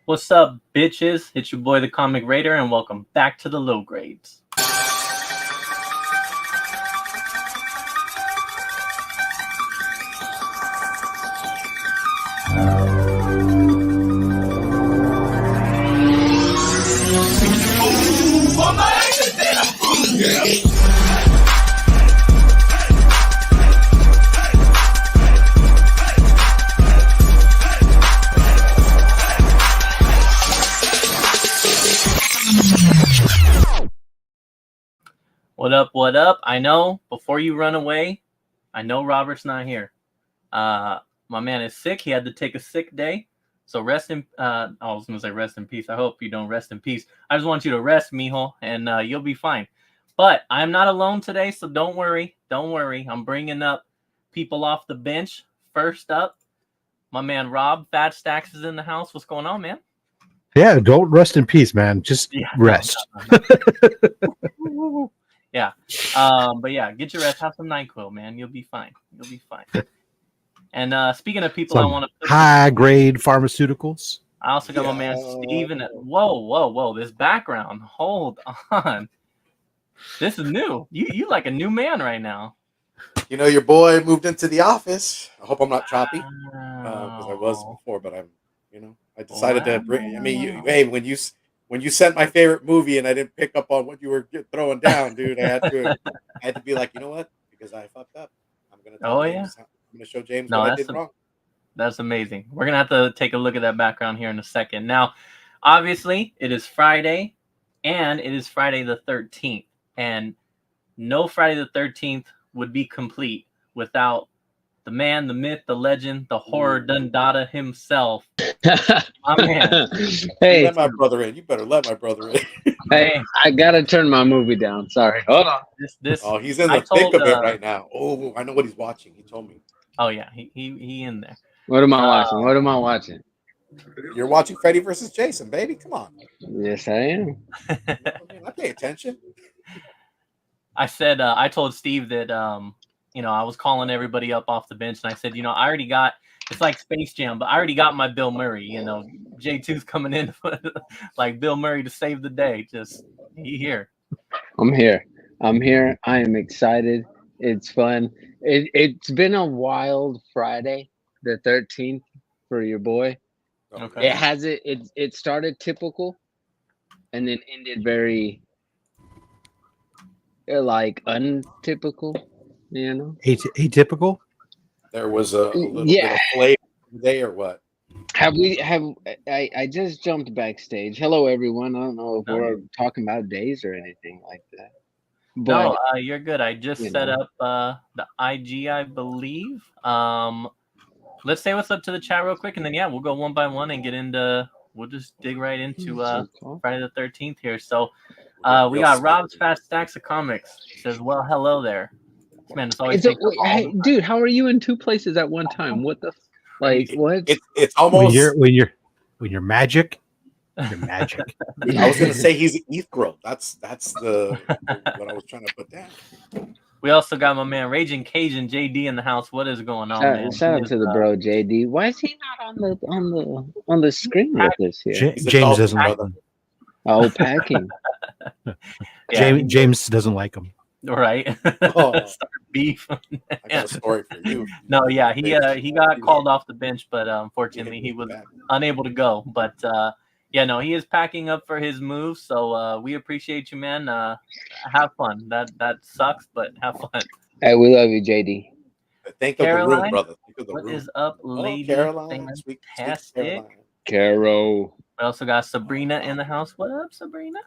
What's up, bitches? It's your boy, the Comic Raider, and welcome back to the Low Grades. What up, what up? I know, before you run away, I know Robert's not here. My man is sick. He had to take a sick day. So rest in, I was going to say rest in peace. I hope you don't rest in peace. I just want you to rest, mijo, and you'll be fine. But I'm not alone today, so don't worry. Don't worry. I'm bringing up people off the bench. First up, my man Rob Fat Stacks is in the house. What's going on, man? Yeah, don't rest in peace, man. Just rest. No. Yeah. But yeah, get your rest. Have some NyQuil, man. You'll be fine. You'll be fine. And speaking of people, I want to high grade pharmaceuticals. I also got my man Steven. Whoa. This background. Hold on. This is new. You like a new man right now. You know, your boy moved into the office. I hope I'm not choppy because I was before, but I'm. You know, I decided to bring. I mean, when you sent my favorite movie and I didn't pick up on what you were throwing down, dude, I had to be like, you know what? Because I fucked up. I'm gonna. I'm gonna show James what I did wrong. That's amazing. We're gonna have to take a look at that background here in a second. Now, obviously, it is Friday, and it is Friday the 13th, and no Friday the 13th would be complete without the man, the myth, the legend, the horror Dundada himself. My man. Hey, let my brother in. You better let my brother in. Hey, I gotta turn my movie down. Sorry. Hold on. Oh, he's in the thick of it right now. Oh, I know what he's watching. He told me. Oh yeah, he in there. What am I watching? What am I watching? You're watching Freddy versus Jason, baby. Come on. Yes, I am. I pay attention. I told Steve that I was calling everybody up off the bench, and I said, I already got, it's like Space Jam, but I already got my Bill Murray. J2's coming in like Bill Murray to save the day. Just he here. I'm here. I am excited. It's fun. It's been a wild Friday, the 13th, for your boy. Okay. It started typical, and then ended very untypical. Atypical. There was a little bit of flavor today, or what? I just jumped backstage. Hello, everyone. I don't know if we're talking about days or anything like that. But, no, you're good. I just set up the IG, I believe. Let's say what's up to the chat real quick, and then we'll go one by one and get into. We'll just dig right into Friday the 13th here. So we got Rob's Fast Stacks of Comics. He says, "Well, hello there." Man, it's always hey, dude, how are you in two places at one time? What the what? It's almost when you're magic. You're magic. I was gonna say he's an ETH growth. That's the what I was trying to put down. We also got my man Raging Cajun JD in the house. What is going on, man? Shout out to the bro JD. Why is he not on the screen with us here? James doesn't like him. Oh, packing. James doesn't like him. Right. Start beef. I got a story for you. No, he got called off the bench, but unfortunately he was unable to go. But he is packing up for his move. So we appreciate you, man. Have fun. That sucks, but have fun. Hey, we love you, JD. Think of the room, brother. Think of the what room. Is up, lady? Caroline, Fantastic. Caro. We also got Sabrina in the house. What up, Sabrina?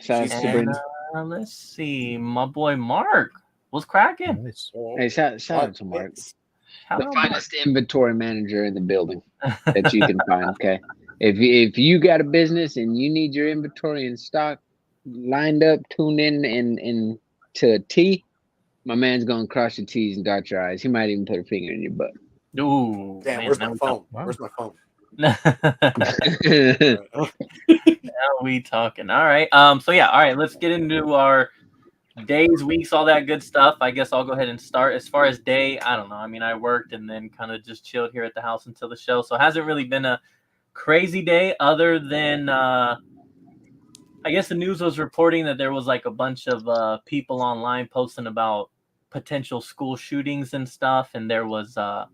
Shout out to Sabrina. Let's see, my boy Mark was cracking. Nice. Hey, shout out to Mark. The finest inventory manager in the building that you can find. Okay, if you got a business and you need your inventory and stock lined up, tune in to a T. My man's gonna cross your T's and dot your I's. He might even put a finger in your butt. Ooh, damn! Man, where's my phone? Wow. Where's my phone? Now we talking. All right. All right. Let's get into our days, weeks, all that good stuff. I guess I'll go ahead and start. As far as day, I don't know. I mean, I worked and then kind of just chilled here at the house until the show. So it hasn't really been a crazy day other than I guess the news was reporting that there was like a bunch of people online posting about potential school shootings and stuff, and there was I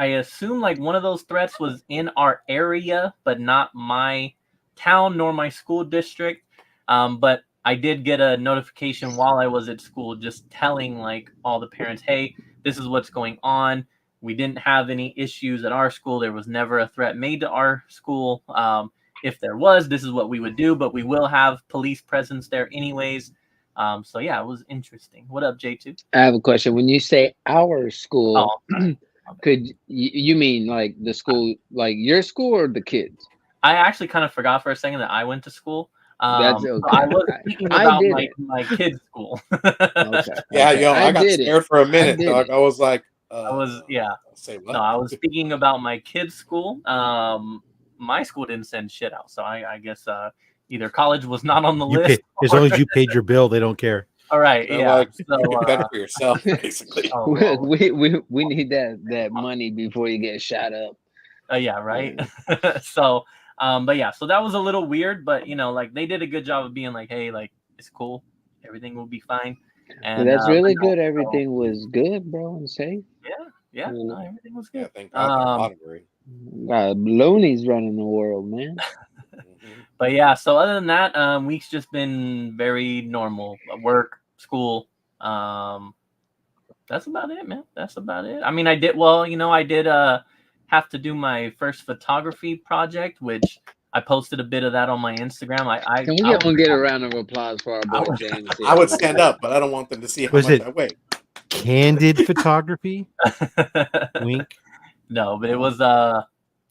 assume like one of those threats was in our area, but not my town nor my school district. But I did get a notification while I was at school just telling like all the parents, hey, this is what's going on. We didn't have any issues at our school. There was never a threat made to our school. If there was, this is what we would do, but we will have police presence there anyways. So yeah, it was interesting. What up, J2? I have a question. When you say our school, Oh, could you mean like the school, like your school or the kids? I actually kind of forgot for a second that I went to school. That's So okay. I was speaking about my kids' school. Okay. Yeah, Okay. yo, I got did it. scared for a minute, did dog. it. I was like, I was say what? No, I was speaking about my kids' school. My school didn't send shit out, so I guess either college was not on the list. As long as you paid your bill, they don't care. All right, So, yeah. like, So, you can fend for yourself, basically. oh, well, we need that money before you get shot up. yeah, right. So, but yeah, so that was a little weird, but you know, like they did a good job of being like, hey, like it's cool, everything will be fine. And That's really but no, good. Everything was good, bro, and safe. Yeah, no, everything was Yeah, good. thank God. Looney's running the world, man. But yeah, so other than that, week's just been very normal. Work, school. That's about it, man. That's about it. I mean, I did have to do my first photography project, which I posted a bit of that on my Instagram. Can we get a round of applause for our boy James? I would stand up, but I don't want them to see how Was much it- I weigh. Candid photography? Wink. No, but it was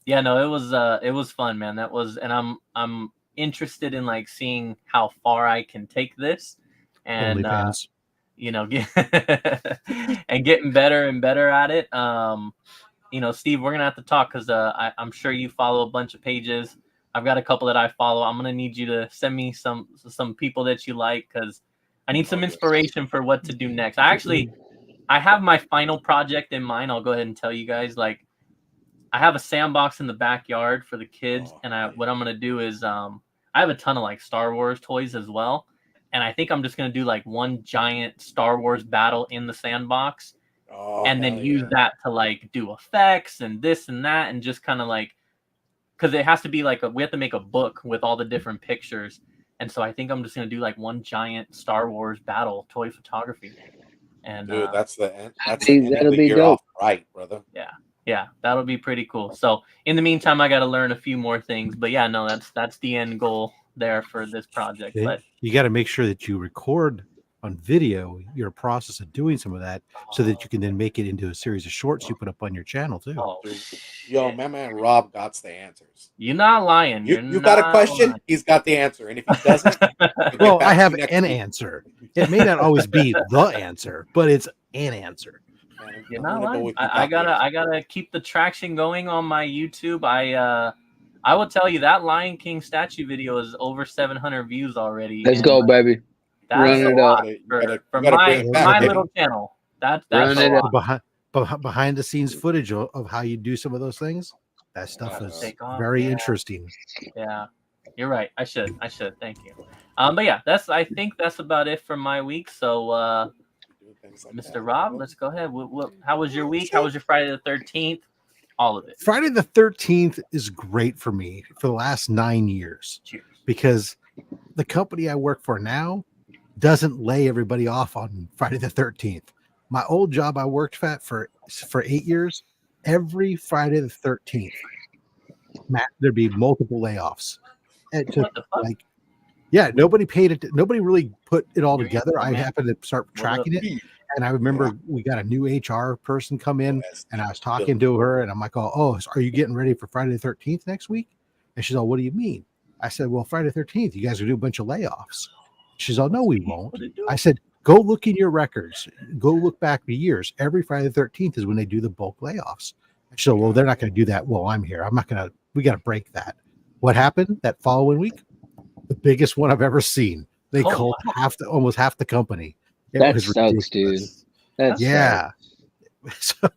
it was fun, man. That was, and I'm interested in like seeing how far I can take this, and OnlyFans. and getting better and better at it. Steve, we're gonna have to talk because I'm sure you follow a bunch of pages. I've got a couple that I follow. I'm gonna need you to send me some people that you like because I need some inspiration for what to do next. I have my final project in mind. I'll go ahead and tell you guys. Like, I have a sandbox in the backyard for the kids, and what I'm gonna do is I have a ton of like Star Wars toys as well, and I think I'm just gonna do like one giant Star Wars battle in the sandbox, and then use that to like do effects and this and that, and just kind of like, because it has to be like we have to make a book with all the different pictures, and so I think I'm just gonna do like one giant Star Wars battle toy photography. And dude, that'll be dope, right, brother? Yeah, that'll be pretty cool. So in the meantime, I got to learn a few more things, but yeah, no, that's the end goal there for this project. But you got to make sure that you record on video your process of doing some of that, so that you can then make it into a series of shorts you put up on your channel too. Yo, my man Rob got the answers. You're not lying. You got a question, he's got the answer, and if he doesn't, well, I have an answer. It may not always be the answer, but it's an answer. You're not lying. I gotta keep the traction going on my YouTube. I will tell you that Lion King statue video is over 700 views already. Let's go, baby. That's Run a lot for my little channel. That's a lot. Behind the scenes footage of how you do some of those things. That stuff is very interesting. Yeah, you're right. I should. Thank you. But yeah, I think that's about it for my week. So, Mr. Rob, let's go ahead. How was your week? How was your Friday the 13th? All of it. Friday the 13th is great for me for the last 9 years. Cheers. Because the company I work for now doesn't lay everybody off on Friday the 13th. My old job I worked at for 8 years, every Friday the 13th, there'd be multiple layoffs. It took nobody paid it. Nobody really put it all together. I happened to start tracking it. And I remember we got a new HR person come in, and I was talking to her, and I'm like, oh, are you getting ready for Friday the 13th next week? And she's all, what do you mean? I said, well, Friday the 13th, you guys are doing a bunch of layoffs. She's all, no, we won't. I said, go look in your records. Go look back the years. Every Friday the 13th is when they do the bulk layoffs. She's all, well, they're not going to do that. Well, I'm here. We got to break that. What happened that following week? The biggest one I've ever seen. They called almost half the company. That sucks, dude. Yeah. So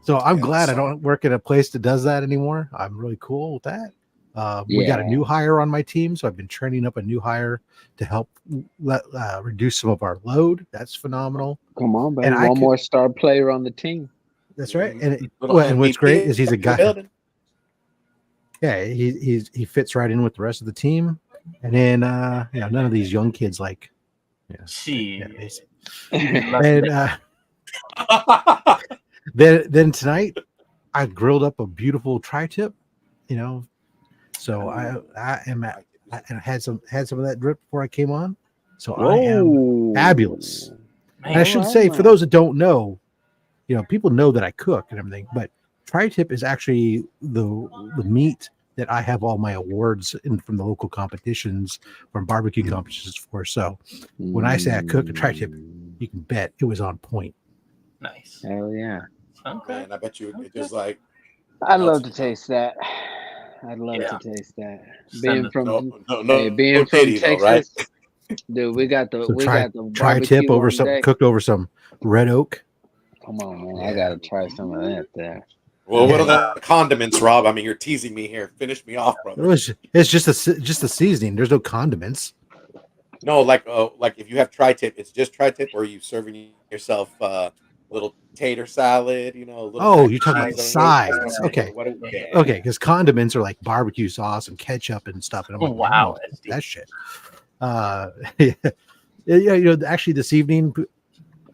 So I'm Yeah, glad I so- don't work in a place that does that anymore. I'm really cool with that. We got a new hire on my team, so I've been training up a new hire to help reduce some of our load. That's phenomenal. Come on, baby. And One more star player on the team. That's right. And Little and what's MVP great is he's a in the guy. building. Yeah, he fits right in with the rest of the team. And then none of these young kids like. And then tonight I grilled up a beautiful tri-tip, So I had some of that drip before I came on. So I am fabulous. And I should say, for those that don't know, people know that I cook and everything, but tri-tip is actually the meat that I have all my awards from the local competitions, from barbecue competitions for. So when I say I cooked a tri-tip, you can bet it was on point. Nice. Hell yeah. Okay. Man, I bet you it just like. I'd love to taste that. I'd love to taste that. Being from Texas, though, right? Dude, we got the tri-tip over some cooked over some red oak. Come on, man! I gotta try some of that there. Well, what are the condiments, Rob? I mean, you're teasing me here. Finish me off, brother. It's just a seasoning. There's no condiments. No, like if you have tri-tip, it's just tri-tip, or are you serving yourself little tater salad? Little you're talking about sides. Okay, okay, because condiments are like barbecue sauce and ketchup and stuff. And I'm like, wow, that shit. Actually, this evening,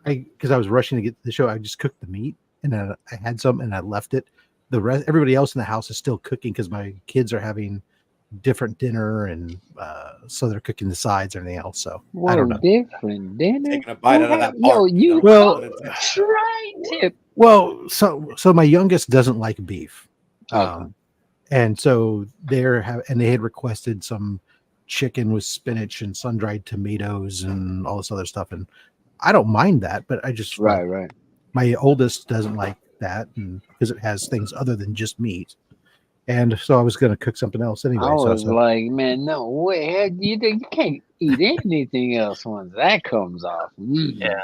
because I was rushing to get the show, I just cooked the meat and I had some and I left it. The rest, everybody else in the house is still cooking because my kids are having different dinner, and so they're cooking the sides and everything else. So I don't know. Different dinner. Taking a bite out of that pork. Tri-tip. Well, so my youngest doesn't like beef, and so they had requested some chicken with spinach and sun-dried tomatoes and all this other stuff, and I don't mind that, but I just right. My oldest doesn't like that, and because it has things other than just meat. And so I was going to cook something else anyway. I was like, man, no way. You can't eat anything else once that comes off. Yeah.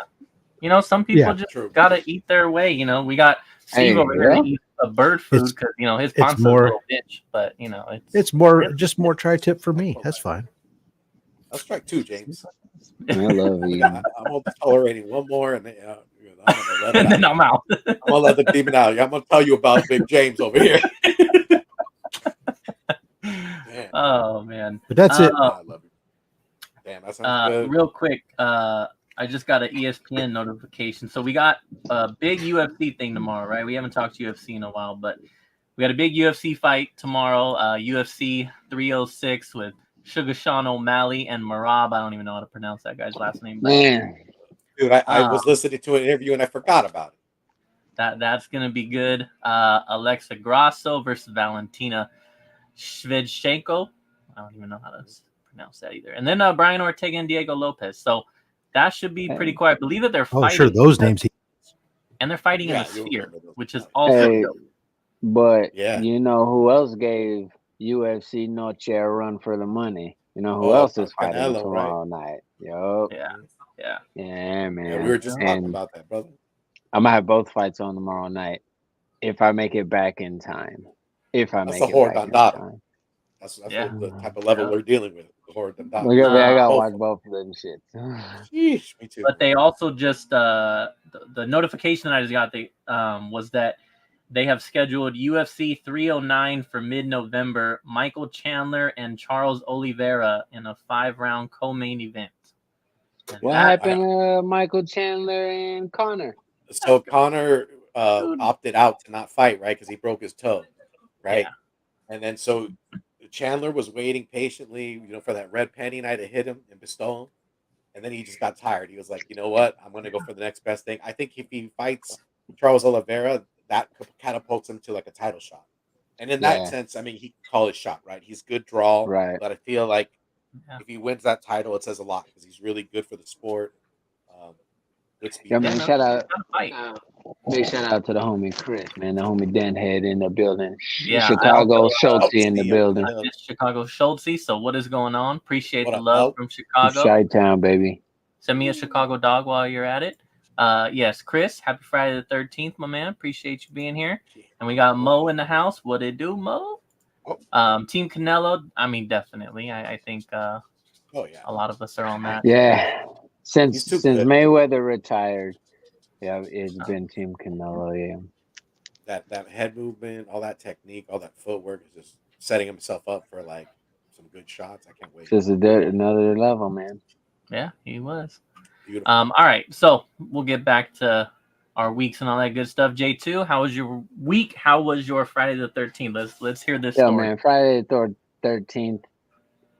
Some people just got to eat their way. We got Steve over here to eat a bird food because, his pon's a little bitch. But, it's more tri-tip for me. That's fine. I'll strike two, James. I love you. I'm only tolerating one more, and then I'm out. I'm gonna let the demon out. I'm gonna tell you about Big James over here. Man. Oh man! But that's it. I love you. Damn, that sounds good. Real quick, I just got an ESPN notification. So we got a big UFC thing tomorrow, right? We haven't talked UFC in a while, but we got a big UFC fight tomorrow. UFC 306 with Sugar Sean O'Malley and Marab. I don't even know how to pronounce that guy's last name. Man. Dude, I was listening to an interview and I forgot about it. That's gonna be good. Alexa Grasso versus Valentina Shevchenko. I don't even know how to pronounce that either. And then Brian Ortega and Diego Lopez. So that should be pretty cool. I believe that they're fighting. Sure, those names. And they're fighting in the Sphere, which is also dope. But you know who else gave UFC Noche a run for the money? You know who else is fighting tomorrow night? Yup. Yeah, man. Yeah, we were just talking about that, brother. I'm gonna have both fights on tomorrow night if I make it back in time. That's the type of level we're dealing with. I gotta watch both of them shit. Me too. But they also just the notification that I just got was that they have scheduled UFC 309 for mid-November. Michael Chandler and Charles Oliveira in a 5-round co-main event. What happened to Michael Chandler and Connor? So Connor opted out to not fight, right? Because he broke his toe, right? Yeah. And then so Chandler was waiting patiently, for that red penny night to hit him and bestow him. And then he just got tired. He was like, you know what? I'm going to go for the next best thing. I think if he fights Charles Oliveira, that catapults him to like a title shot. And in that sense, I mean, he can call his shot, right? He's good draw, right? But I feel like if he wins that title, it says a lot because he's really good for the sport. Good speed. Yeah, man, big shout out to the homie Chris, man. The homie Denhead in the building. Yeah, Chicago Schultze in the building. Chicago Schultze. So what is going on? Appreciate the love from Chicago. Chi-town, baby. Send me a Chicago dog while you're at it. Yes, Chris, happy Friday the 13th, my man. Appreciate you being here. And we got Mo in the house. What it do, Mo? Team Canelo. I mean, definitely. I think a lot of us are on that. Yeah. Since Mayweather retired, it's been Team Canelo. Yeah. That head movement, all that technique, all that footwork is just setting himself up for like some good shots. I can't wait. Just another level, man. Yeah, he was. Beautiful. All right, so we'll get back to our weeks and all that good stuff. J2, how was your week? How was your Friday the 13th? Let's hear this story. Man, Friday the 13th.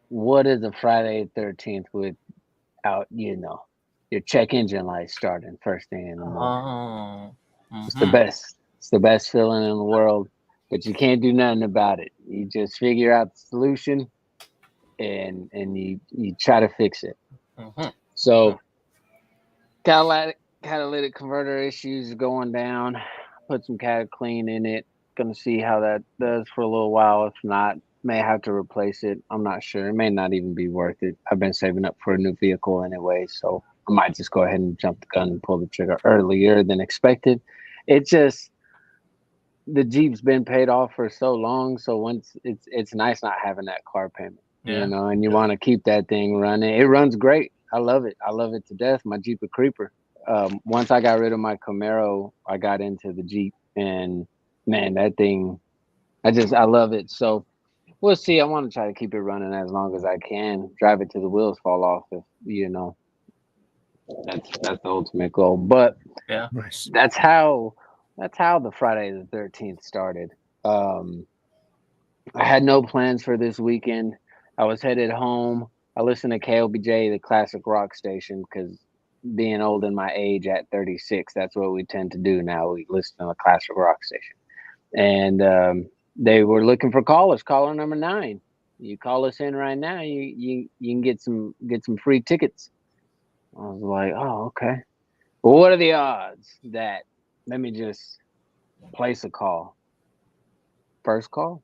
What is a Friday the 13th without your check engine light starting first thing in the morning? It's the best. It's the best feeling in the world, but you can't do nothing about it. You just figure out the solution, and you try to fix it. So, catalytic converter issues going down. Put some clean in it. Gonna see how that does for a little while. If not, may have to replace it. I'm not sure. It may not even be worth it. I've been saving up for a new vehicle anyway, so I might just go ahead and jump the gun and pull the trigger earlier than expected. It just, the Jeep's been paid off for so long, so once it's nice not having that car payment, and you want to keep that thing running. It runs great. I love it. I love it to death. My Jeep a creeper. Once I got rid of my Camaro, I got into the Jeep, and man, that thing, I love it. So we'll see. I want to try to keep it running as long as I can. Drive it till the wheels fall off. If that's the ultimate goal. But yeah, that's how the Friday the 13th started. I had no plans for this weekend. I was headed home. I listened to KLBJ, the classic rock station, because being old in my age at 36, that's what we tend to do now. We listen to a classic rock station. And they were looking for callers, caller number 9. You call us in right now, you can get some free tickets. I was like, oh, okay. Well, what are the odds that, let me just place a call. First call.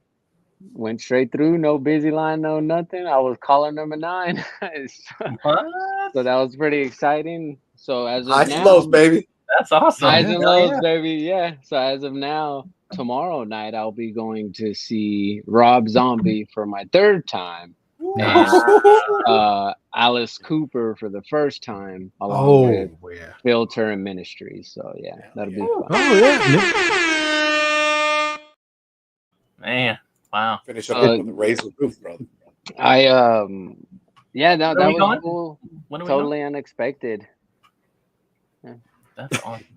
Went straight through, no busy line, no nothing. I was caller number 9. So that was pretty exciting. So as of highs now, and lows, baby. That's awesome. Highs and lows, baby. Yeah. So as of now, tomorrow night I'll be going to see Rob Zombie for my 3rd time. And Alice Cooper for the 1st time, along with Filter and Ministries. So that'll be fun. Oh yeah. Man, wow. Finish up with the Razor Roof, brother. That was cool. Totally unexpected. Yeah. That's awesome.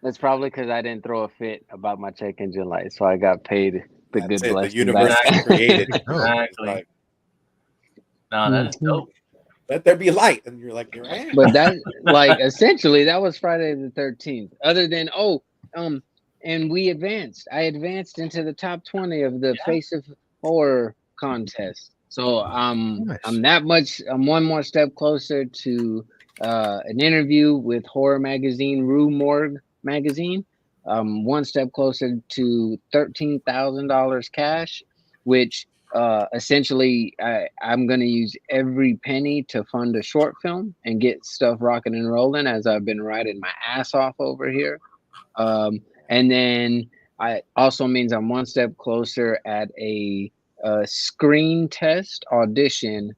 That's probably because I didn't throw a fit about my check engine light, so I got paid the good blessing. The universe created. Exactly. No, that is dope. Let there be light, and you're like, you're right. But that, essentially, that was Friday the 13th. Other than and we advanced. I advanced into the top 20 of the Face of Horror contest. So I'm one more step closer to an interview with horror magazine Rue Morgue magazine. One step closer to $13,000 cash, which essentially I'm going to use every penny to fund a short film and get stuff rocking and rolling, as I've been writing my ass off over here. And then I also means I'm one step closer at a screen test audition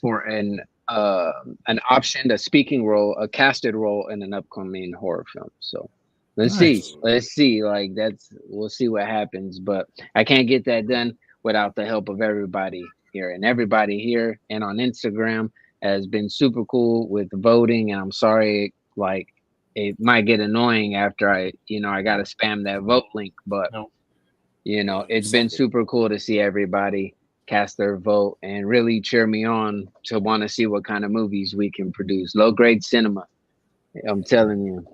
for an optioned, a speaking role, a casted role in an upcoming horror film. So let's see. We'll see what happens. But I can't get that done without the help of everybody here. And everybody here and on Instagram has been super cool with voting. And I'm sorry, it might get annoying after I got to spam that vote link, but it's been super cool to see everybody cast their vote and really cheer me on to want to see what kind of movies we can produce. Low grade cinema. I'm telling you.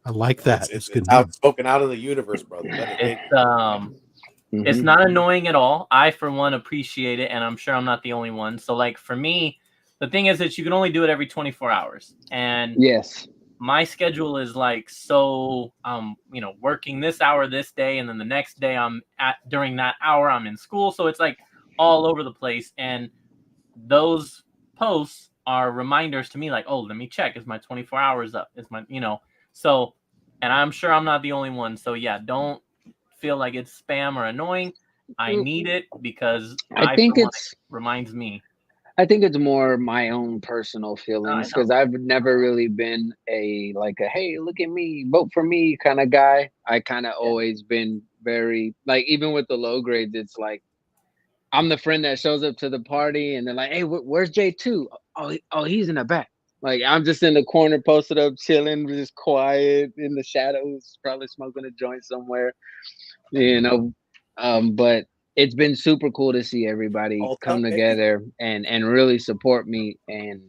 I like that. It's good. Outspoken out of the universe, brother. It's not annoying at all. I, for one, appreciate it, and I'm sure I'm not the only one. So, for me, the thing is that you can only do it every 24 hours. And yes, my schedule is working this hour this day, and then the next day during that hour I'm in school. So it's all over the place. And those posts are reminders to me, like, oh, let me check. Is my 24 hours up? Is my, so, and I'm sure I'm not the only one. So yeah, don't feel like it's spam or annoying. I need it because I think it reminds me. I think it's more my own personal feelings because I've never really been a hey, look at me, vote for me kind of guy. I kind of always been very like, even with the low grades, it's like I'm the friend that shows up to the party and they're like, hey, where's J2? Oh, he's in the back. Like, I'm just in the corner, posted up, chilling, just quiet in the shadows, probably smoking a joint somewhere, but it's been super cool to see everybody come together and really support me and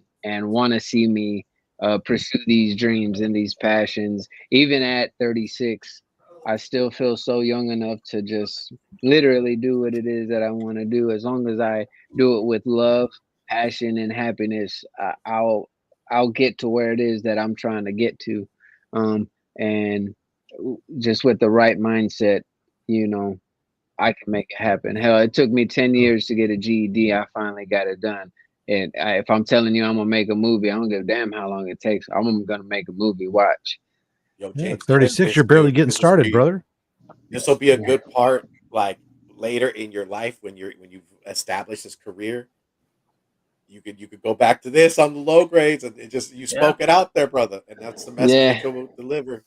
want to see me pursue these dreams and these passions. Even at 36, I still feel so young enough to just literally do what it is that I want to do. As long as I do it with love, passion, and happiness, I'll get to where it is that I'm trying to get to. And just with the right mindset, I can make it happen. Hell, it took me 10 years to get a GED. I finally got it done. And if I'm telling you I'm going to make a movie, I don't give a damn how long it takes. I'm going to make a movie. Watch. Yo, James, 36, you're barely getting started, brother. This will be a good part, like later in your life when you've established this career. You could go back to this on the low grades and you spoke it out there, brother. And that's the message that you'll deliver.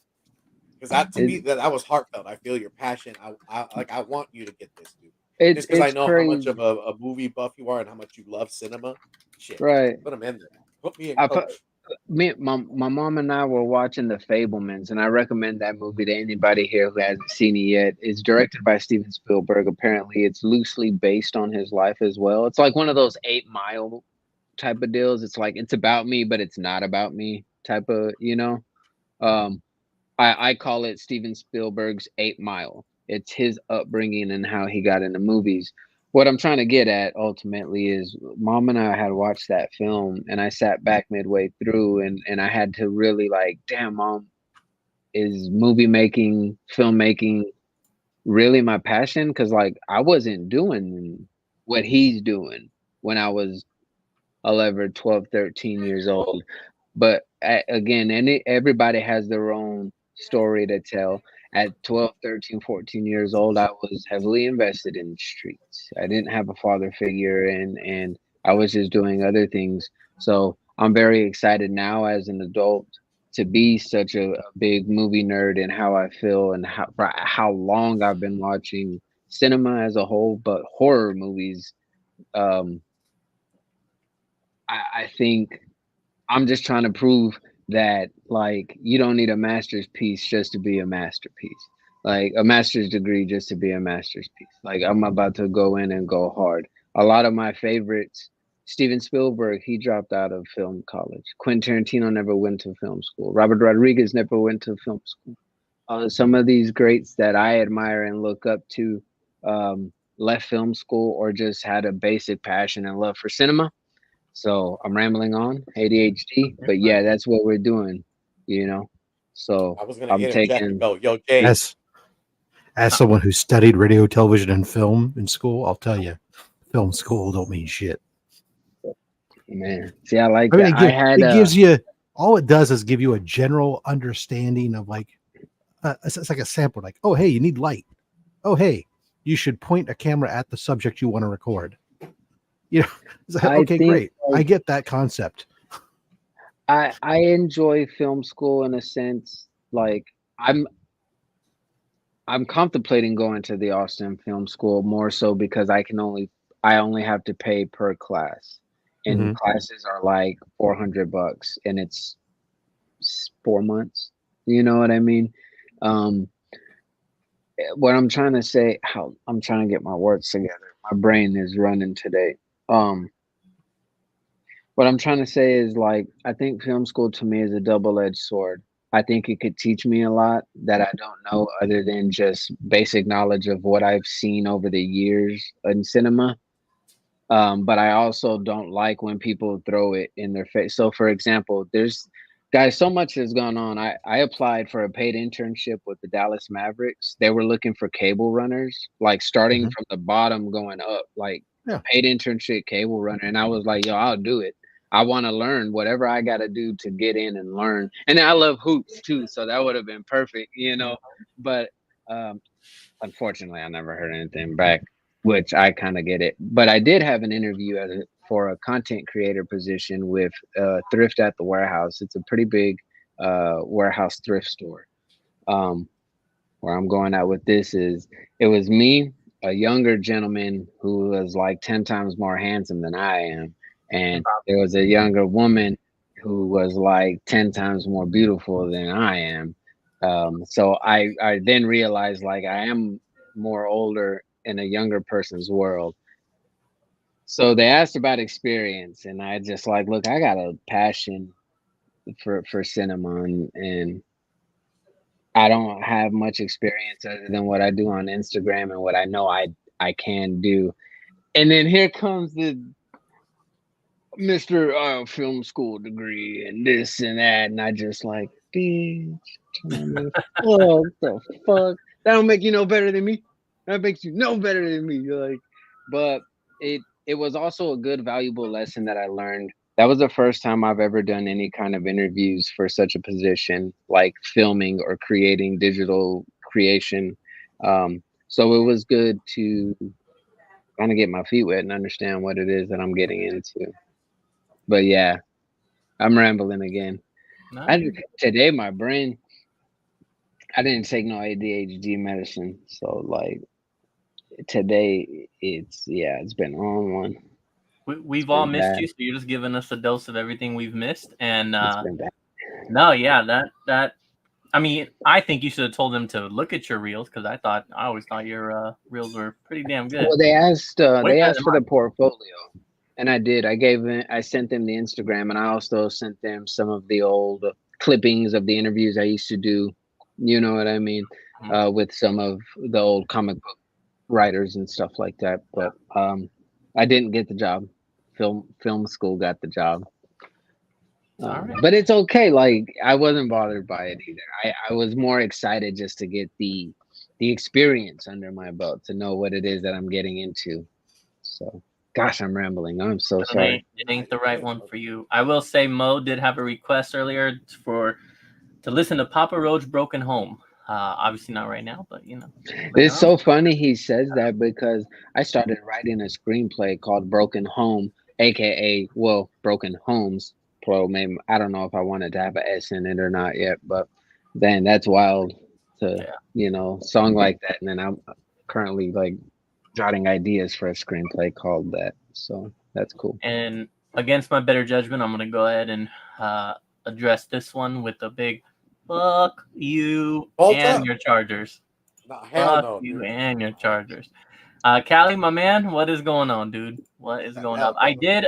Because that to me that was heartfelt. I feel your passion. I want you to get this, dude. Just because I know how much of a movie buff you are and how much you love cinema. Shit, right? Put them in there. Put me in, coach. My mom and I were watching The Fablemans, and I recommend that movie to anybody here who hasn't seen it yet. It's directed by Steven Spielberg. Apparently, it's loosely based on his life as well. It's like one of those 8 Mile type of deals. It's like it's about me, but it's not about me type of, I call it Steven Spielberg's 8 Mile. It's his upbringing and how he got into movies. What I'm trying to get at ultimately is Mom and I had watched that film and I sat back midway through and I had to really like, damn, Mom, is movie making, filmmaking really my passion? Because like I wasn't doing what he's doing when I was 11, 12, 13 years old. But again, everybody has their own story to tell. At 12, 13, 14 years old, I was heavily invested in the streets. I didn't have a father figure and I was just doing other things. So I'm very excited now as an adult to be such a big movie nerd and how I feel and how long I've been watching cinema as a whole, but horror movies. I think I'm just trying to prove that like you don't need a master's piece just to be a masterpiece, like a master's degree just to be a master's piece. Like I'm about to go in and go hard. A lot of my favorites, Steven Spielberg, he dropped out of film college. Quentin Tarantino never went to film school. Robert Rodriguez never went to film school. Some of these greats that I admire and look up to left film school or just had a basic passion and love for cinema. So I'm rambling on, ADHD, but yeah, that's what we're doing, So I was gonna interject and go, yo, Jay. As someone who studied radio, television, and film in school, I'll tell you, film school don't mean shit. Man, see, I like that. It gives you all it does is give you a general understanding of like, it's like a sample, like, oh hey, you need light. Oh hey, you should point a camera at the subject you want to record. It's like, okay, great. I get that concept. I enjoy film school in a sense. Like I'm contemplating going to the Austin Film School more so because I only have to pay per class, and classes are like $400, and it's 4 months. You know what I mean? What I'm trying to say, how I'm trying to get my words together. My brain is running today. What I'm trying to say is like, I think film school to me is a double-edged sword. I think it could teach me a lot that I don't know other than just basic knowledge of what I've seen over the years in cinema. But I also don't like when people throw it in their face. So for example, guys, so much has gone on. I applied for a paid internship with the Dallas Mavericks. They were looking for cable runners, like starting from the bottom going up, like paid internship cable runner. And I was like, yo, I'll do it. I want to learn whatever I got to do to get in and learn. And I love hoops too, so that would have been perfect, you know. But unfortunately, I never heard anything back, which I kind of get it. But I did have an interview for a content creator position with Thrift at the Warehouse. It's a pretty big warehouse thrift store. Where I'm going at with this is, it was me, a younger gentleman who was like 10 times more handsome than I am, and there was a younger woman who was like 10 times more beautiful than I am. So I then realized, like, I am more older in a younger person's world. So they asked about experience, and I just like, look, I got a passion for cinema, and I don't have much experience other than what I do on Instagram and what I know I can do. And then here comes the Mr. Film school degree and this and that, and I just like, bitch, what the fuck? That don't make you no better than me. That makes you no better than me. Like, but it was also a good, valuable lesson that I learned. That was the first time I've ever done any kind of interviews for such a position, like filming or creating digital creation. So it was good to kind of get my feet wet and understand what it is that I'm getting into. But yeah, I'm rambling again. Today, my brain, I didn't take no ADHD medicine. So like today, it's been on one. We've all missed you, so you're just giving us a dose of everything we've missed. And no, yeah, that I mean, I think you should have told them to look at your reels, because I always thought your reels were pretty damn good. Well, they asked for the portfolio, and I did. I sent them the Instagram, and I also sent them some of the old clippings of the interviews I used to do. You know what I mean? With some of the old comic book writers and stuff like that. But I didn't get the job. Film school got the job. But it's okay. Like, I wasn't bothered by it either. I was more excited just to get the experience under my belt, to know what it is that I'm getting into. So, gosh, I'm rambling. I'm so sorry. It ain't the right one for you. I will say Mo did have a request earlier to listen to Papa Roach Broken Home. Obviously not right now, but you know. It's so funny he says that, because I started writing a screenplay called Broken Home, aka Broken Homes. Maybe, I don't know if I wanted to have an S in it or not yet, but then that's wild to song like that. And then I'm currently like jotting ideas for a screenplay called that, so that's cool. And against my better judgment, I'm gonna go ahead and address this one with a big fuck you and your Chargers. Fuck you and your Chargers. Callie, my man, what is going on, dude? What is going on? I did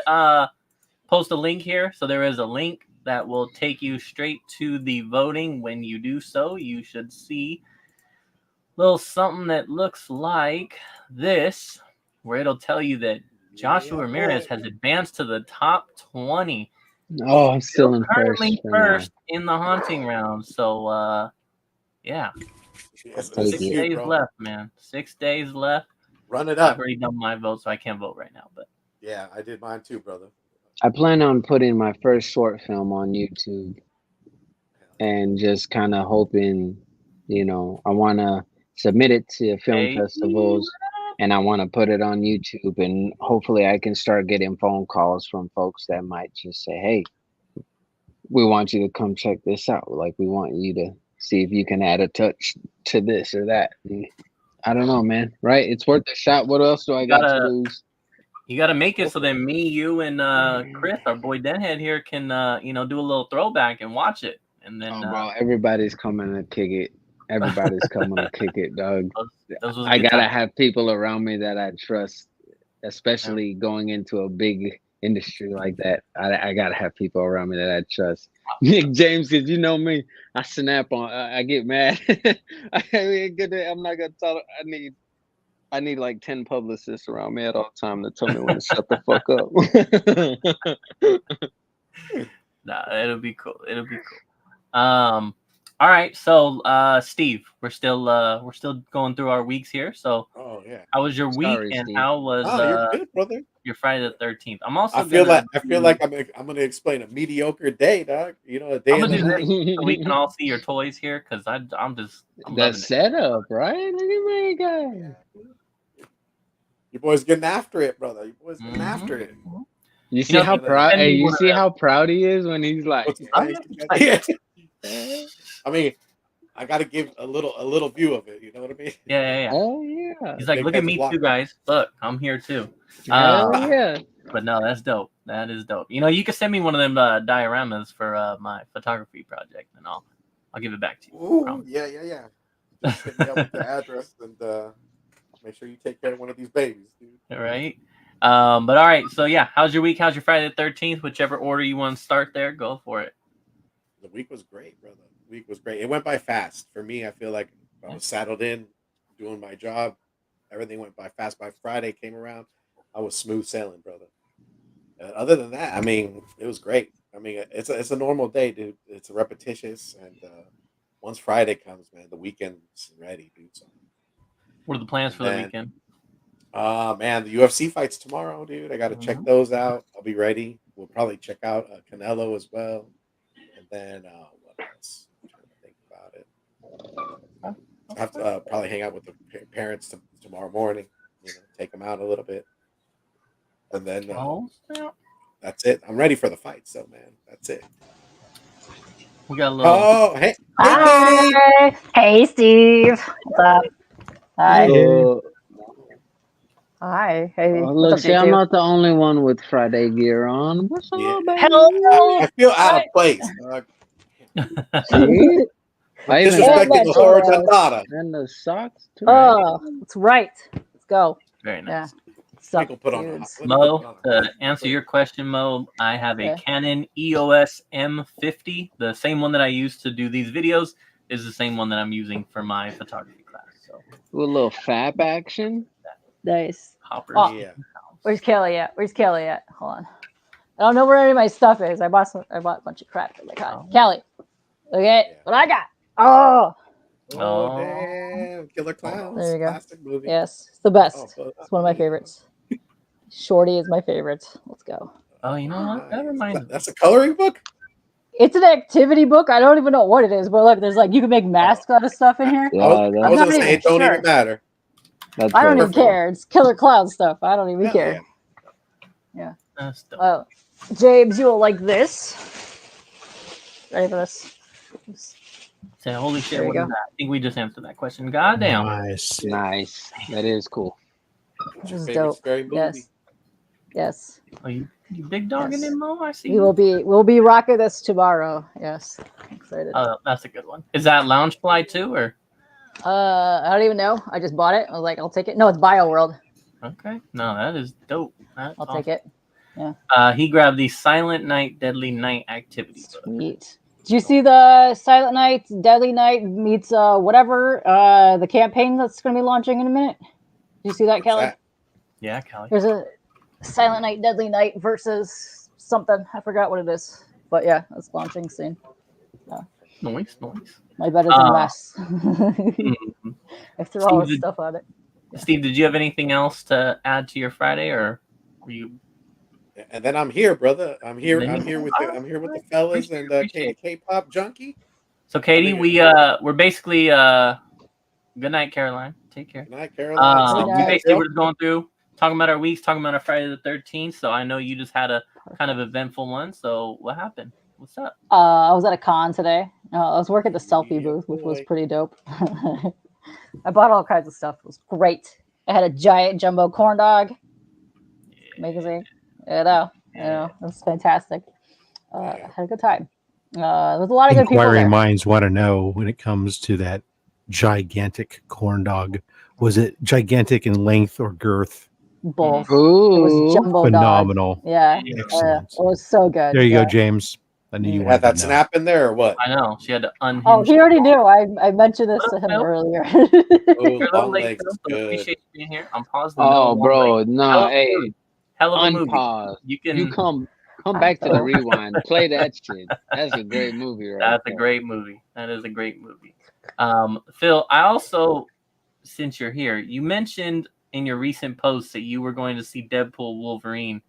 post a link here, so there is a link that will take you straight to the voting. When you do so, you should see a little something that looks like this, where it'll tell you that Joshua Ramirez has advanced to the top 20. Oh, I'm still in first in the haunting round. So, yeah. 6 days left, man. 6 days left. Run it up. I've already done my vote, so I can't vote right now. But yeah, I did mine too, brother. I plan on putting my first short film on YouTube, and just kind of hoping, I want to submit it to film festivals, and I want to put it on YouTube, and hopefully I can start getting phone calls from folks that might just say, hey, we want you to come check this out. Like, we want you to see if you can add a touch to this or that. And I don't know, man. Right? It's worth a shot. What else do I got to lose? You got to make it so that me, you, and Chris, our boy Denhead here, can do a little throwback and watch it. And then, bro, everybody's coming to kick it. Everybody's coming to kick it, dog. I gotta have people around me that I trust, especially going into a big industry like that. I gotta have people around me that I trust. Nick James, because you know me, I snap on. I get mad. I'm not gonna tell. I need like 10 publicists around me at all time to tell me when to shut the fuck up. Nah, it'll be cool. All right, so Steve, we're still going through our weeks here. So Oh yeah. How was your week, Sorry, and Steve. how was You're good, brother. your Friday the 13th? I'm also I feel like I'm gonna explain a mediocre day, dog. You know, a day I'm in gonna the do life. this so we can all see your toys here, because I'm The loving it. setup, right? Look at my guy. Your boy's getting after it, brother. Your boy's getting after it. You see know, how if you proud? send Hey, me you one of see them- how proud he is when he's like, What's his Oh, face? yeah. Yeah. I mean, I gotta give a little view of it. You know what I mean? Yeah. "Oh yeah, He's like, Big look at heads me block. too, guys. Look, I'm here too. hell yeah." But no, that's dope. That is dope. You know, you can send me one of them dioramas for my photography project, and I'll give it back to you. Ooh, Promise. yeah. Just hit me up with the address and make sure you take care of one of these babies, dude. All right. But all right. So yeah, how's your week? How's your Friday the 13th? Whichever order you want to start there, go for it. The week was great, brother. The week was great. It went by fast. For me, I feel like I was saddled in, doing my job. Everything went by fast. By Friday came around, I was smooth sailing, brother. Other than that, I mean, it was great. I mean, it's a normal day, dude. It's repetitious, and once Friday comes, man, the weekend's ready, dude. So, What are the plans for the weekend? Man, the UFC fights tomorrow, dude. I got to check those out. I'll be ready. We'll probably check out Canelo as well, and then what else? I'm trying to think about it. I have to probably hang out with the parents tomorrow morning. You know, take them out a little bit, and then that's it. I'm ready for the fights, though, man. That's it. We got a little. Oh, hey, Hi. Hey, Steve. What's up? Hi. Hi. Hey. Look, What's up, see, I'm J2? not the only one with Friday gear on. What's yeah. up, baby? Hello. I feel out of place. See? I even got Disrespecting the horror dentata. and the socks too. Oh, that's right. Let's go. Very nice. Sup, Put on dudes? Mo, to answer your question, Mo, I have a Canon EOS M50. The same one that I use to do these videos is the same one that I'm using for my photography class. So with a little fab action. Nice. Hoppers. Oh, Yeah. where's Kelly at? Hold on. I don't know where any of my stuff is. I bought a bunch of crap. Like, Kelly, look at what I got. Oh, damn. Killer Clowns. there you go. Classic movie. Yes, it's the best. It's one of my favorites. Shorty is my favorite. Let's go. Oh, you know what? That reminds me. That's a coloring book? It's an activity book. I don't even know what it is, but look, there's like you can make masks out of stuff in here. Yeah, I was gonna say it don't even matter. I don't even care. It's Killer Clown stuff. I don't even care. Yeah. Oh, James, you will like this. Ready for this? Say, holy shit! What is that? I think we just answered that question. Goddamn. Nice. That is cool. This is dope. Yes. Are you big dogging in, Mo? I see. We'll be rocking this tomorrow. Yes. I'm excited. Oh, that's a good one. Is that Loungefly too, or? I don't even know. I just bought it. I was like, I'll take it. No, it's BioWorld. Okay. No, that is dope. I'll take it. Yeah. He grabbed the Silent Night, Deadly Night activity. Sweet. Did you see the Silent Night, Deadly Night meets whatever the campaign that's going to be launching in a minute? Did you see that, Kelly? Yeah, Kelly. There's a Silent Night, Deadly Night versus something. I forgot what it is, but yeah, it's launching soon. Noise. My bet is a mess. I threw all this stuff on it. Steve, did you have anything else to add to your Friday, or were you? And then I'm here, brother. I'm here with the fellas and Katie K-pop junkie. So Katie, we're basically good night, Caroline. Take care. Good night, Caroline. We basically were going through talking about our weeks, talking about our Friday the 13th. So I know you just had a kind of eventful one. So what happened? What's up? I was at a con today. I was working at the selfie booth, which was pretty dope. I bought all kinds of stuff. It was great. I had a giant jumbo corn dog. Amazing. You know, it was fantastic. I had a good time. There was a lot of good people there. Inquiring minds want to know when it comes to that gigantic corn dog. Was it gigantic in length or girth? Both. Ooh. It was jumbo phenomenal. Dog. Yeah. Excellent. It was so good. There you go, James. I knew you had that snap in there or what? I know. She had to unhinge. Oh, he already knew. I mentioned this to him earlier. Long legs is good. Appreciate you being here. I'm paused. Oh, bro. No, hey. Hell of a Unpause. movie. You come back to the rewind. Play that shit. That's a great movie, right? That's a great movie. That is a great movie. Phil, I also, since you're here, you mentioned in your recent post that you were going to see Deadpool Wolverine,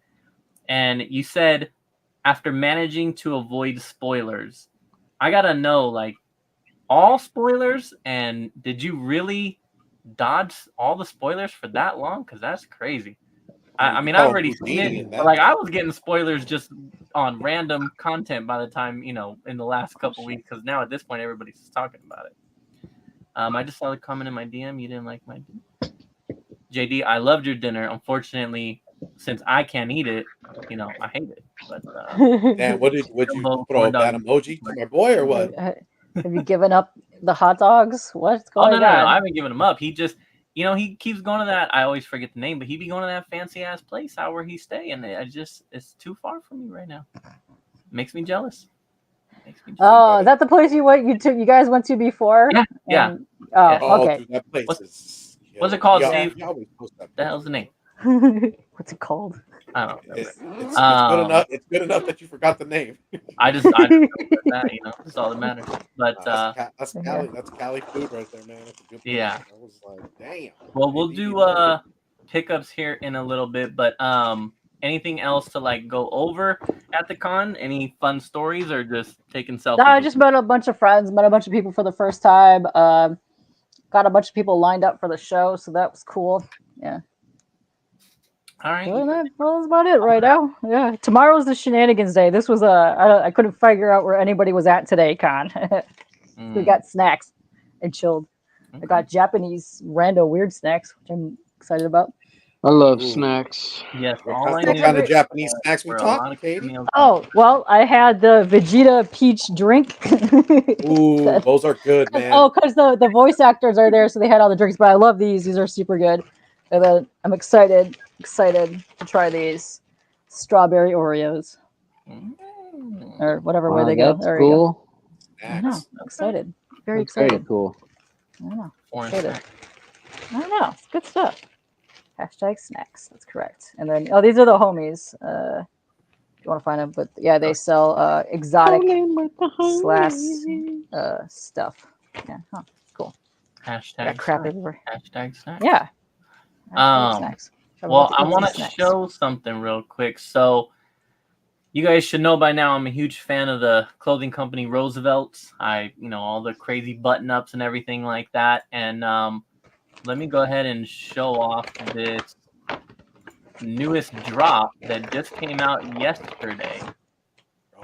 and you said after managing to avoid spoilers. I gotta know, like, all spoilers, and did you really dodge all the spoilers for that long? Because that's crazy. I mean, I've already seen it, but like I was getting spoilers just on random content by the time, in the last couple weeks, because now at this point everybody's just talking about it. I just saw the comment in my DM. You didn't like my dinner. JD, I loved your dinner. Unfortunately, since I can't eat it, I hate it. But Dan, would you throw a bad emoji to my boy or what? Have you given up the hot dogs? What's going on? No, I haven't given him up. He just, he keeps going to that. I always forget the name, but he be going to that fancy ass place out where he stay, and it's too far from me right now. Makes me jealous. Oh, is that the place you guys went to before? Yeah. Okay. Dude, that place what's it called, Steve? The hell's the name? What's it called? I don't know. It's good enough. It's good enough that you forgot the name. I just that, that's all that matters. But that's Cali. That's Cali food right there, man. That's a good place. Yeah. I was like, damn. Well, we'll do pickups here in a little bit, but anything else to like go over at the con? Any fun stories or just taking selfies? No, I just met a bunch of friends, met a bunch of people for the first time. Got a bunch of people lined up for the show, so that was cool. Yeah. All right. Well, that's about it right now. Yeah. Tomorrow's the shenanigans day. This was I couldn't figure out where anybody was at today, con. We got snacks and chilled. I got Japanese rando weird snacks, which I'm excited about. I love snacks. Yes. What kind of Japanese snacks we talking, Katie? Oh, well, I had the Vegeta peach drink. Ooh, those are good, man. Oh, because the voice actors are there, so they had all the drinks. But I love these. These are super good. And then I'm excited to try these strawberry Oreos. Or whatever way they go. There cool. We go. I know. I'm excited. Very That's excited. Very cool. I know. Excited. I don't know. It's good stuff. #snacks. That's correct. And then, these are the homies. If you want to find them, but yeah, they sell exotic / stuff. Yeah, cool. Hashtag crap everywhere. Hashtag snacks. Yeah. Snacks. Well, I want to show something real quick. So, you guys should know by now I'm a huge fan of the clothing company Roosevelt's. All the crazy button-ups and everything like that. And let me go ahead and show off this newest drop that just came out yesterday.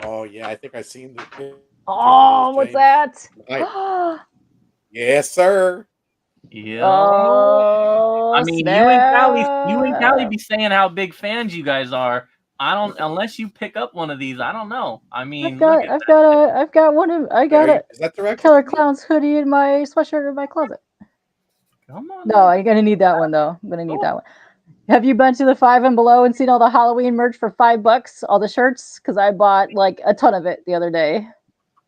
Oh, yeah. I think I've seen the. Oh, what's that? Yes, sir. Yeah. Oh, I mean, you and Callie be saying how big fans you guys are. I don't, unless you pick up one of these. I don't know. I mean, I've got one of, I got a Killer Clowns hoodie in my sweatshirt in my closet. Come on. No, I'm gonna need that one though. I'm gonna need that one. Have you been to the 5 and Below and seen all the Halloween merch for $5? All the shirts? Because I bought like a ton of it the other day.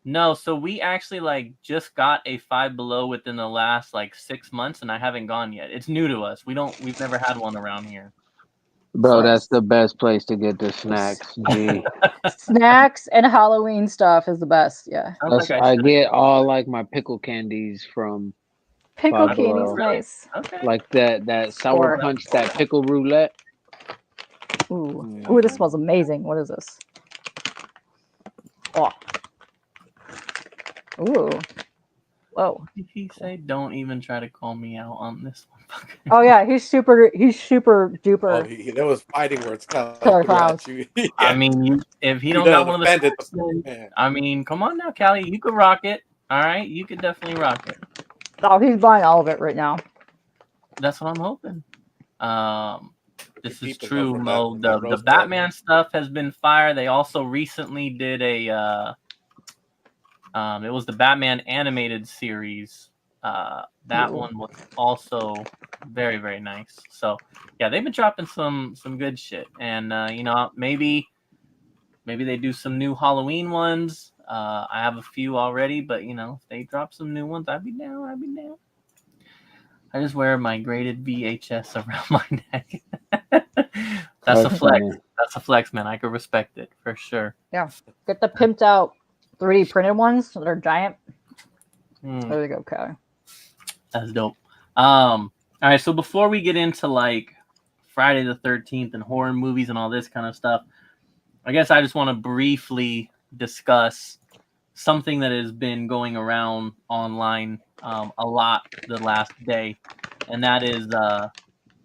No, so we actually just got a 5 Below within the last 6 months, and I haven't gone yet. It's new to us. We've never had one around here. Bro, that's the best place to get the snacks. Gee. Snacks and Halloween stuff is the best. Yeah. I get all my pickle candies from Pickle candies, nice. Okay. Like that sour punch, that pickle roulette. Ooh, this smells amazing. What is this? Oh. Ooh. Whoa. Did he say don't even try to call me out on this one? Oh yeah, he's super duper. Oh, there was fighting words coming at you. I mean, if he don't got one of the I mean, come on now, Callie, you could rock it. All right, you could definitely rock it. Oh, he's buying all of it right now. That's what I'm hoping. This is true, Mo. The Batman stuff has been fire. They also recently did a it was the Batman animated series. That one was also very, very nice. So yeah, they've been dropping some good shit. And maybe they do some new Halloween ones. I have a few already, but if they drop some new ones, I'd be down. I just wear my graded VHS around my neck. That's a flex. Funny. That's a flex, man. I could respect it for sure. Yeah. Get the pimped out 3D printed ones that are giant. There you go, Kai. That's dope. And All right, so before we get into like Friday the 13th and horror movies and all this kind of stuff, I guess I just want to briefly discuss something that has been going around online a lot the last day, and that is the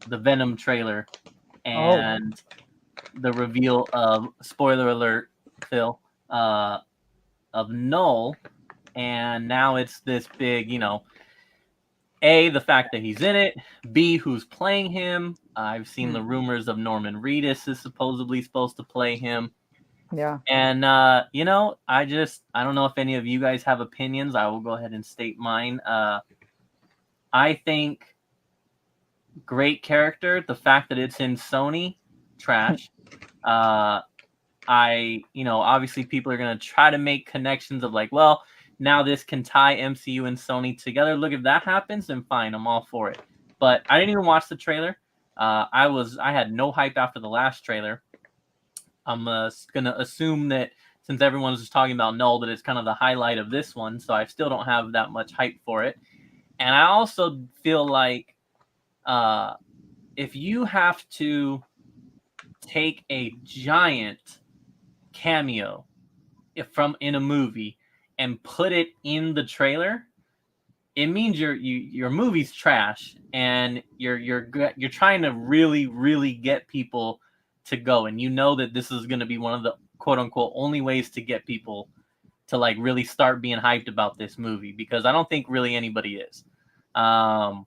Venom trailer and the reveal of, spoiler alert, Phil, of Null. And now it's this big, A, the fact that he's in it, B, who's playing him. I've seen the rumors of Norman Reedus is supposedly supposed to play him. Yeah. And, I don't know if any of you guys have opinions. I will go ahead and state mine. I think great character. The fact that it's in Sony, trash. Obviously people are going to try to make connections of like, well, now this can tie MCU and Sony together. Look, if that happens, then fine, I'm all for it. But I didn't even watch the trailer. I had no hype after the last trailer. I'm gonna assume that since everyone's just talking about Null, that it's kind of the highlight of this one. So I still don't have that much hype for it. And I also feel like if you have to take a giant cameo in a movie and put it in the trailer, it means your movie's trash, and you're trying to really get people to go, and you know that this is going to be one of the quote unquote only ways to get people to like really start being hyped about this movie, because I don't think really anybody is. So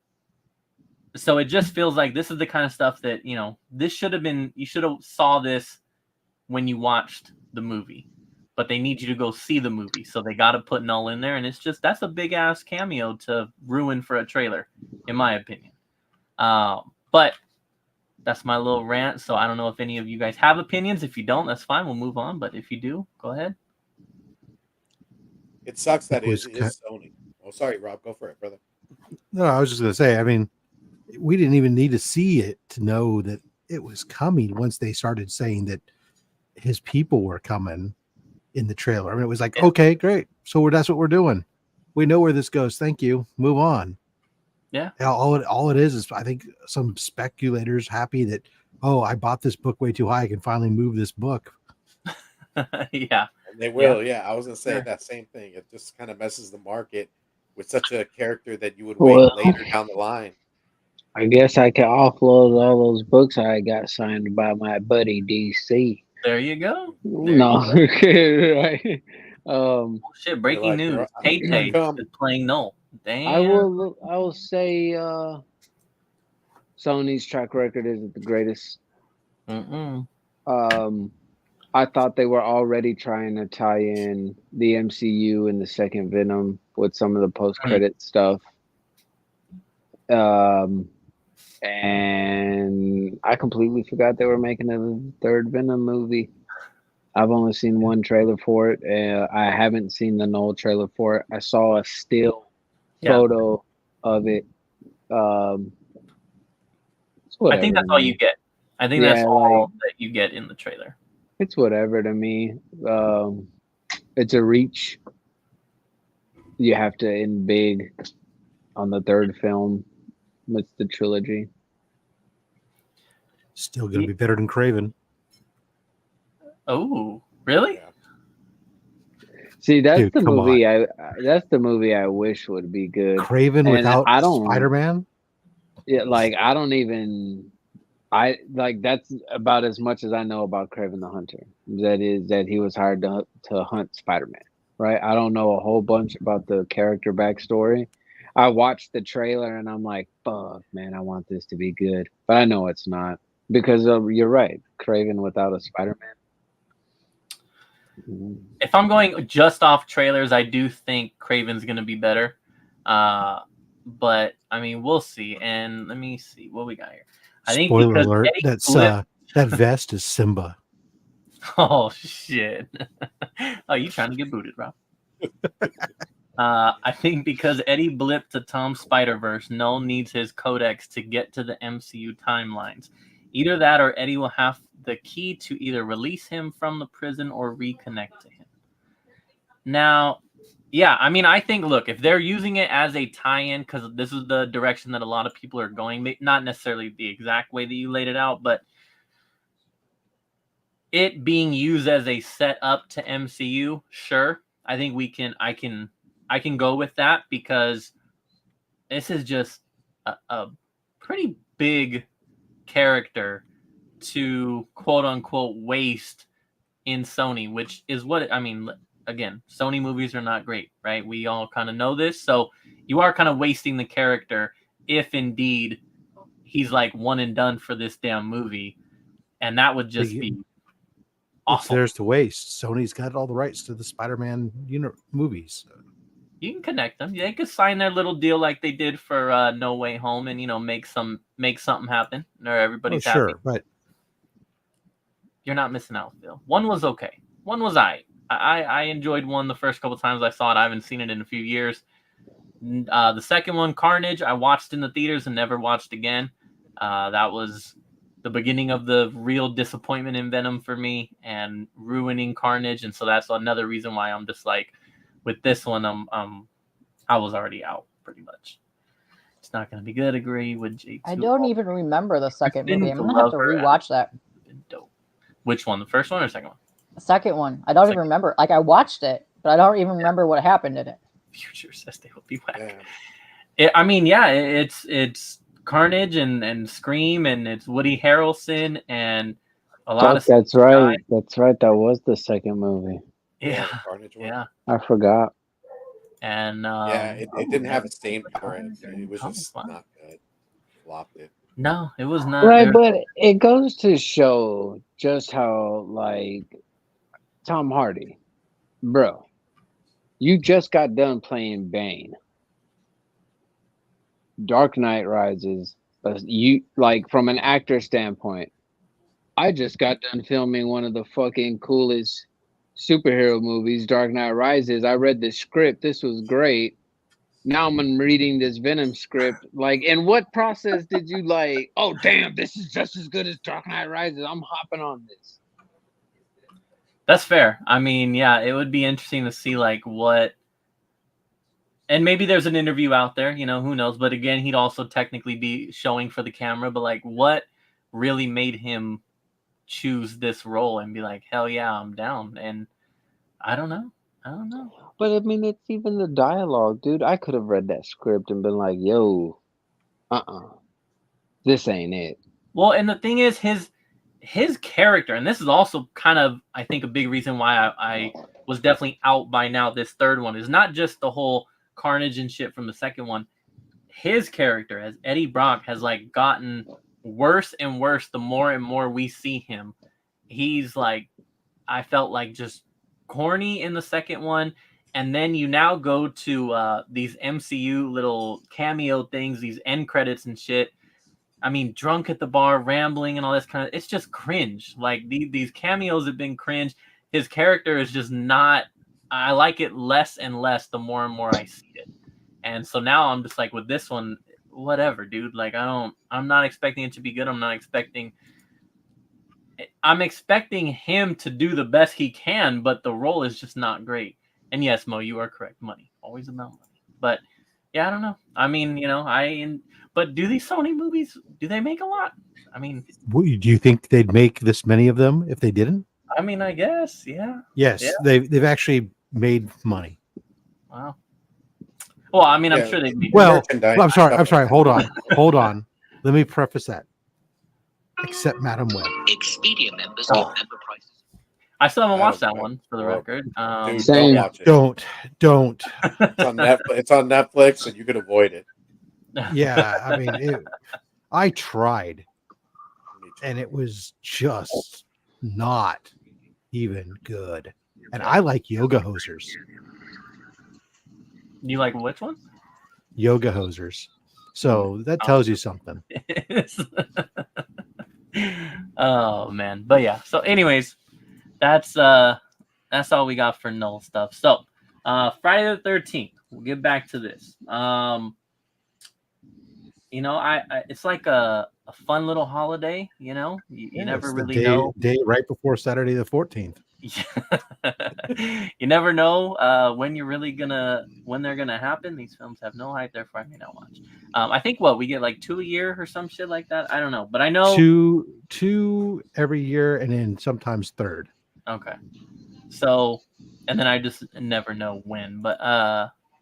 it just feels like this is the kind of stuff that, this should have been, you should have saw this when you watched the movie, but they need you to go see the movie. So they got to put Null in there. And it's just, that's a big ass cameo to ruin for a trailer, in my opinion. But that's my little rant. So I don't know if any of you guys have opinions. If you don't, that's fine. We'll move on. But if you do, go ahead. It sucks that it is Sony. Oh, sorry, Rob. Go for it, brother. No, I was just going to say, I mean, we didn't even need to see it to know that it was coming once they started saying that his people were coming in the trailer. I mean, it was like, okay, great. So that's what we're doing. We know where this goes. Thank you. Move on. Yeah. All it is I think some speculators happy that, oh, I bought this book way too high. I can finally move this book. Yeah. And they will. Yeah. I was going to say that same thing. It just kind of messes the market with such a character that you would wait later down the line. I guess I can offload all those books I got signed by my buddy DC. There you go. Right. Shit! Breaking news: Tay-Tay is playing Null. Damn. I will say Sony's track record isn't the greatest. I thought they were already trying to tie in the MCU and the second Venom with some of the post-credit stuff. And I completely forgot they were making a third Venom movie. I've only seen one trailer for it. I haven't seen the Null trailer for it. I saw a still photo of it. I think that's all you get. I think that's all that you get in the trailer. It's whatever to me. It's a reach. You have to end big on the third film. With the trilogy. Still going to be better than Craven. Oh, really? See, that's the movie. That's the movie I wish would be good. Craven without Spider-Man. Yeah, that's about as much as I know about Craven the Hunter. That he was hired to hunt Spider-Man. Right. I don't know a whole bunch about the character backstory. I watched the trailer and I'm like, fuck, man, I want this to be good. But I know it's not, because you're right. Craven without a Spider-Man. If I'm going just off trailers, I do think Craven's going to be better. But, I mean, we'll see. And let me see what we got here. I think spoiler alert, that vest is Simba. Oh, shit. Oh, you trying to get booted, Rob? I think because Eddie blipped to Tom Spider-Verse, Null needs his codex to get to the MCU timelines. Either that or Eddie will have the key to either release him from the prison or reconnect to him. Now, Yeah, I mean, I think, look, if they're using it as a tie-in, because this is the direction that a lot of people are going, not necessarily the exact way that you laid it out, but it being used as a setup to MCU, sure. I think I can go with that, because this is just a pretty big character to quote unquote waste in Sony, which is what I mean. Again, Sony movies are not great, right? We all kind of know this. So you are kind of wasting the character if indeed he's like one and done for this damn movie. And that would just be what's awful. theirs to waste? Sony's got all the rights to the Spider-Man movies. You can connect them. They could sign their little deal like they did for No Way Home, and make something happen, or everybody's happy. Sure, but you're not missing out, Phil. One was okay. One was I enjoyed one the first couple times I saw it. I haven't seen it in a few years. The second one, Carnage, I watched in the theaters and never watched again. That was the beginning of the real disappointment in Venom for me and ruining Carnage. And so that's another reason why I'm just like, with this one, I was already out pretty much. It's not going to be good. Agree with J2. I don't even remember the second movie. I'm going to have to rewatch that. Dope. Which one? The first one or second one? The second one. I don't even remember. Like, I watched it, but I don't even remember what happened in it. Future says they will be whack. Yeah. It's Carnage and Scream, and it's Woody Harrelson and a lot of. That's right. That's right. That was the second movie. Yeah. Carnage one. Yeah. I forgot. And it didn't have a staying power. It was just not good. Flopped it. No, it was not. Right, but it goes to show just how, like, Tom Hardy, bro, you just got done playing Bane. Dark Knight Rises, you, like, from an actor standpoint, I just got done filming one of the fucking coolest superhero movies, Dark Knight Rises. I read the script. This was great. Now I'm reading this Venom script. Like, in what process did you like, oh, damn, this is just as good as Dark Knight Rises. I'm hopping on this. That's fair. I mean, yeah, it would be interesting to see, like, what. And maybe there's an interview out there, who knows. But again, he'd also technically be showing for the camera. But, like, what really made him choose this role and be like, hell yeah, I'm down? And I don't know. But I mean, it's even the dialogue, dude. I could have read that script and been like, yo, this ain't it. Well, and the thing is, his character, and this is also kind of, I think, a big reason why I was definitely out by now. This third one is not just the whole Carnage and shit from the second one. His character as Eddie Brock has, like, gotten worse and worse the more and more we see him. He's like, I felt like just corny in the second one. And then you now go to these MCU little cameo things, these end credits and shit. I mean, drunk at the bar, rambling and all this kind of, it's just cringe. Like, these cameos have been cringe. His character is just not, I like it less and less the more and more I see it. And so now I'm just like, with this one, whatever, dude. Like, I'm not expecting it to be good. I'm expecting him to do the best he can, but the role is just not great. And yes, Mo, you are correct. Money, always about money. But yeah, I don't know. I mean, but do these Sony movies, do they make a lot? I mean, do you think they'd make this many of them if they didn't? I mean, I guess, yeah. Yes, yeah. They've actually made money. Wow. Well, I mean, I'm sure they. Well, I'm sorry. Hold on. Let me preface that. Except Madam Web. Expedia members get member prices. I still haven't watched that one, for the record. Dude, don't watch it. Don't. It's on Netflix, and you could avoid it. Yeah, I mean, I tried, and it was just not even good. And I like yoga hosers. You like which one? Yoga hosers. So that tells you something. Oh man, but yeah. So, anyways, that's all we got for null stuff. So, Friday the 13th. We'll get back to this. It's like a fun little holiday. You never really know. Day right before Saturday the 14th. You never know when they're gonna happen. These films have no hype, therefore I may not watch. I think we get like 2 a year or some shit like that. I don't know, but I know two every year, and then sometimes third. Okay, so and then I just never know when. But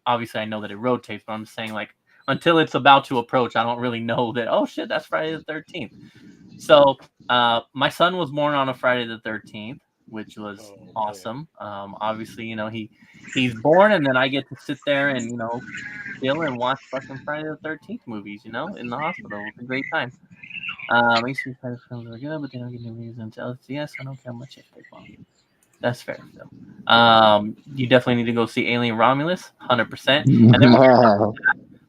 obviously I know that it rotates. But I'm saying like until it's about to approach, I don't really know that. Oh shit, that's Friday the 13th. So my son was born on a Friday the 13th. Which was awesome. Obviously, he's born, and then I get to sit there and chill and watch fucking Friday the 13th movies. In the hospital. It's a great time. Make sure films are good, but they don't give me reason to tell us yes. I don't care much if they won't. That's fair, Phil. You definitely need to go see Alien Romulus, 100%. And then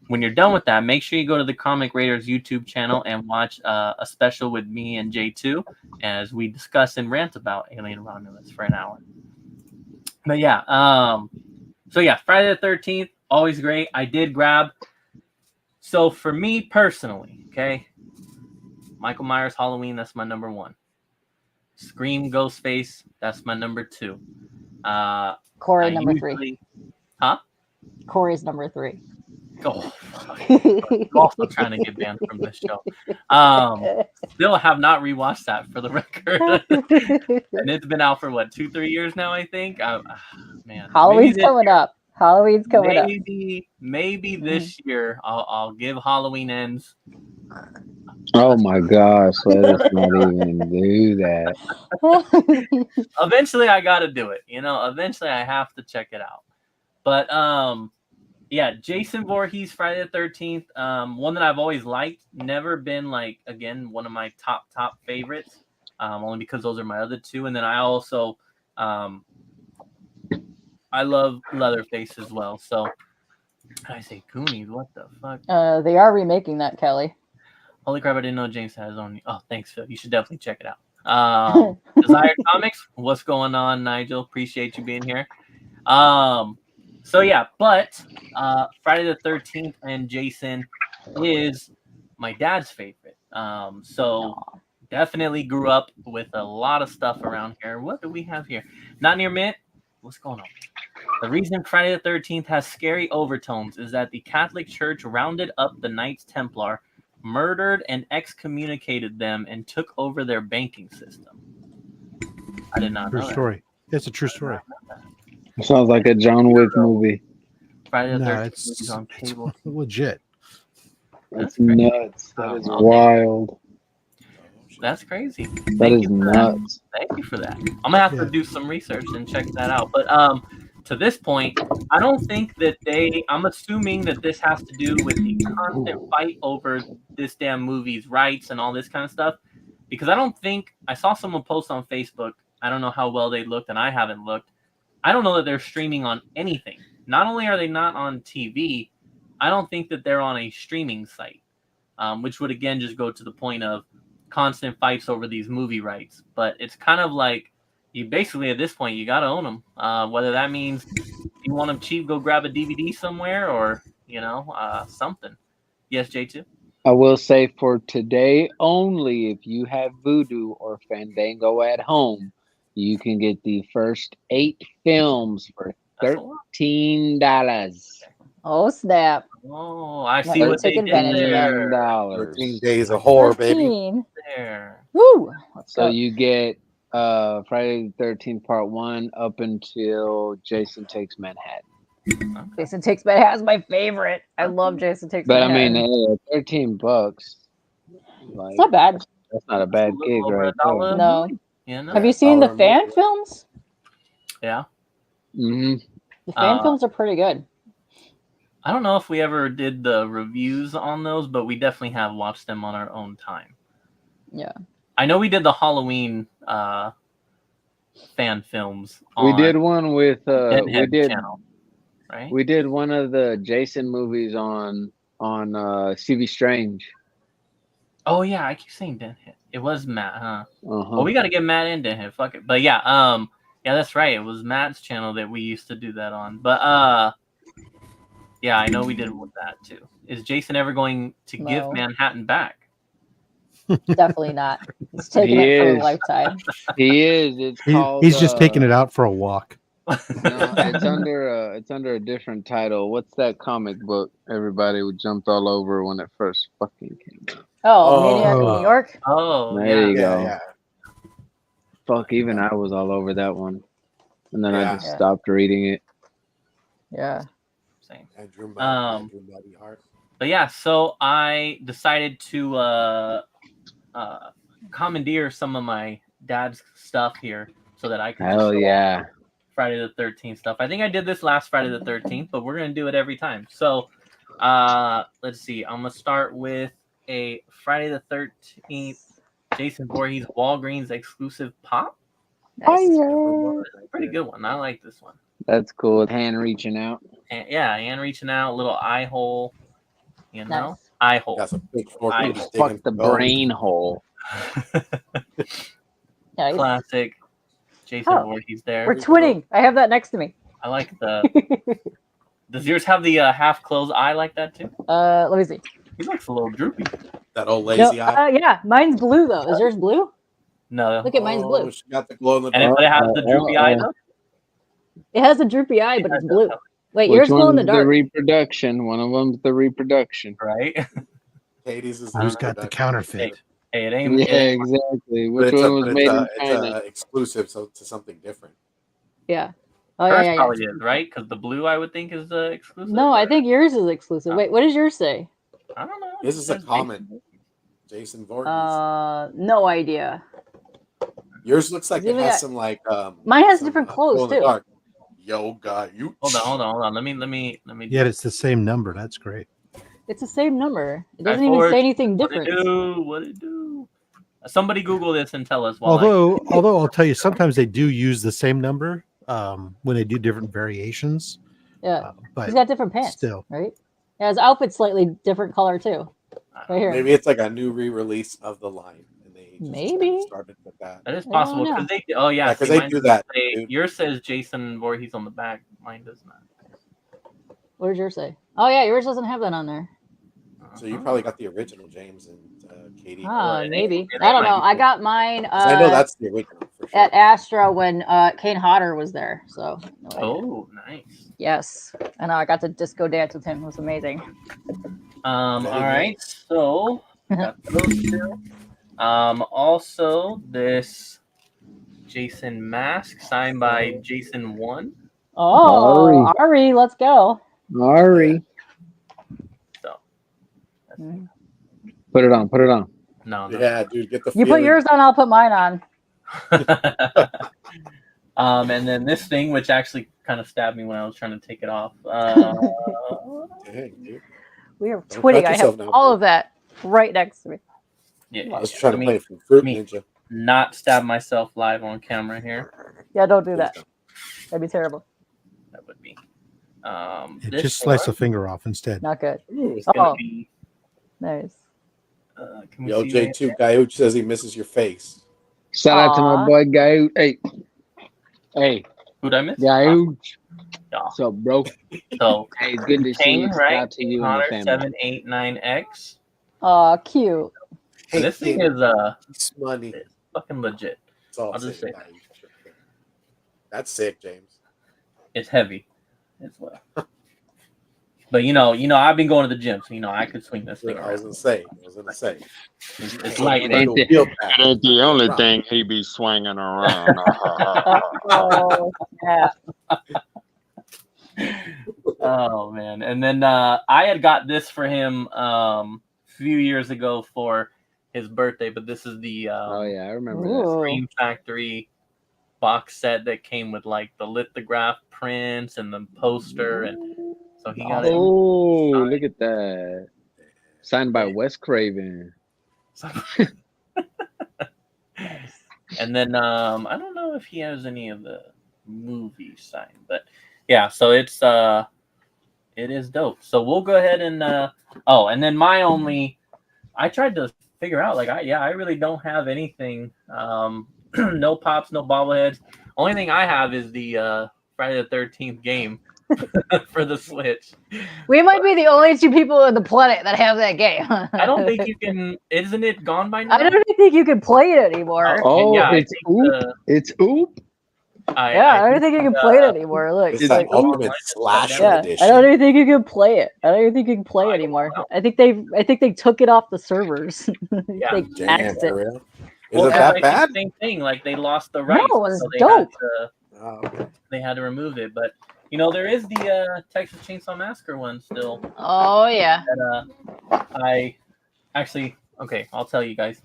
when you're done with that, make sure you go to the Comic Raiders YouTube channel and watch a special with me and J2 as we discuss and rant about Alien Romulus for an hour. But yeah, Friday the 13th, always great. I did grab. So for me personally, okay, Michael Myers Halloween, that's my number 1. Scream Ghostface, that's my number 2. Corey, number 3. Huh? Corey's number 3. Oh, I'm also trying to get banned from this show. Still have not rewatched that for the record. And it's been out for 2-3 years now, I think. Man, Halloween's coming up. Maybe this year I'll give Halloween Ends. Oh my gosh, let us not even do that. Eventually I gotta do it. Eventually I have to check it out. But yeah, Jason Voorhees, Friday the 13th. One that I've always liked. Never been one of my top favorites. Only because those are my other 2. And then I also I love Leatherface as well. So I say Goonies, what the fuck? They are remaking that, Kelly. Holy crap, I didn't know James had his own. Oh, thanks, Phil. You should definitely check it out. Desired Comics, what's going on, Nigel? Appreciate you being here. So yeah, but Friday the 13th and Jason is my dad's favorite. So definitely grew up with a lot of stuff around here. What do we have here? Not near Mint. What's going on? The reason Friday the 13th has scary overtones is that the Catholic Church rounded up the Knights Templar, murdered and excommunicated them, and took over their banking system. I did not know that. True story. It's a true story. It sounds like a John Wick movie. Friday the 13th is on cable. Legit. That's nuts. That is wild. That's crazy. That is nuts. Thank you for that. I'm gonna have to do some research and check that out. But to this point, I don't think that I'm assuming that this has to do with the constant fight over this damn movie's rights and all this kind of stuff. Because I saw someone post on Facebook. I don't know how well they looked, and I haven't looked. I don't know that they're streaming on anything. Not only are they not on TV, I don't think that they're on a streaming site, which would again just go to the point of constant fights over these movie rights. But it's kind of like you basically at this point you gotta own them. Whether that means you want them cheap, go grab a DVD somewhere, or something. Yes, J2. I will say for today only, if you have Vudu or Fandango at home, you can get the first 8 films for $13. Oh snap! Oh, I see what they did there. $13 days of horror, baby. There. Woo! So you get Friday the 13th Part 1 up until Jason Takes Manhattan. Jason Takes Manhattan is my favorite. I love Jason Takes Manhattan. But I mean, $13. It's not bad. That's not a bad gig, right? No. Yeah, no. Have you seen the fan films? Yeah. Mm-hmm. The fan films are pretty good. I don't know if we ever did the reviews on those, but we definitely have watched them on our own time. Yeah. I know we did the Halloween fan films. We did one with channel, right? We did one of the Jason movies on CV Strange. Oh yeah, I keep saying Denhead. It was Matt, huh? Well, we got to get Matt in Denhead. Fuck it. But yeah, that's right. It was Matt's channel that we used to do that on. But yeah, I know we did with that too. Is Jason ever going to give Manhattan back? Definitely not. He's taking He it for a is. lifetime. He is. It's called. He's just taking it out for a walk. No, it's under a different title. What's that comic book everybody jumped all over when it first fucking came out? Oh, Maniac of New York. Oh, There you go. Yeah. Fuck, even I was all over that one, and then I Yeah. just stopped reading it. Yeah. same. Andrew Muddy Hart. But yeah, so I decided to commandeer some of my dad's stuff here so that I could just Hell show yeah! off Friday the 13th stuff. I think I did this last Friday the 13th, but we're gonna do it every time. So let's see. I'm gonna start with a Friday the 13th Jason Voorhees Walgreens exclusive pop. Nice. Pretty good one. I like this one. That's cool. Hand reaching out. And, yeah, and reaching out, little eye hole. You know, Nice. eye hole. Got some big fork. I digging Fuck the gold. brain hole. Nice. Classic. Jason Oh, Voorhees there. We're twinning. I have that next to me. I like the. Does yours have the half closed eye like that too? Let me see. He looks a little droopy. That old lazy eye. Yeah, mine's blue though. Is yours blue? No. Look at mine's blue. She got the glow in the And dark. it has the droopy eye though? It has a droopy eye, but it's blue. Wait, Which yours glow in the one's dark. reproduction? One of them's the reproduction. Right? Katie's is Who's got the production. counterfeit? Hey, it ain't. Yeah, it- exactly. But Which it's one was made in it's China? exclusive, so to something different. Yeah. Oh Hers yeah. probably is, right? Because the blue I would think is exclusive. No, I think yours is exclusive. Wait, what does yours say? I don't know. This is a It says comment. Jason Voorhees. No idea. Yours looks like it Even has got- some like Mine has some, different glow clothes in the too. dark. Yo, guy, you. Hold on. Let me. Yet it's the same number. That's great. It's the same number. It Guy doesn't even Forge, say anything What it different. do? What it do? Somebody Google this and tell us. While Although I'll tell you, sometimes they do use the same number when they do different variations. Yeah. But He's got different pants. still. Right? Yeah, his outfit's slightly different color too. Right here. Maybe it's like a new re-release of the line, and they just Maybe. started with that. That is I possible don't know. because they. Oh yeah, Yeah, 'cause see, they mine do doesn't that, say- dude. yours says Jason Voorhees on the back. Mine does not. What does yours say? Oh yeah, yours doesn't have that on there. So you probably got the original, James and Katie. Ah, it maybe. ain't- it I don't ain't know. like- I got mine 'Cause I know that's the original for sure. at Astra when Kane Hodder was there. So no idea. Oh, nice. Yes. I know I got to disco dance with him. It was amazing. All right, so got those two. Also this Jason mask signed by Jason 1. Oh, Ari, let's go. Ari, So Mm. put it on. Put it on. no. Yeah, dude, get the. You put feeling. yours on, I'll put mine on. And then this thing, which actually kind of stabbed me when I was trying to take it off. Dang, dude. We are Don't twinning. cut I yourself have now, all bro. of that right next to me. Yeah, I was trying let to me play from Fruit me- Ninja. not stab myself live on camera here. Yeah, don't do that. That'd be terrible. That would be. It just slice a finger off instead. Not good. It's gonna Oh. be. Nice. Can we Yo, see right J2 guy who says he misses your face. Shout out to my Aw. boy Guy. Hey, Who'd I miss? Guy. Yeah. What's up, bro? So Hey, it's good to see Kane, you. Shout right? out to you and Connor the family. 789X. Aw, cute. Hey, This thing King, is it's money. fucking legit. That's all I'll I'm just saying. say about you. That's sick, James. It's heavy as well. But you know, I've been going to the gym, so I could swing this thing I was around. gonna say. It's light. It ain't the only thing he be swinging around. Oh, yeah. Oh man! And then I had got this for him a few years ago for his birthday, but this is the Oh yeah, I remember that. Ooh. Scream Factory box set that came with like the lithograph prints and the poster, and so he got it. Oh, look at that! Signed by Wes Craven. And then I don't know if he has any of the movies signed, but yeah, so it is dope. So we'll go ahead and and then I tried to figure out I really don't have anything. No pops, no bobbleheads. Only thing I have is the Friday the 13th game. for the Switch. We might be the only two people on the planet that have that game. I don't think you can. Isn't it gone by now? I don't even think you can play it anymore. Oh, yeah, it's oop. It's oop. I don't think you can play it anymore. Look, It's like Ultimate Slasher Edition. I don't even think you can play it. I don't even think you can play it anymore. I think they took it off the servers. Yeah. They axed it. Is Well, it that like, bad? Same thing. Like they lost the rights. No, it was so dope. They had to remove it. But you know, there is the Texas Chainsaw Massacre one still. Oh yeah. That, I actually okay. I'll tell you guys.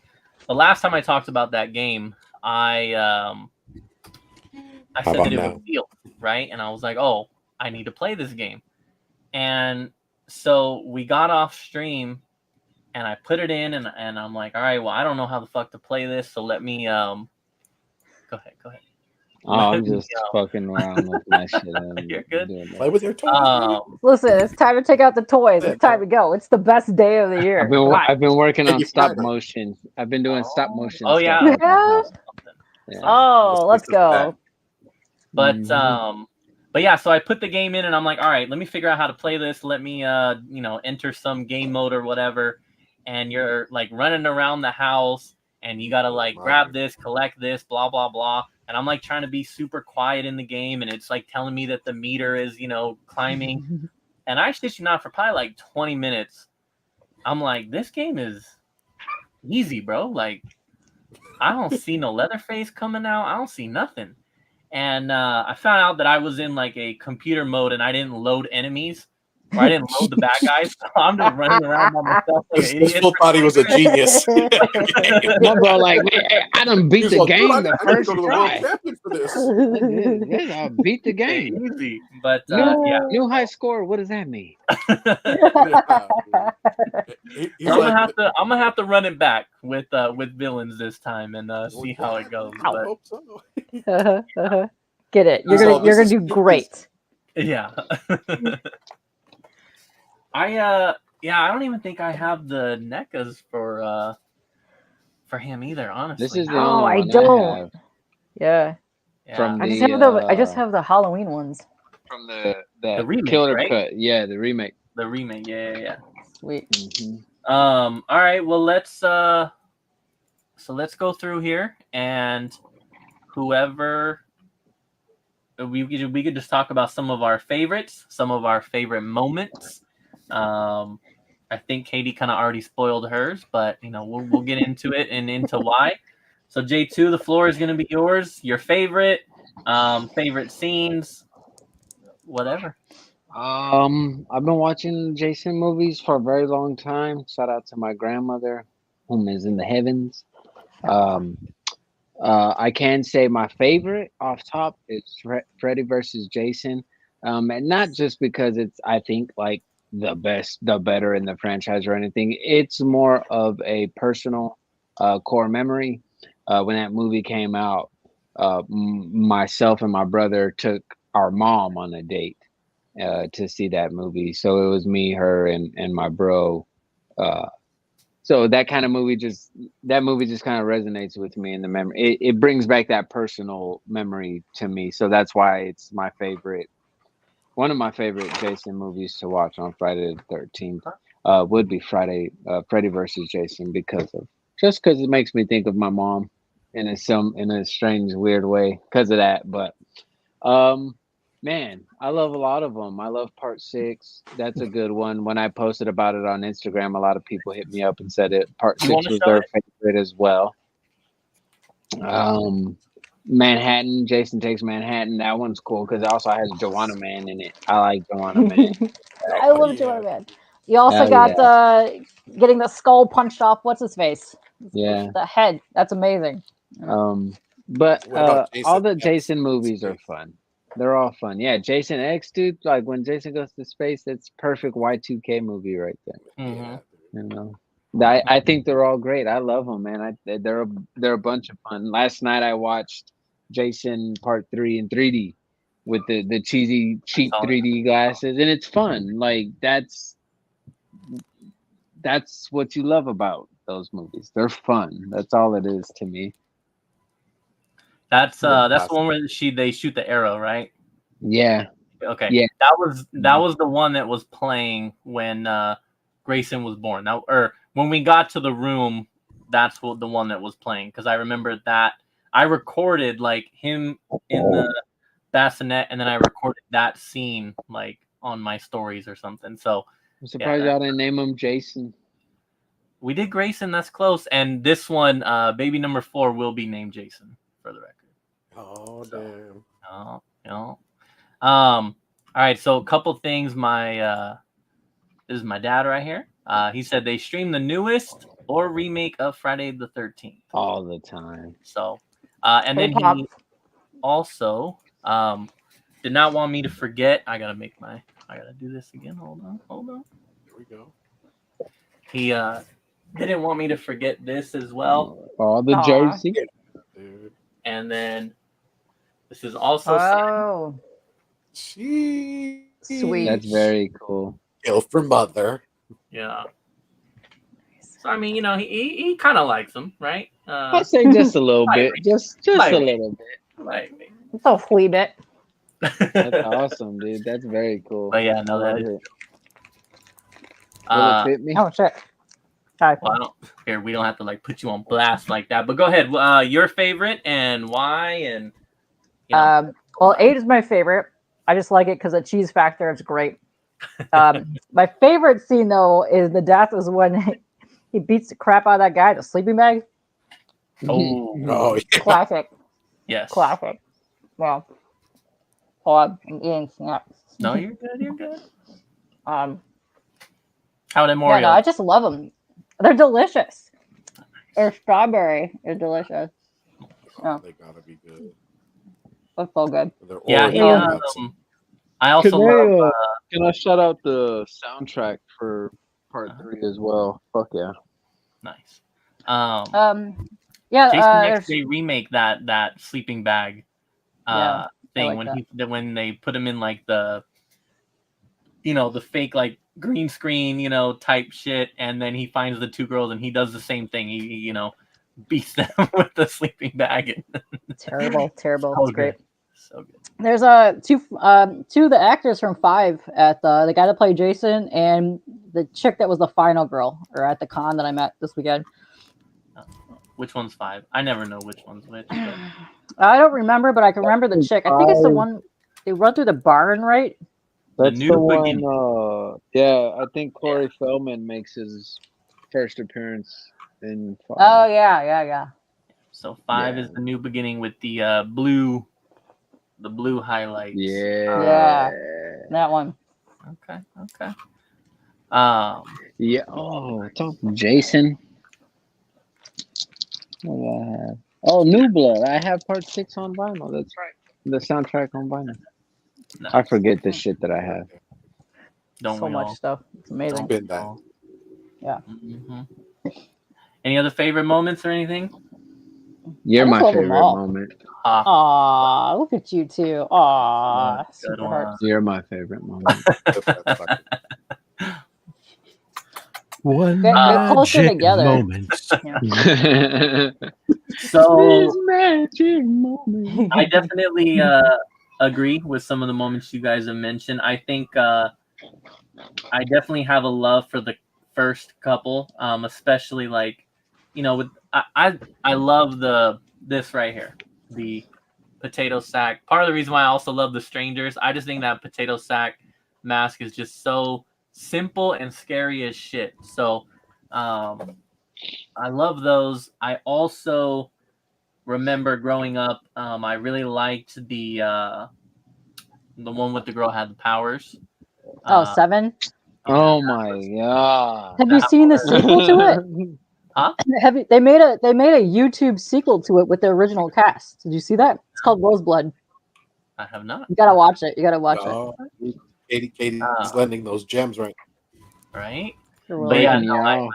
The last time I talked about that game, I said that it was sealed, right? And I was like, oh, I need to play this game. And so we got off stream and I put it in and I'm like, all right, well, I don't know how the fuck to play this. So let me go ahead. Oh, I'm just fucking around with my shit. You're good. Play with your toys. Listen, it's time to take out the toys. It's time to go. It's the best day of the year. I've been working on stop motion. I've been doing stop motion. Oh yeah. You have? Yeah. Oh, let's go. But yeah, so I put the game in and I'm like, all right, let me figure out how to play this. Let me enter some game mode or whatever. And you're like running around the house and you gotta like grab this, collect this, blah blah blah. And I'm like trying to be super quiet in the game and it's like telling me that the meter is, climbing. And I shit you not, for probably like 20 minutes, I'm like, this game is easy, bro. Like, I don't see no Leatherface coming out. I don't see nothing. And I found out that I was in like a computer mode and I didn't load enemies. Or I didn't load the bad guys. So I'm just running around by myself like an idiot. This fool thought he was a genius. My bro, like, I done beat the game the first go to the try. world champion for this. I beat the game. Easy. But new high score. What does that mean? I'm gonna have to run it back with villains this time and see how it goes. I hope so. Get it? You're gonna do great. Yeah. I don't even think I have the NECAs for him either, honestly. This is the only one I don't. I have. Yeah. From I just have the Halloween ones. From the remake, Killer right? Cut. Yeah, the remake. The remake, yeah. Sweet. Mm-hmm. All right, well let's go through here and whoever we could just talk about some of our favorites, some of our favorite moments. I think Katie kind of already spoiled hers, but we'll get into it and into why. So J2, the floor is going to be yours. Your favorite scenes, whatever. I've been watching Jason movies for a very long time. Shout out to my grandmother, whom is in the heavens. I can say my favorite off top is Freddy versus Jason, and not just because it's, I think, like the better in the franchise or anything. It's more of a personal core memory. When that movie came out, myself and my brother took our mom on a date to see that movie. So it was me, her, and my bro. So that kind of movie just kind of resonates with me in the memory. It brings back that personal memory to me. So that's why it's my favorite. One of my favorite Jason movies to watch on Friday the 13th would be Freddy versus Jason because it makes me think of my mom in a strange, weird way because of that. But man, I love a lot of them. I love Part 6. That's a good one. When I posted about it on Instagram, a lot of people hit me up and said Part 6 was their favorite as well. Manhattan, Jason Takes Manhattan. That one's cool because it also has Joanna Man in it. I like Joanna Man. I love Joanna Man. You also got getting the skull punched off. What's his face? Yeah, the head. That's amazing. But all the Jason movies are fun. They're all fun. Yeah, Jason X, dude. Like when Jason goes to space, that's perfect Y2K movie right there. Mm-hmm. I think they're all great. I love them, man. They're a bunch of fun. Last night I watched Jason Part 3 in 3D with the cheesy cheap 3D glasses, and it's fun. Like that's what you love about those movies. They're fun. That's all it is to me. That's the one where they shoot the arrow, right? Yeah. Okay. Yeah. That was the one that was playing when Grayson was born. Now, or when we got to the room, that's what the one that was playing, because I remember that I recorded like him in the bassinet, and then I recorded that scene like on my stories or something. So I'm surprised y'all didn't name him Jason. we did Grayson. That's close. And this one, baby number 4, will be named Jason for the record. Oh, damn. Oh, no. All right. So a couple things. This is my dad right here. He said they stream the newest or remake of Friday the 13th all the time. So, and then he also did not want me to forget. I gotta do this again. Hold on. There we go. He didn't want me to forget this as well. All the jersey. Dude. And then this is also Sweet. That's very cool. Kill for mother. Yeah. So I mean, he kind of likes him, right? I say just a little bit, just a little bit, like it's a flea bit. That's awesome, dude. That's very cool. But yeah, no, that is. Will it fit me? Oh shit! Sorry. Well, we don't have to like put you on blast like that. But go ahead. Your favorite and why? And well, 8 is my favorite. I just like it because the cheese factor is great. My favorite scene though is the death is when he beats the crap out of that guy in the sleeping bag. Oh, yeah. Classic. Yes. Classic. Well, hold on, I'm eating snacks. No, you're good. You're good. How are they more? Yeah, no, I just love them. They're delicious. Or strawberry is delicious. Oh, they gotta be good. That's so good. Yeah, I also love. Can I shout out the soundtrack for part 3 as well? Fuck yeah. Nice. Yeah. Jason X, they remake that sleeping bag thing like when they put him in like the the fake like green screen type shit, and then he finds the 2 girls and he does the same thing. He beats them with the sleeping bag. Terrible. So It's great. So good. There's two of the actors from 5 at the guy that played Jason and the chick that was the final girl, or at the con that I met this weekend. Which one's 5? I never know which one's which. But... I don't remember, but I can remember the chick. I think it's the one they run through the barn, right? That's the one. Yeah, I think Corey Feldman makes his first appearance in 5. Oh yeah. So 5 is the new beginning with the blue highlights. Yeah, that one. Okay. Yeah. Oh, talk Jason. What do I have? Oh, New Blood. I have part 6 on vinyl. That's right. The soundtrack on vinyl. Nice. I forget the shit that I have. So much stuff. It's amazing. Yeah. Mm-hmm. Any other favorite moments or anything? You're my favorite moment. Aw, look at you two. Aw, super hearts. You're my favorite moment. One get closer together. moment. So I definitely agree with some of the moments you guys have mentioned. I think I definitely have a love for the first couple, especially like with I love this right here, the potato sack. Part of the reason why I also love the strangers, I just think that potato sack mask is just so simple and scary as shit. So I love those. I also remember growing up, I really liked the one with the girl had the powers. 7. Oh my god! Have you seen the sequel to it? Huh? They made a YouTube sequel to it with the original cast. Did you see that? It's called Roseblood. I have not. You gotta watch it. it. Katie's lending those gems right. Right. But yeah, no, I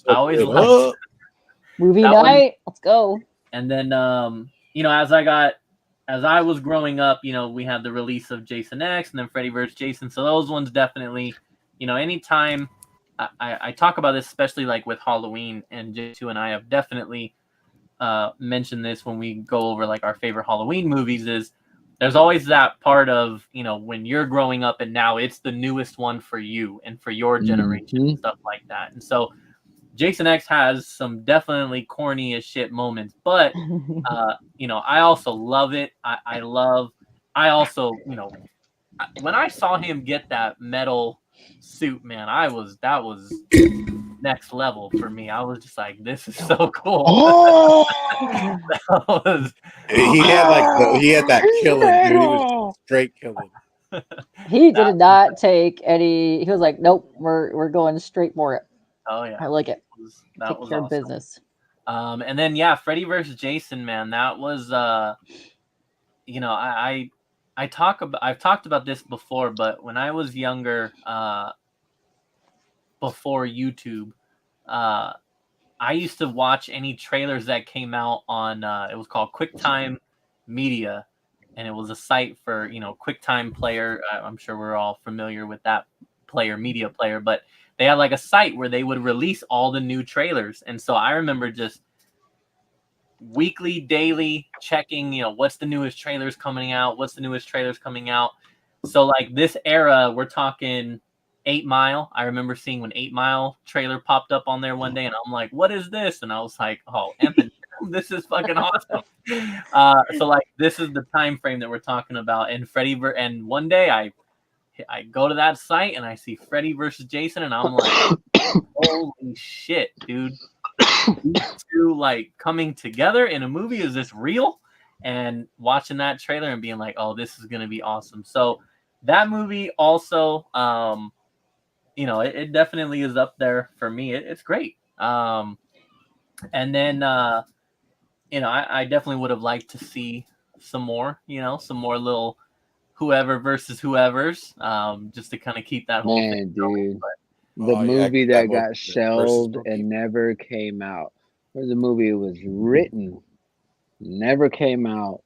always love movie night. Let's go. And then as I was growing up, we had the release of Jason X and then Freddy vs. Jason. So those ones definitely, anytime I talk about this, especially like with Halloween, and J2 and I have definitely mentioned this when we go over like our favorite Halloween movies, is there's always that part of, you know, when you're growing up and now it's the newest one for you and for your generation and stuff like that. And so Jason X has some definitely corny as shit moments, but you know, I also love it. I also, you know, when I saw him get that metal suit, man, that was next level for me. I was just like, this is so cool. Oh! He had that killing, dude. He was straight killing. He did not take any. He was like, nope, we're going straight for it. Oh yeah, I like it. That was awesome. Business. And then yeah, Freddy versus Jason, man, that was you know, I've talked about this before, but when I was younger, before YouTube, I used to watch any trailers that came out on it was called QuickTime Media, and it was a site for, you know, QuickTime Player. I'm sure we're all familiar with that media player, but they had like a site where they would release all the new trailers. And so I remember just weekly, daily checking, you know, what's the newest trailers coming out? So like this era, we're talking 8 Mile. I remember seeing when 8 Mile trailer popped up on there one day, and I'm like, what is this? And I was like, oh, this is fucking awesome. So like this is the time frame that we're talking about. And and one day I go to that site and I see Freddy versus Jason, and I'm like, holy shit, dude. These two like coming together in a movie, is this real? And watching that trailer and being like, oh, this is gonna be awesome. So that movie also, you know, it definitely is up there for me. It's great. And then you know, I definitely would have liked to see some more, you know, some more little whoever versus whoever's, just to kind of keep that whole thing going. Dude. The movie that got shelved and never came out. There's a movie that was written, never came out.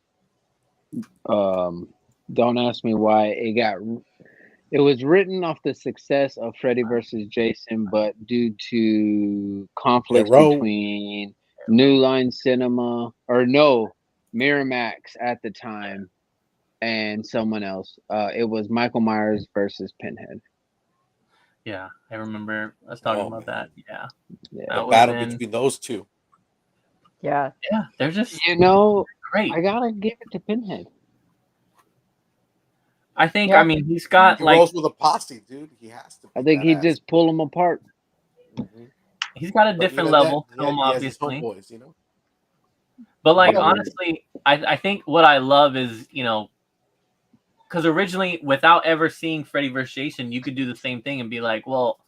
Don't ask me why. It was written off the success of Freddy versus Jason, but due to conflicts between New Line Cinema Miramax at the time and someone else. It was Michael Myers versus Pinhead. Yeah, I remember us talking about that. Yeah. The battle between those two. Yeah. Yeah, they're just, you know, great. I gotta give it to Pinhead. I think, I mean, he rolls with a posse, dude. He has to. I think he just pull them apart. Mm-hmm. He's got a different level to him, obviously. Boys, you know? But like, honestly, I think what I love is, you know, because originally, without ever seeing Freddy vs. Jason, you could do the same thing and be like, well,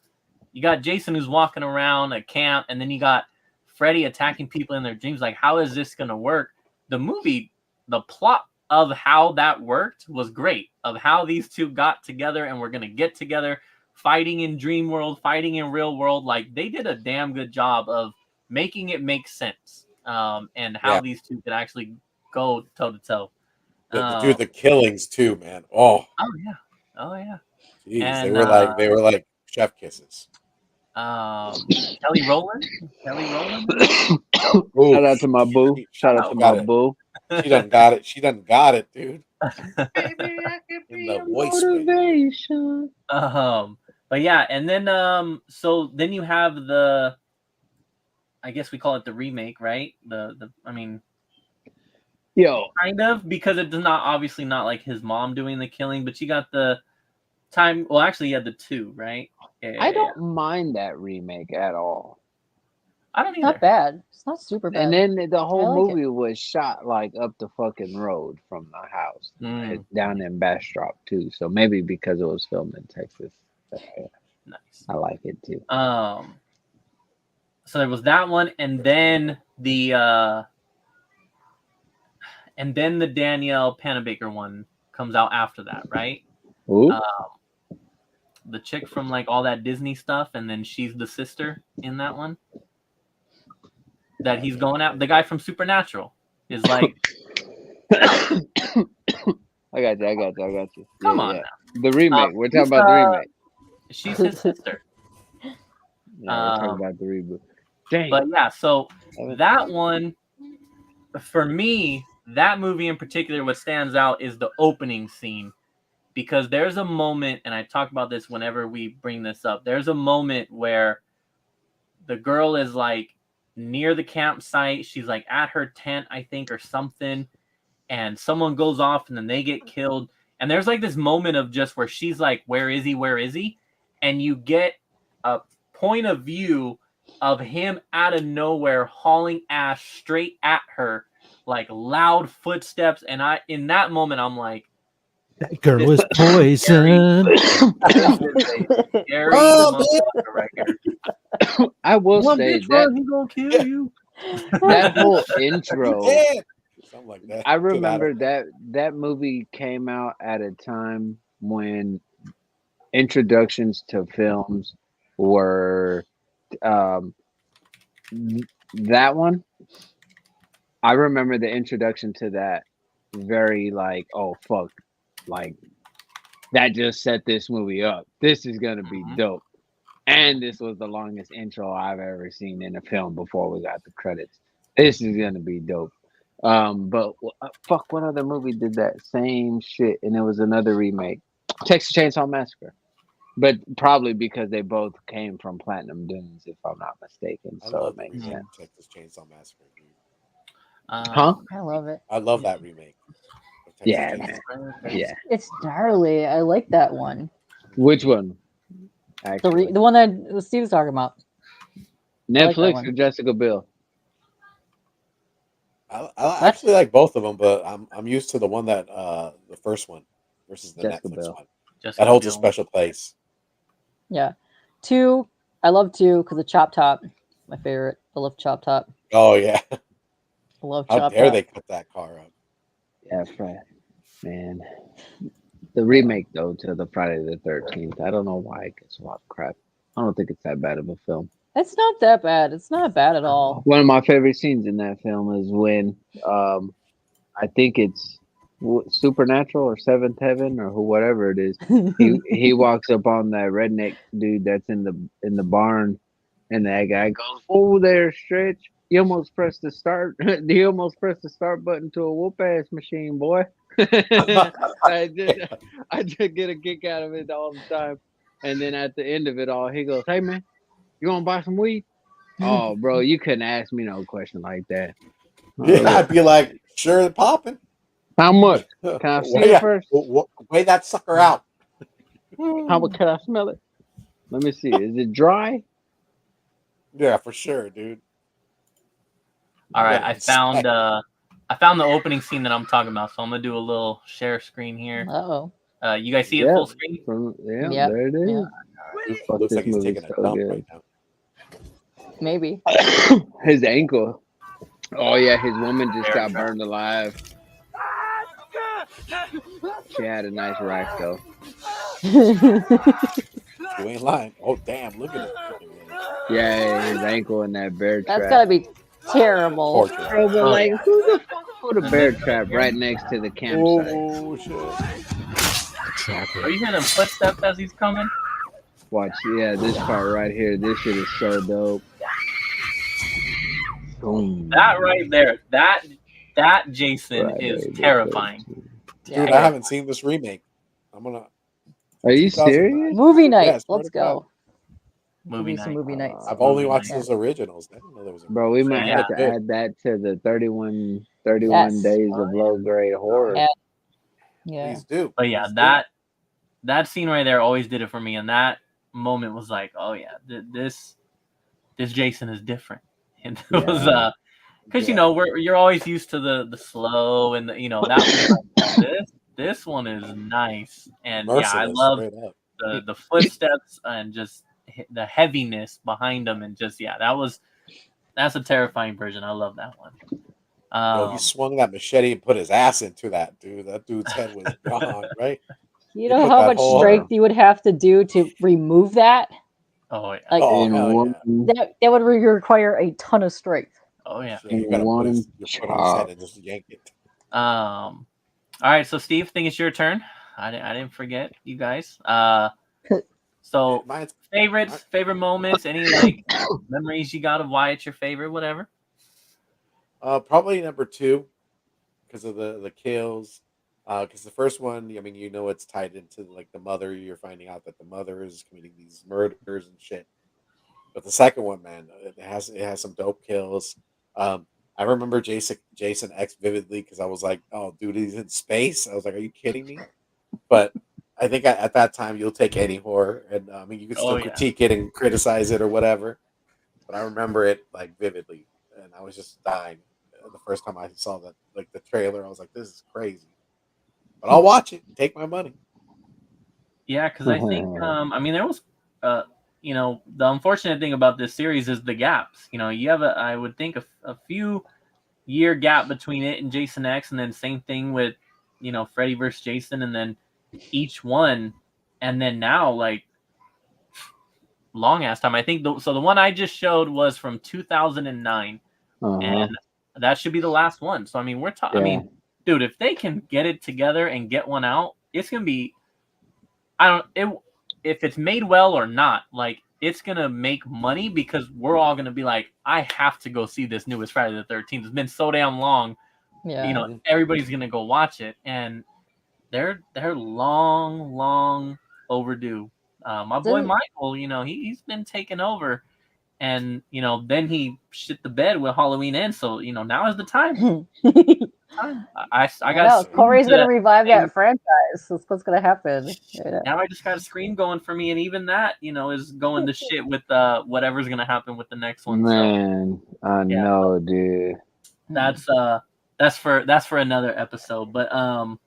you got Jason who's walking around a camp, and then you got Freddy attacking people in their dreams. Like, how is this going to work? The movie, the plot of how that worked was great, of how these two got together and were going to get together, fighting in dream world, fighting in real world. Like, they did a damn good job of making it make sense, and how these two could actually go toe to toe. Dude, the killings too, man. Oh yeah. Jeez, and, they were like chef kisses. Kelly Rowland. Shout out to my boo. Shout out to my boo. She done got it. She done got it, dude. Baby, I could be a motivation. But yeah, and then so then you have the, I guess we call it the remake, right? I mean, kind of, because it does not, obviously not like his mom doing the killing, but you got the time. Well, actually, you had the two, right? I don't mind that remake at all. I don't either. Not bad. It's not super bad. And then the whole movie was shot like up the fucking road from the house, down in Bastrop too. So maybe because it was filmed in Texas. Nice. I like it too. So there was that one, and then the Danielle Panabaker one comes out after that, right? The chick from like all that Disney stuff, and then she's the sister in that one that he's going at. The guy from Supernatural is like, I got you. Come on now. The remake. We're talking about the remake. She's his sister. Yeah, we're talking about the reboot. Dang. But yeah, so that one, for me, that movie in particular, what stands out is the opening scene. Because there's a moment, and I talk about this whenever we bring this up, there's a moment where the girl is like near the campsite. She's like at her tent, I think, or something. And someone goes off and then they get killed. And there's like this moment of just where she's like, where is he? Where is he? And you get a point of view of him out of nowhere hauling ass straight at her, like loud footsteps. And in that moment, I'm like, that girl is poison. Right here. I will say that he gonna kill you. that whole intro. Something like that. I remember that movie came out at a time when introductions to films were that one. I remember the introduction to that very like, oh fuck, like that just set this movie up. This is gonna be dope. And this was the longest intro I've ever seen in a film before we got the credits. This is gonna be dope. But fuck, what other movie did that same shit? And it was another remake, Texas Chainsaw Massacre. But probably because they both came from Platinum Dunes, if I'm not mistaken. So it makes sense. Texas Chainsaw Massacre. Huh? I love it. I love that remake. Yeah, man. Yeah. It's gnarly. I like that one. Which one? Actually, The one that Steve was talking about. Netflix like or Jessica Biel? I actually like both of them, but I'm used to the one that the first one versus the Jessica Netflix Biel. one. Jessica That holds a Biel. special place. Yeah. 2, I love 2 because of Chop Top. My favorite. I love Chop Top. Oh yeah. I love How Chop dare Top. they cut that car up? Yeah, man. The remake though to the Friday the 13th. I don't know why it gets a lot of crap. I don't think it's that bad of a film. It's not that bad. It's not bad at all. One of my favorite scenes in that film is when I think it's Supernatural or Seventh Heaven or whatever it is. He walks up on that redneck dude that's in the barn, and that guy goes, "Oh, there, Stretch. You almost pressed the start. You almost pressed the start button to a whoop ass machine, boy." I just get a kick out of it all the time. And then at the end of it all, he goes, "Hey man, you want to buy some weed?" Oh, bro, you couldn't ask me no question like that. Yeah, I'd be like, sure, popping. How much? Can I see it first? Weigh that sucker out. How much can I smell it? Let me see. Is it dry? Yeah, for sure, dude. All right, I found the opening scene that I'm talking about, so I'm gonna do a little share screen here. Uh-oh. You guys see it full screen? Yeah, there it is. Yeah. Looks like he's taking a dump right now. Maybe. His ankle. Oh yeah, his woman just got burned alive. She had a nice rack though. You ain't lying. Oh damn, look at it. Yeah, his ankle in that bear trap. That's gotta be terrible. Bro, but like, who the fuck put a bear trap right next to the campsite? Oh shit. Are you hearing footsteps as he's coming? Watch, yeah, this part right here. This shit is so dope. Boom. That right there, that Jason is terrifying. Dude, I haven't seen this remake. Are you serious? Movie night. Yes, Let's go. Movie night. Movie nights. I've only watched those originals. I didn't know there was Bro, we might have to add that to the 31 days of low grade horror. Yeah. Please do. But yeah, that scene right there always did it for me, and that moment was like, oh yeah, this Jason is different. And it was because you know you're always used to the slow and that was like, this one is nice, and Merciless, yeah, I love the footsteps and just the heaviness behind them, and just that's a terrifying version. I love that one. He swung that machete and put his ass into that dude. That dude's head was gone, right? You know how much strength you would have to do to remove that? Oh yeah. Like that would require a ton of strength. Oh yeah. So you gotta put his head and just yank it. All right, so Steve, I think it's your turn. I didn't forget you guys. So favorite moments, any like memories you got of why it's your favorite, whatever. Probably number 2. because of the kills. Because the first one, I mean, it's tied into like the mother. You're finding out that the mother is committing these murders and shit. But the second one, man, it has some dope kills. I remember Jason X vividly because I was like, oh, dude, he's in space. I was like, are you kidding me? But I think at that time you'll take any horror, and I mean, you could still critique it and criticize it or whatever. But I remember it like vividly, and I was just dying the first time I saw that, like the trailer. I was like, this is crazy. But I'll watch it. Take my money. Yeah, because I think I mean there was the unfortunate thing about this series is the gaps. You have I would think a few year gap between it and Jason X, and then same thing with Freddy vs. Jason, and then each one, and then now like long ass time. I think so. The one I just showed was from 2009, and that should be the last one. So I mean, we're talking. I mean, dude, if they can get it together and get one out, it's gonna be. If it's made well or not, like it's gonna make money because we're all gonna be like, I have to go see this newest Friday the 13th. It's been so damn long. Yeah. Everybody's gonna go watch it, and they're long overdue. My boy Michael, he's been taking over, and then he shit the bed with Halloween Ends, so now is the time. I got Corey's gonna revive that franchise. That's what's gonna happen. Yeah. Now I just got a Scream going for me, and even that is going to shit with whatever's gonna happen with the next one. Man, I know, dude. That's for another episode. But all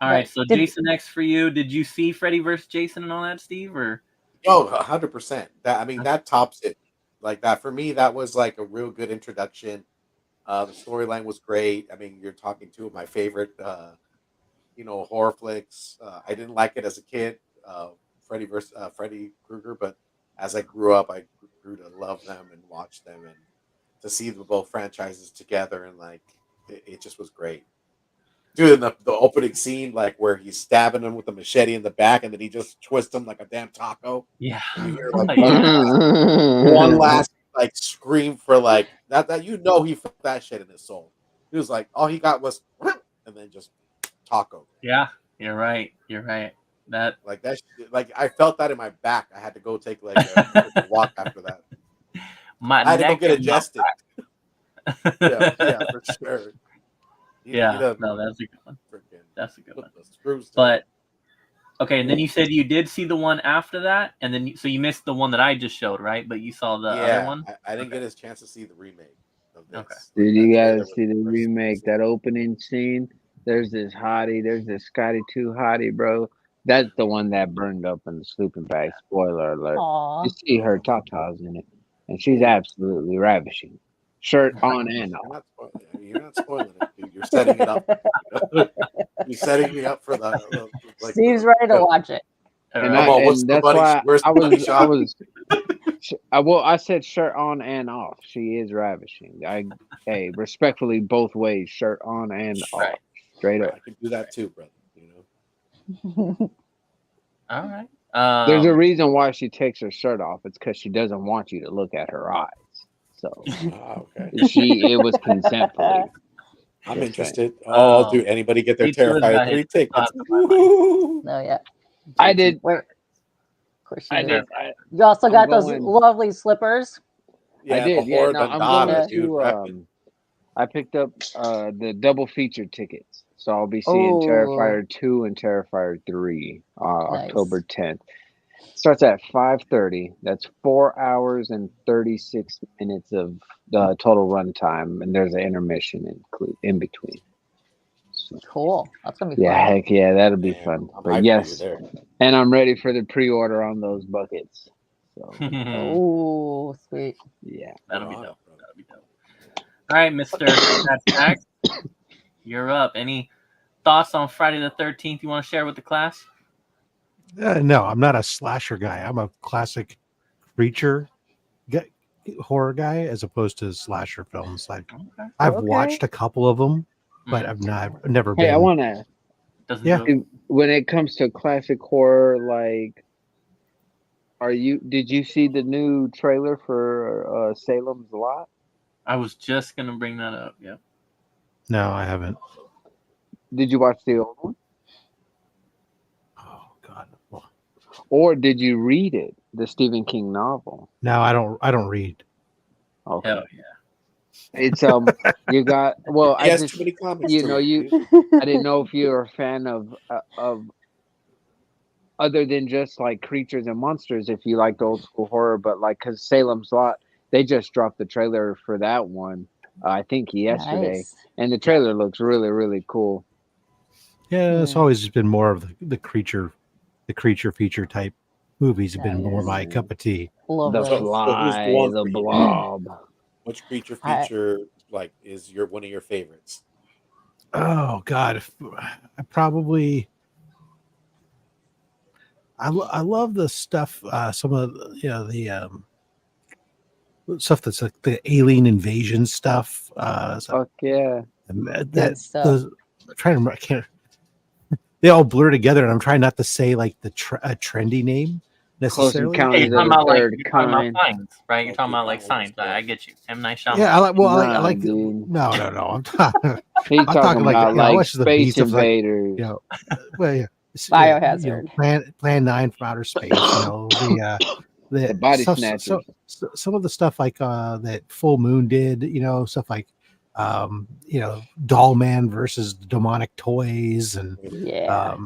right. So Jason X for you. Did you see Freddy vs. Jason and all that, Steve? Or 100%. That tops it. Like that for me. That was like a real good introduction. The storyline was great. I mean, you're talking two of my favorite, horror flicks. I didn't like it as a kid, Freddy Krueger, but as I grew up, I grew to love them and watch them, and to see both franchises together, and like it just was great. Dude, the opening scene, like where he's stabbing him with a machete in the back, and then he just twists him like a damn taco. Yeah, you hear like one last like scream for like that he felt that shit in his soul. He was like, all he got was and then just taco. Yeah, you're right. That like that like I felt that in my back. I had to go take like a walk after that. I had to go get adjusted. yeah, for sure. No, that's a good one. That's a good one. But okay, and then you said you did see the one after that, and then so you missed the one that I just showed, right? But you saw the other one. I didn't get a chance to see the remake of this. Okay. Did you guys see the remake? That opening scene. There's this hottie. There's this Scotty 2 hottie, bro. That's the one that burned up in the sleeping bag. Spoiler alert. Aww. You see her tatas in it, and she's absolutely ravishing. Shirt on and off. You're not spoiling it, dude. You're setting it up. You're setting me up for the. Steve's ready to watch it. And that's why I said shirt on and off. She is ravishing. Hey, respectfully, both ways, shirt on and off, straight up. I can do that too, brother. All right. There's a reason why she takes her shirt off. It's because she doesn't want you to look at her eyes. So it was consentfully. I'm interested. Oh, dude, anybody get their Terrifier 3 tickets? No, yeah. I did. Of course you did. You also got those lovely slippers. Yeah, I did. Yeah, no, I'm going to. I picked up the double feature tickets, so I'll be seeing Terrifier 2 and Terrifier 3 October 10th. Starts at 5:30. That's 4 hours and 36 minutes of the total runtime, and there's an intermission in between. So, cool. That's gonna be fun. Yeah, heck yeah, that'll be fun. But yes, and I'm ready for the pre-order on those buckets. So. Oh, sweet. Yeah, that'll be dope. All right, Mr. Max, you're up. Any thoughts on Friday the 13th you want to share with the class? No, I'm not a slasher guy. I'm a classic creature horror guy as opposed to slasher films. Like I've watched a couple of them, but I've never been. Hey, I want to. Yeah. When it comes to classic horror, like, did you see the new trailer for Salem's Lot? I was just gonna bring that up. Yep. No, I haven't. Did you watch the old one? Oh God. Well, Or did you read it, the Stephen King novel? no, I don't. I don't read. Okay. Hell yeah. It's you got well. He I has just too many comments. you to know read, you. dude. I didn't know if you're a fan of other than just like creatures and monsters. If you liked old school horror, but like because Salem's Lot, they just dropped the trailer for that one. I think yesterday, Nice. and the trailer looks really really cool. Yeah, it's Hmm. always just been more of the creature feature type movies have been more Nice. my cup of tea. Love The those. So who's the Fly, one the for you? Blob. Which creature I- feature like is your one of your favorites? Oh God, I probably I love the stuff. Some of the stuff that's like the alien invasion stuff. Fuck yeah! That stuff. those. I'm trying to remember. I can't. They all blur together, and I'm trying not to say like a trendy name Close necessarily. Encounters Hey, you're of talking the about like Third you're talking about Kind. signs, right? You're Like talking your about like Bible signs. stuff. I get you. M. Night Shyamalan. Yeah, I Nah, like dude. no. I'm talking. He's I'm talking talking like, about you know, I like watch the Space Beast of like, Invaders. you know, well, yeah, Biohazard. Plan 9 from outer space. You know, the The Body stuff. Snatchers. So some of the stuff like that Full Moon did. You know, stuff like Doll Man versus demonic toys, and Yeah.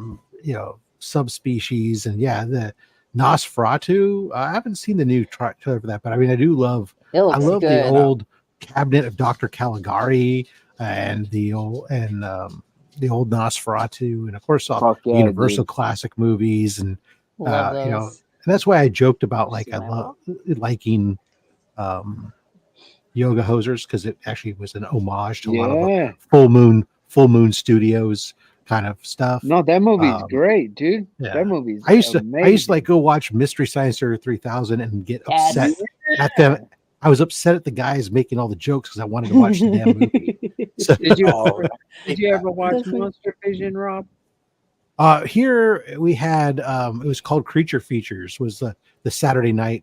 subspecies, and the Nosferatu. I haven't seen the new trailer for that, but I mean, I do love. It looks I love good. the old Cabinet of Dr. Caligari and the old Nosferatu, and of course all Fuck yeah, Universal dude. classic movies, and Love those. and that's why I joked about like See I my love liking Yoga Hosers, because it actually was an homage to a lot of Yeah. Full Moon Studios kind of stuff. No, that movie's Um, great, dude. yeah. That movie's I used to amazing. like go watch Mystery Science Theater 3000 and get Yes. upset at them. I was upset at the guys making all the jokes because I wanted to watch the damn movie. So, Did you Oh, did you ever watch That's right. Monster Vision, Rob? here we had it was called Creature Features, was the Saturday night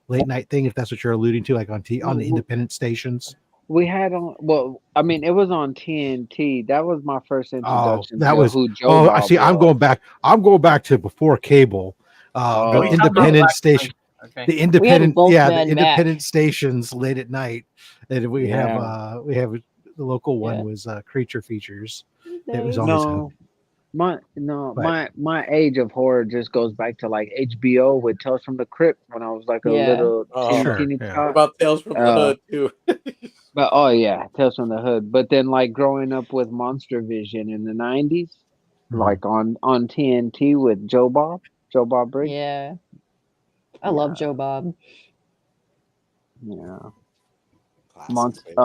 late night thing, if that's what you're alluding to, like on the independent stations. We had on. Well, I mean, it was on TNT. That was my first introduction that to was who Joe oh, I Bob see. I'm was. going back to before cable. Oh. The We talked about independent Black station. Okay. The independent, Bolt the Man independent stations late at night, and we Yeah. have the local one Yeah. was Creature Features. It was always No, my age of horror just goes back to like HBO with Tales from the Crypt when I was like a Yeah. little Sure, teeny yeah. what tot. about Tales from the Hood too? But oh yeah, Tales from the Hood. But then like growing up with Monster Vision in the 90s, like on TNT with Joe Bob Briggs. Yeah. I love Joe Bob. Yeah. Classics, baby.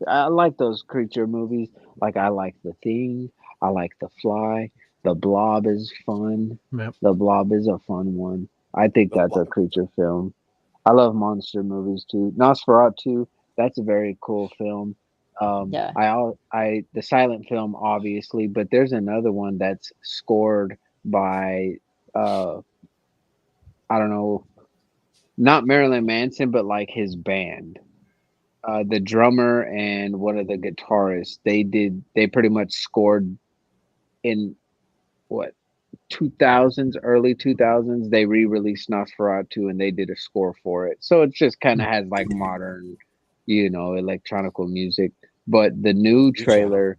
I like those creature movies. Like I like The Thing. I like The Fly. The Blob is fun. Yep. The Blob is a fun one. I think The that's a Blob. creature film. I love monster movies too. Nosferatu, that's a very cool film. Yeah. I the silent film obviously, but there's another one that's scored by I don't know, not Marilyn Manson, but like his band. The drummer and one of the guitarists, they pretty much scored in what 2000s, early 2000s. They re-released Nosferatu and they did a score for it. So it just kind of has like modern, electronical music. But the new trailer,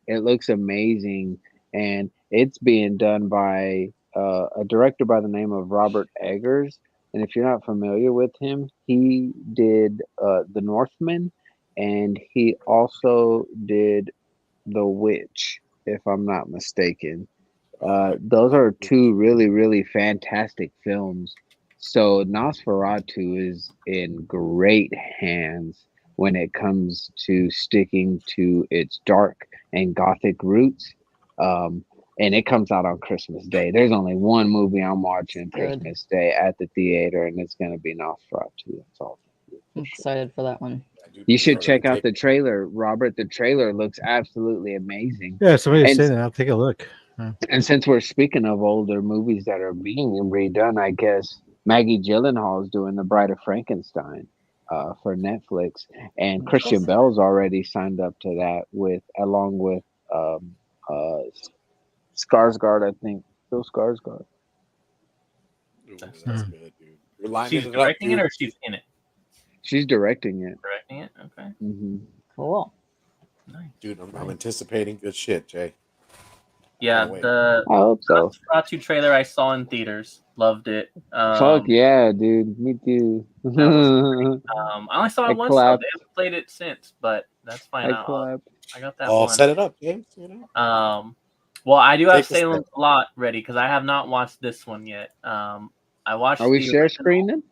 it looks amazing, and it's being done by a director by the name of Robert Eggers. And if you're not familiar with him, he did The Northman, and he also did The Witch, if I'm not mistaken. Those are two really, really fantastic films. So Nosferatu is in great hands when it comes to sticking to its dark and gothic roots. And it comes out on Christmas Day. There's only one movie I'm watching Good. Christmas Day at the theater, and it's going to be Nosferatu. That's all. I'm excited for that one. You should check out the trailer, Robert. The trailer looks absolutely amazing. Yeah, somebody's And- saying that. I'll take a look. And since we're speaking of older movies that are being redone, I guess Maggie Gyllenhaal is doing The Bride of Frankenstein. for Netflix, and Christian Bell's already signed up to that along with Skarsgård, I think. Bill Skarsgård. Ooh, that's good, dude. You're lining She's it up, directing dude. it or she's in it? She's directing it. Directing it? Okay. Mm-hmm. Cool. Nice. Dude, I'm anticipating good shit, Jay. Yeah, Can't wait. the I hope so. Nosferatu trailer I saw in theaters. Loved it. Fuck yeah, dude. Me too. I only saw I it once, so clapped. they haven't played it since, but that's fine. I clapped. I got that Oh, one. set it up, James. You know. Well, I do have Take a Salem's Lot ready because I have not watched this one yet. I watched. Are we the share original. screening?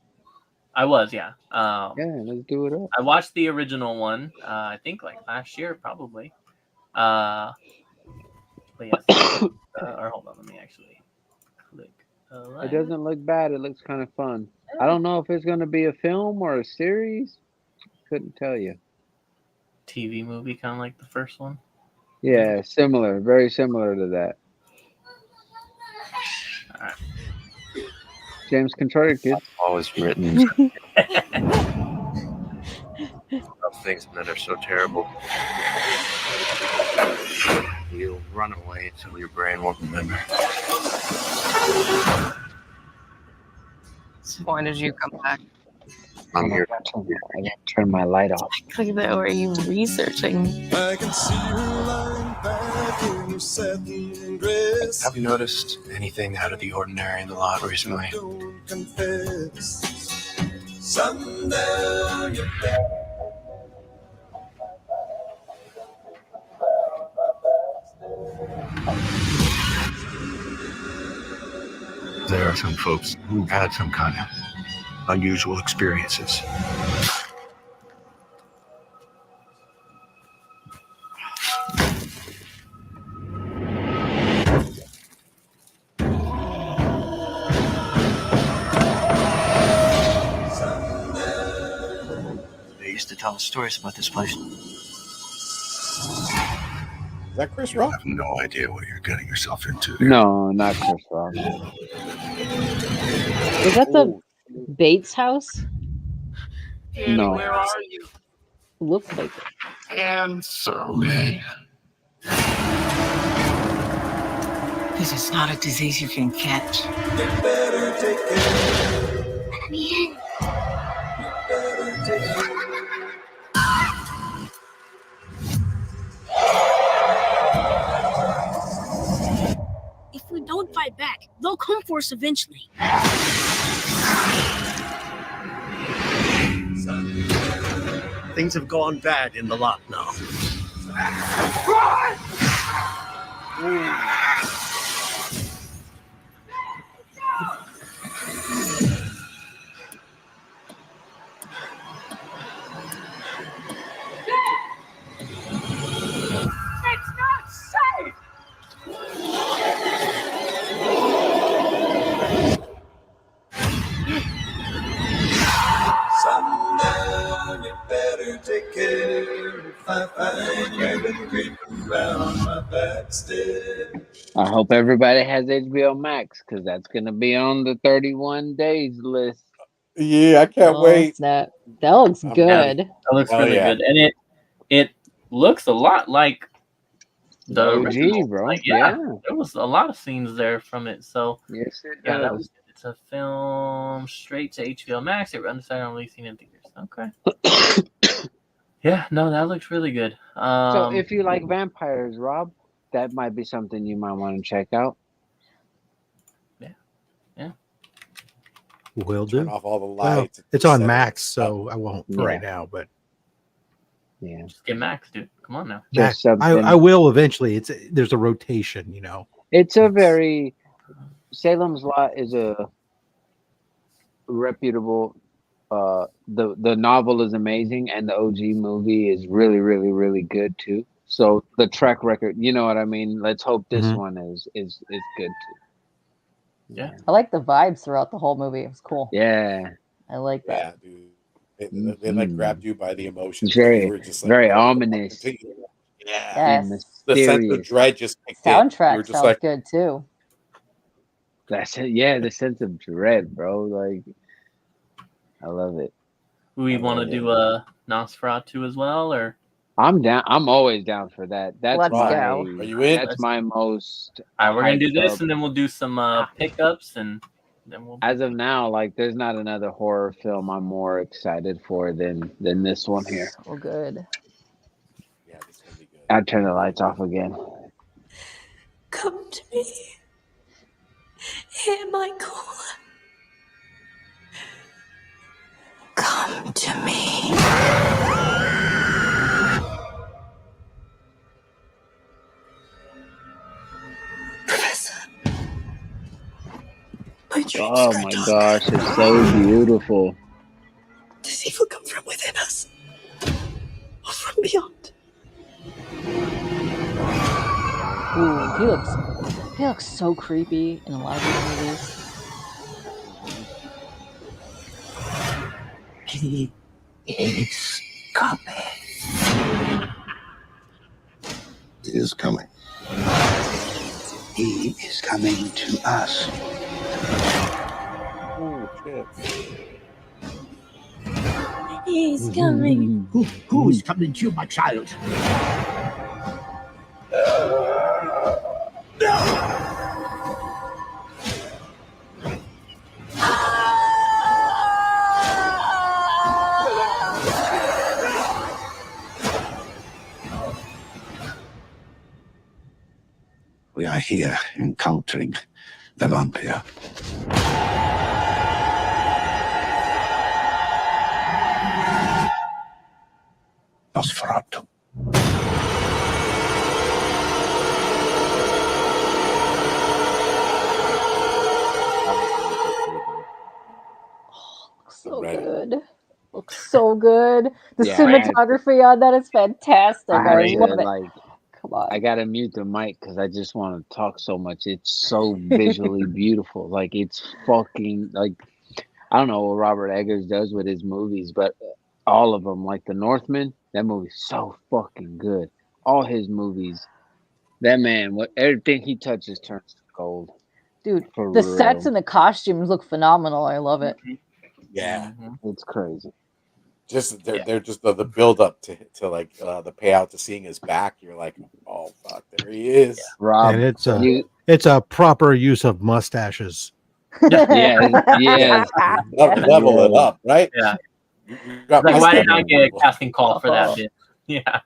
I was, yeah. Yeah, let's do it up. I watched the original one. I think like last year, probably. But yes. Or hold on, let me actually click. It doesn't look bad. It looks kind of fun. I don't know if it's going to be a film or a series. Couldn't tell you. TV movie, kind of like the first one. Yeah, similar. Very similar to that. All right. James, control your kids. Always written of things that are so terrible. You'll run away until your brain won't remember. So why did you come back? I'm here. I gotta turn my light off. Look at that. Were you researching? I can see her lying back in your satin dress. Have you noticed anything out of the ordinary in the lot recently? Don't confess. Sundown, you're back. There are some folks who've had some kind of unusual experiences. They used to tell us stories about this place. Is that Chris You Rock? have no idea what you're getting yourself into. No, not Chris Rock. Is that the Bates house? No. Where are you? Looks like it. Answer me. This is not a disease you can catch. You better take care. If we don't fight back, they'll come for us eventually. Things have gone bad in the lot now. It's not safe. Sundown, you better take care. If I find you been creeping around my back step. I hope everybody has HBO Max because that's going to be on the 31 days list. Yeah, I can't wait. That looks good. That looks Oh, really yeah. good, and it looks a lot like the OG, original. bro. Like, Yeah. there was a lot of scenes there from it. So Yes, it yeah, that does. was. It's a film straight to HBO Max. It runs on releasing in theaters. Okay. Yeah, no, that looks really good. So if you like vampires, Rob, that might be something you might want to check out. Will Turn do. off all the Well, lights. it's on Max, so I won't for right Yeah. now. But Yeah. just get Max, dude. Come on now. Max, Just something. I will eventually. There's a rotation, you know. It's a very Salem's Lot is a reputable. The novel is amazing, and the OG movie is really, really, really good too. So the track record, you know what I mean. Let's hope this Mhm. one is good too. Yeah. I like the vibes throughout the whole movie. It was cool. Yeah. I like Yeah, that. dude. They like grabbed you by the emotions. Very- You were just like, very oh, ominous. continue. Yeah. Yes. The sense of Mysterious. dread just kicked in. You were Soundtrack just sounds like, good too. That's it. Yeah, the sense of dread, bro. Like, I love it. we want to do a Nosferatu as well, or I'm down. I'm always down for that. That's Let's my. go. Are you in? That's my most. all right, we're gonna do hyped this, up. and then we'll do some pickups, and then we'll. As of now, like there's not another horror film I'm more excited for than this one here. So good. Yeah, this is gonna be good. I'll turn the lights off again. Come to me. Hear my call. Come to me. Professor. My dreams Oh grow my darker. gosh, it's so beautiful. Does evil come from within us? Or from beyond? Ooh, he looks so creepy in a lot of these movies. He is coming. He is coming. He is coming to us. Oh shit! He's coming. Who is coming to you, my child? We are here encountering the vampire. Nosferatu. So Ready. good. Looks so good. The Yeah, cinematography on that is fantastic. I I had to love it. like. Come on. I gotta mute the mic because I just want to talk so much. It's so visually beautiful. Like it's fucking like I don't know what Robert Eggers does with his movies, but all of them, like The Northman, that movie's so fucking good. All his movies, that man, what everything he touches turns to gold. Dude, For the real. sets and the costumes look phenomenal. I love it. Yeah, It's crazy. just they're just the build up to like the payout to seeing his back. You're like, oh fuck, there he is. Rob, And it's a proper use of mustaches. yes. Level it up, right? Yeah. You got Like, why mustache did I get a level. casting call for that bit? Yeah.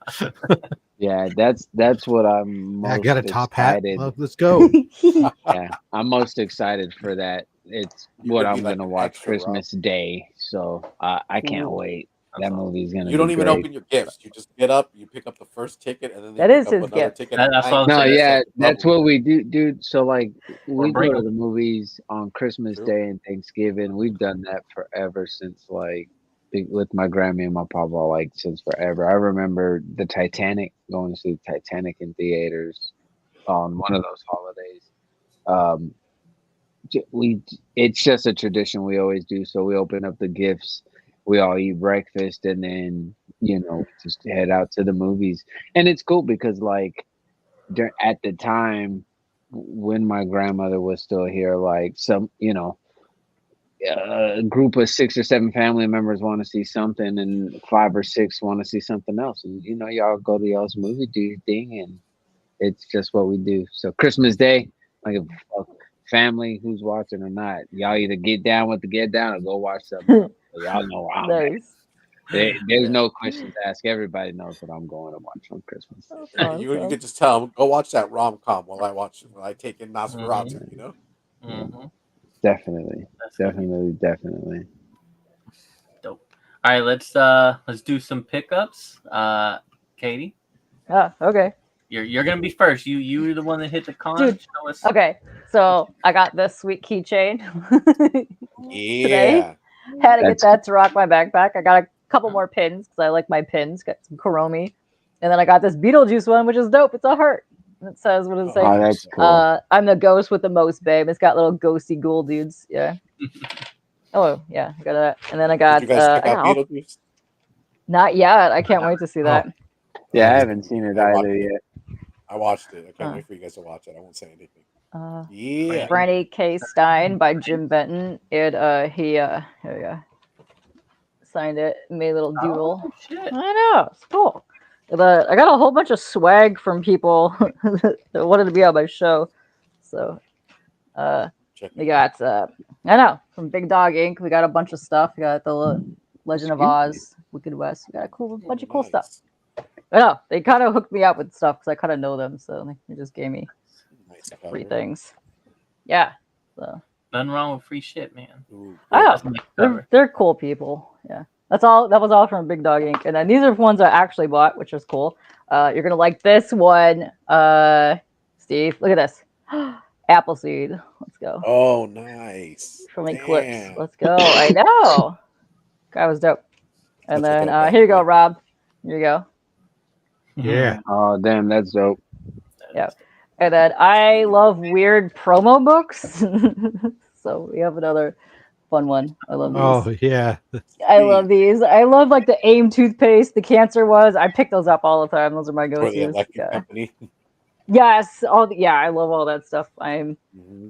Yeah, that's what I'm most I got a top hat. excited. Well, let's go. Yeah, I'm most excited for that. It's You what could be I'm like gonna an watch extra, Rob. Christmas Day, so I can't Ooh. wait. That movie's gonna. You don't be even great. open your gifts. You just get up, you pick up the first ticket, and then they That pick is up his another gift. ticket. That's what I'm No, saying. yeah, that's double. what we do, dude. So like, we bring go to 'em. the movies on Christmas True. Day and Thanksgiving. We've done that forever since like with my Grammy and my papa, like since forever. I remember the Titanic, going to see the Titanic in theaters on one of those holidays. It's just a tradition we always do. So we open up the gifts, we all eat breakfast, and then just head out to the movies. And it's cool because like at the time when my grandmother was still here, like some a group of 6 or 7 family members want to see something, and 5 or 6 want to see something else, and y'all go to y'all's movie, do your thing, and it's just what we do. So Christmas Day, like a family who's watching or not, y'all either get down with the get down or go watch something. So y'all know where I'm at. Nice. There's no questions asked. Everybody knows what I'm going to watch on Christmas. You could just tell them, go watch that rom-com while I take in Nosferatu, you know? Mm-hmm. Definitely. Definitely. Dope. All right, let's do some pickups. Katie, Okay. you're gonna be first. You're the one that hit the con. Dude, Show us. okay. So I got this sweet keychain Yeah. today. Had to get that to rock my backpack. I got a couple more pins because I like my pins. Got some Kuromi. And then I got this Beetlejuice one, which is dope. It's a heart. And it says, what does it say? Oh, that's cool. I'm the ghost with the most, babe. It's got little ghosty ghoul dudes. Yeah. Oh, yeah. I got that. And then I got... Did you guys check out Beetlejuice? Not yet. I can't wait to see that. Yeah, I haven't seen it either yet. I watched it. I can't wait for you guys to watch it. I won't say anything. Yeah. Franny K. Stein by Jim Benton. Here we go. signed it, made a little doodle. Oh, shit. I know, it's cool. I got a whole bunch of swag from people that wanted to be on my show. So we got I know, from Big Dog Inc. We got a bunch of stuff. We got the Legend of Oz, Wicked West. We got a bunch of cool stuff. I know they kind of hooked me up with stuff because I kind of know them, so they just gave me free things. Yeah, so Nothing wrong with free shit, man. I know they're cool people. Yeah, that's all. That was all from Big Dog Inc. And then these are ones I actually bought, which is cool. You're gonna like this one, Steve. Look at this. Appleseed. Let's go. Oh, nice. From Eclipse. Let's go. I know. Guy was dope. And then here you go, Rob. Here you go. Yeah. Oh, damn, that's dope. Yeah. And then I love weird promo books. So we have another fun one. I love these. Oh yeah. I love these. I love like the AIM toothpaste, the cancer was. I pick those up all the time. Those are my go-tos. For the electric company. Yes. I love all that stuff. I'm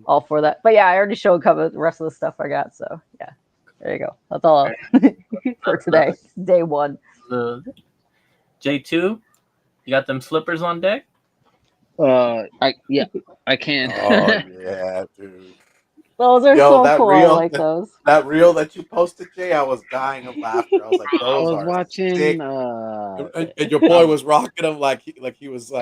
all for that. But yeah, I already showed cover the rest of the stuff I got. So yeah. There you go. That's all for today. Day one. J2, you got them slippers on deck? I can. Oh yeah, dude. Those are so cool. I like those. That reel that you posted, Jay, I was dying of laughter. I was like, those are watching. Sick. And your boy was rocking them like he was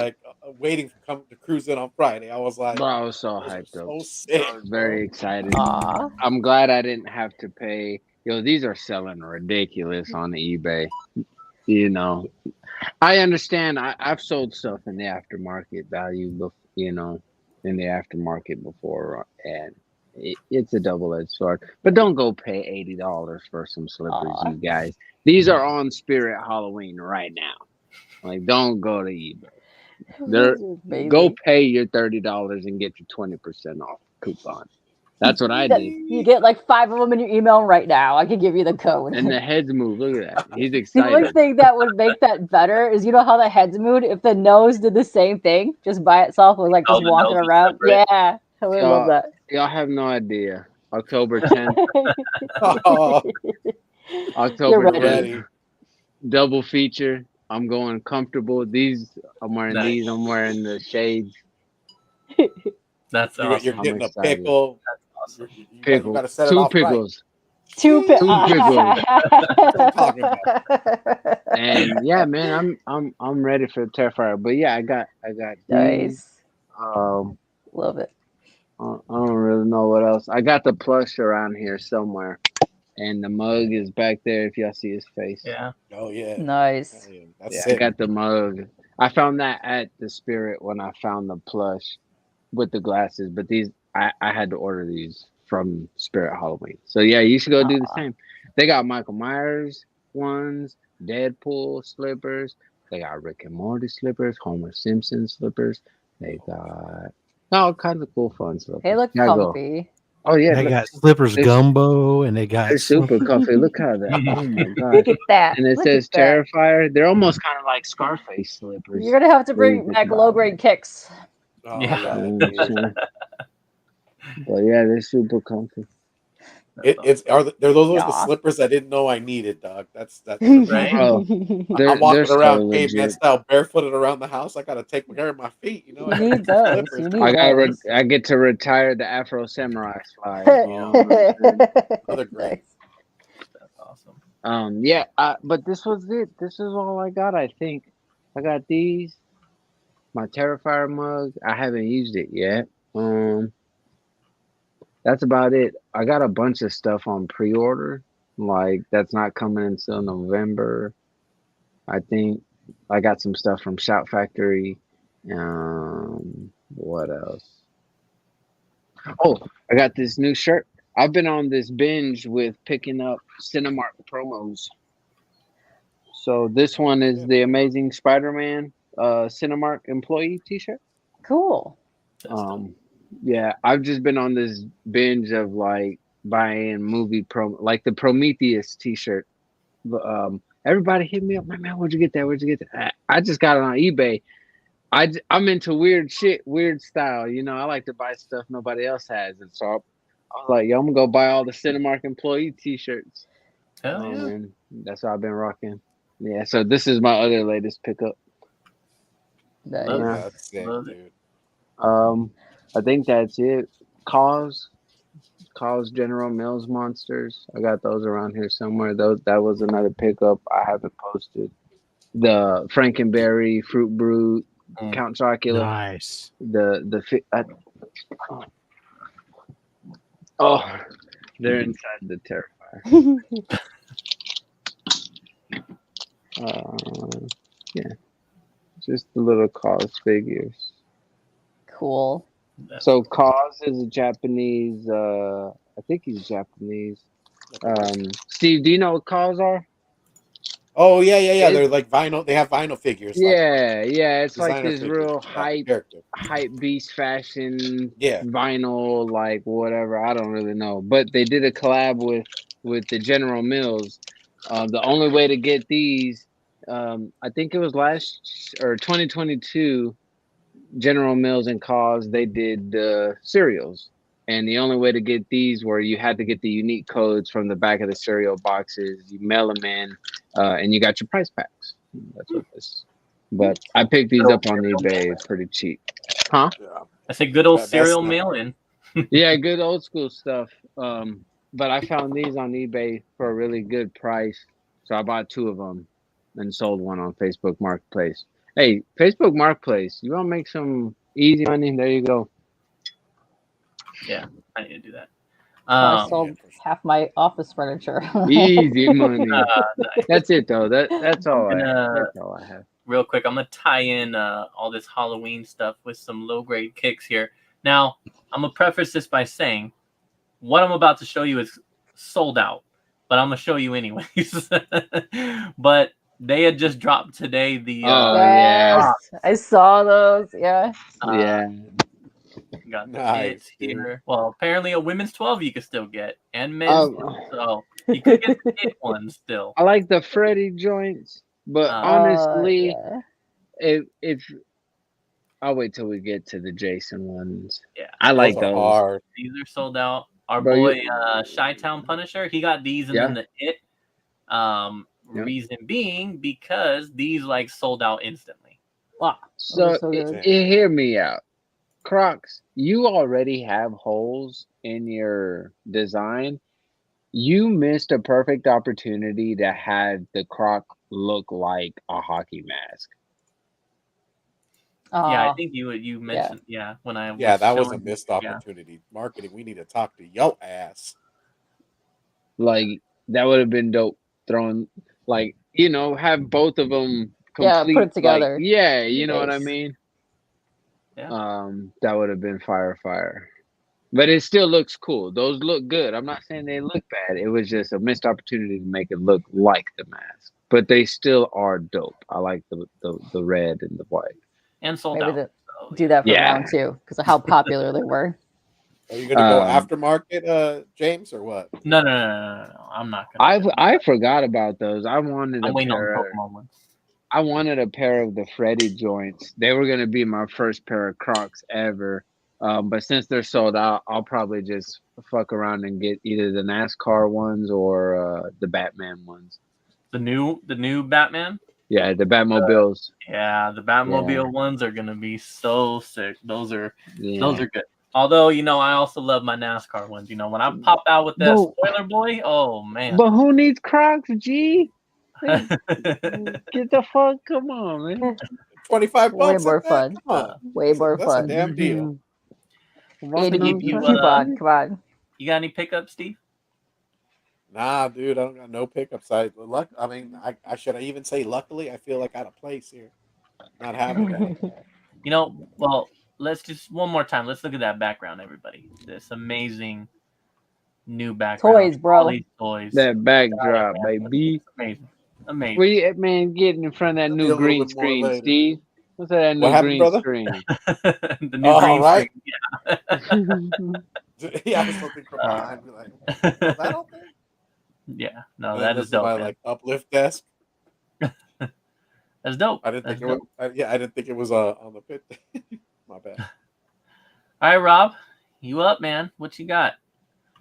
waiting to cruise in on Friday. I was like, bro, I was so hyped up. So sick. I was very excited. Aww. I'm glad I didn't have to pay. These are selling ridiculous on eBay. You know, I understand. I've sold stuff in the aftermarket value, in the aftermarket before, and it's a double-edged sword. But don't go pay $80 for some slippers, you guys. These are on Spirit Halloween right now. Like, don't go to eBay. Go pay your $30 and get your 20% off coupon. That's what I did. You get like 5 of them in your email right now. I can give you the code. And the heads move. Look at that. He's The excited. only thing that would make that better is how the heads moved. If the nose did the same thing, just by itself, was like just walking around. Yeah, I would love that. Y'all have no idea. October 10th. October You're 10th. Double feature. I'm going comfortable. I'm wearing these. I'm wearing the shades. That's awesome. You're getting a pickle. That's awesome. You gotta set it Two off pickles. Right. Two pickles. And yeah, man, I'm ready for the Terrifier. But yeah, I got nice. Love it. I don't really know what else. I got the plush around here somewhere, and the mug is back there. If y'all see his face. Yeah. Oh yeah. Nice. That's I got the mug. I found that at the Spirit when I found the plush with the glasses, but these I had to order these from Spirit Halloween. So yeah, you should go do the same. They got Michael Myers ones, Deadpool slippers. They got Rick and Morty slippers, Homer Simpson slippers. They got all kinds of cool fun slippers. They look comfy. Oh yeah, they got slippers gumbo, and they got they're super comfy. Look how that. Oh my god! Look at that. And it says Terrifier. They're almost kind of like Scarface slippers. You're gonna have to bring back low grade kicks. Oh, Yeah. But yeah, they're super comfy. They're those the slippers I didn't know I needed, dog. That's right. I'm walking around caveman style, barefooted around the house. I gotta take care of my feet, You need those. I get to retire the Afro Samurai slide. Another great. That's awesome. Yeah. But this was it. This is all I got. I think I got these. My Terrifier mug. I haven't used it yet. That's about it. I got a bunch of stuff on pre-order. Like, that's not coming until November. I think I got some stuff from Shout Factory. What else? Oh, I got this new shirt. I've been on this binge with picking up Cinemark promos. So this one is the Amazing Spider-Man Cinemark employee t-shirt. Cool. Yeah, I've just been on this binge of like buying movie like the Prometheus t-shirt. Everybody hit me up, man, where'd you get that? Where'd you get that? I just got it on eBay. I'm into weird shit, weird style. I like to buy stuff nobody else has. And so I was like, yo, I'm gonna go buy all the Cinemark employee t-shirts. Hell Oh yeah. man, that's what I've been rocking. Yeah, so this is my other latest pickup. Love Yeah. it. That's sick, Love it. dude. I think that's it. Cause General Mills monsters. I got those around here somewhere. That was another pickup I haven't posted. The Frankenberry Fruit Brute Count Chocula. Nice. Oh, they're inside the Terrifier. Yeah, just the little Cause figures. Cool. So Cause is a Japanese. I think he's Japanese. Steve, do you know what Cause are? Oh yeah. They're like vinyl. They have vinyl figures. Yeah, yeah. It's like designer this figures real of that character. hype beast fashion. Yeah. Vinyl, like whatever. I don't really know, but they did a collab with the General Mills. The only way to get these, I think it was 2022. General Mills and Cause, they did cereals, and the only way to get these were you had to get the unique codes from the back of the cereal boxes. You mail them in, and you got your price packs. That's what this. But I picked these up on eBay pretty cheap. Huh? Yeah. I say good old That's cereal not- mail-in. Yeah, good old school stuff. But I found these on eBay for a really good price, so I bought 2 of them and sold one on Facebook Marketplace. Hey, Facebook Marketplace, you want to make some easy money? There you go. Yeah, I need to do that. I sold half my office furniture. Easy money. Nice. That's it though. That's all. That's all I have. Real quick, I'm gonna tie in all this Halloween stuff with some low-grade kicks here. Now, I'm gonna preface this by saying what I'm about to show you is sold out, but I'm gonna show you anyways. But they had just dropped today. The yes, I saw those. Yeah. Yeah. Got the Nice, it here. Well, apparently a women's 12 you can still get, and men's. Oh. So you could get the it one still. I like the Freddy joints, but honestly, if I'll wait till we get to the Jason ones. Yeah, I like Those are those. hard. These are sold out. Our Bro, boy Chi-Town Punisher, he got these and then the it. Reason being because these like sold out instantly. Wow. So hear me out. Crocs, you already have holes in your design. You missed a perfect opportunity to have the Croc look like a hockey mask. Yeah, I think you mentioned when I that was a showing you, missed opportunity. Marketing, we need to talk to yo ass. Like that would have been dope. Throwing have both of them complete. Put it together. You know what I mean? Yeah. That would have been fire. But it still looks cool. Those look good. I'm not saying they look bad. It was just a missed opportunity to make it look like the mask. But they still are dope. I like the red and the white. And sold Maybe out. Do that for round 2 because of how popular they were. Are you gonna go aftermarket, James, or what? No. I'm not gonna. I forgot about those. I wanted I'm a waiting on pair. the Pokemon ones. I wanted a pair of the Freddy joints. They were gonna be my first pair of Crocs ever. But since they're sold out, I'll probably just fuck around and get either the NASCAR ones or the Batman ones. The new Batman? Yeah, the Batmobiles. The Batmobile ones are gonna be so sick. Those are good. Although, I also love my NASCAR ones. When I pop out with that spoiler boy, oh man. But who needs Crocs, G? Get the fuck, come on, man. $25. Way more fun. Come on. Way more That's fun. a damn deal. Come on. You got any pickups, Steve? Nah, dude, I don't got no pickups. I should even say luckily, I feel like out of place here. Not having that. Well, let's just one more time. Let's look at that background, everybody. This amazing new background. Toys, bro. All these toys. That backdrop, baby. Amazing. Where you, man, getting in front of that new green screen, Steve? What's that new green screen? The new green right? screen. Yeah, I was looking from behind. Like, that out there? Yeah, no, that is dope. My like uplift desk. That's dope. I didn't think it was. I didn't think it was on the pit. My bad. All right, Rob, you up, man? What you got?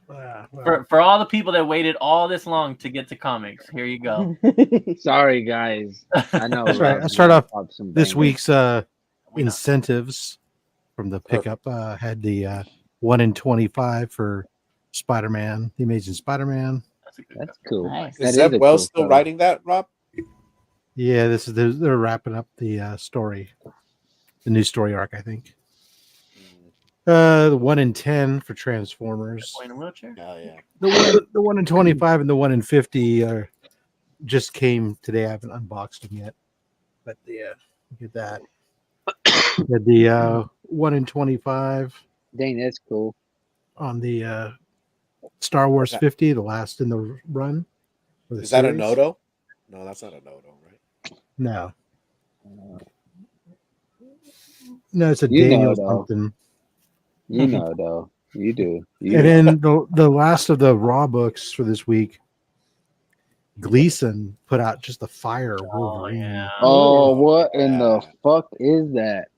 For all the people that waited all this long to get to comics, here you go. Sorry, guys. I know. That's right. Rob I'll start off popped some this bangers. week's incentives from the pickup. Had the 1 in 25 for Spider-Man, the Amazing Spider-Man. That's cool. Nice. Is That Zeb Wells still writing that, Rob? Yeah, they're wrapping up the story, the new story arc, I think. The 1 in 10 for Transformers. In a wheelchair? Oh yeah. The 1 in 25 and the 1 in 50 just came today. I haven't unboxed them yet, but yeah, look at that. The 1 in 25 Dang, that's cool. on the Star Wars 50, the last in the run. For the Is that a series. Noto? No, that's not a Noto, right? No. No, it's a You know, Daniel though. something. You know, though. You do. You And know. then the last of the Raw books for this week, Gleason put out just the Fire Wolverine. Oh, what in the fuck is that?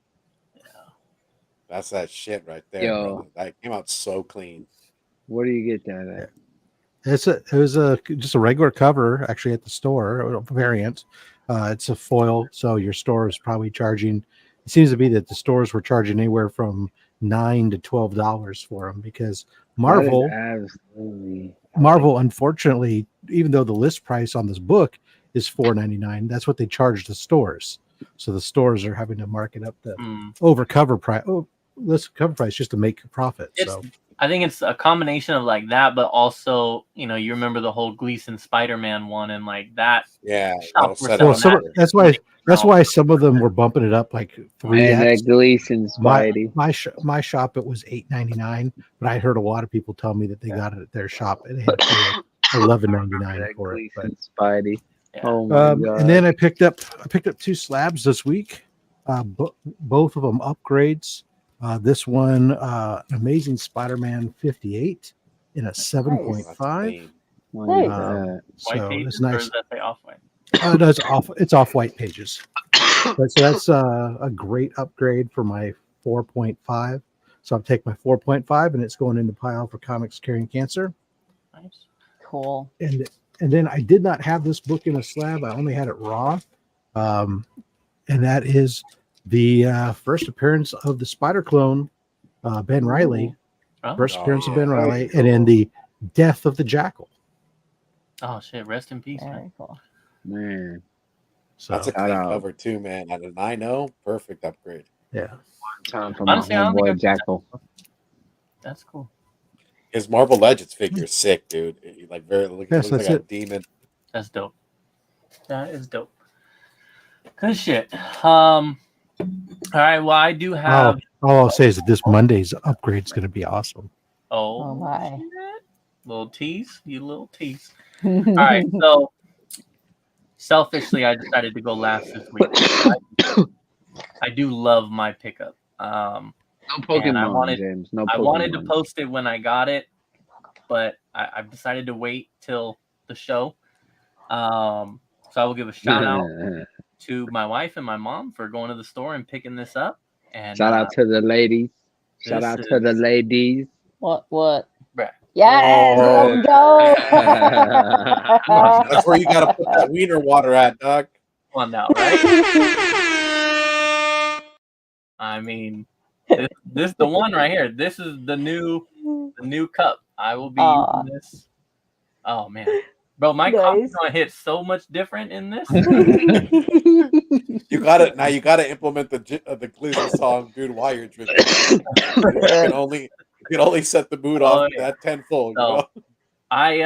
That's that shit right there, Yo. brother. That came out so clean. Where do you get that at? It was just a regular cover actually at the store, a variant. It's a foil, so your store is probably charging. It seems to be that the stores were charging anywhere from $9 to $12 for them because Marvel, unfortunately, even though the list price on this book is $4.99, that's what they charge the stores. So the stores are having to mark it up to over cover price. List cover price just to make a profit. So I think it's a combination of like that, but also, you remember the whole Gleason Spider-Man one and like that. Yeah. That's why some of them were bumping it up like 3x. Man, that Gleason Spidey. My shop, it was $8.99, but I heard a lot of people tell me that they got it at their shop and they had to pay $11.99 for it. But Spidey. Oh my God. And then I picked up 2 slabs this week. Both of them upgrades. This one, Amazing Spider-Man 58 in a 7.5. So it's nice. No, it's off white pages. So that's a great upgrade for my 4.5. So I'll take my 4.5 and it's going in the pile for Comics Carrying Cancer. Nice. Cool. And then I did not have this book in a slab. I only had it raw. And that is the first appearance of the Spider Clone, Ben Reilly. First appearance of Ben Reilly, and then the death of the Jackal. Oh shit! Rest in peace, Very cool. Man, so that's a clean cover too, man. At a 9.0, perfect upgrade. Yeah. Time for my homeboy Jackal. That's cool. His Marvel Legends figure is sick, dude. Like looks like a demon. That's dope. That is dope. Good shit. All right. Well, I do have. All I'll say is that this Monday's upgrade is going to be awesome. Oh my! Little tease, you little tease. All right. So, selfishly, I decided to go last this week. I do love my pickup. No Pokemon, James. No Pokemon. I wanted to post it when I got it, but I've decided to wait till the show. So I will give a shout out to my wife and my mom for going to the store and picking this up. And shout out to the ladies. Shout out to the ladies. What? Bruh. Yes, let's go. That's where you gotta put that wiener water at, Doug. Come on now, right? I mean, this the one right here. This is the new cup. I will be using this. Oh man, bro, my coffee's gonna hit so much different in this. You gotta implement the Gleason song, dude, while you're drinking. You can only set the mood off at tenfold. So, I'm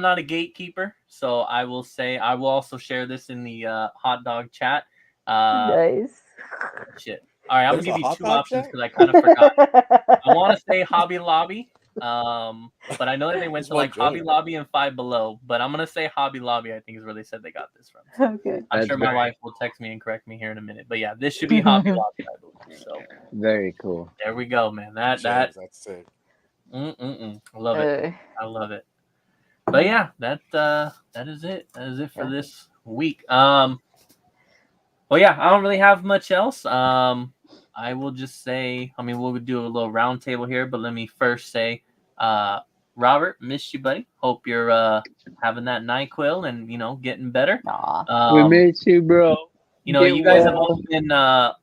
not a gatekeeper, so I will say I will also share this in the hot dog chat. Nice. Shit. All right, I'm gonna give you 2 options because I kind of forgot. I want to say Hobby Lobby, but I know that they went to like Hobby Lobby and Five Below, but I'm gonna say Hobby Lobby. I think is where they said they got this from. Okay. I'm sure my wife will text me and correct me here in a minute, but yeah, this should be Hobby Lobby, I believe. So very cool. There we go, man. That's sick. I love it. I love it. But yeah, that is it. That is it for this week. Well, yeah, I don't really have much else. I will just say, we'll do a little round table here, but let me first say Robert, missed you, buddy. Hope you're having that NyQuil and getting better. We miss you, bro. You guys have all been a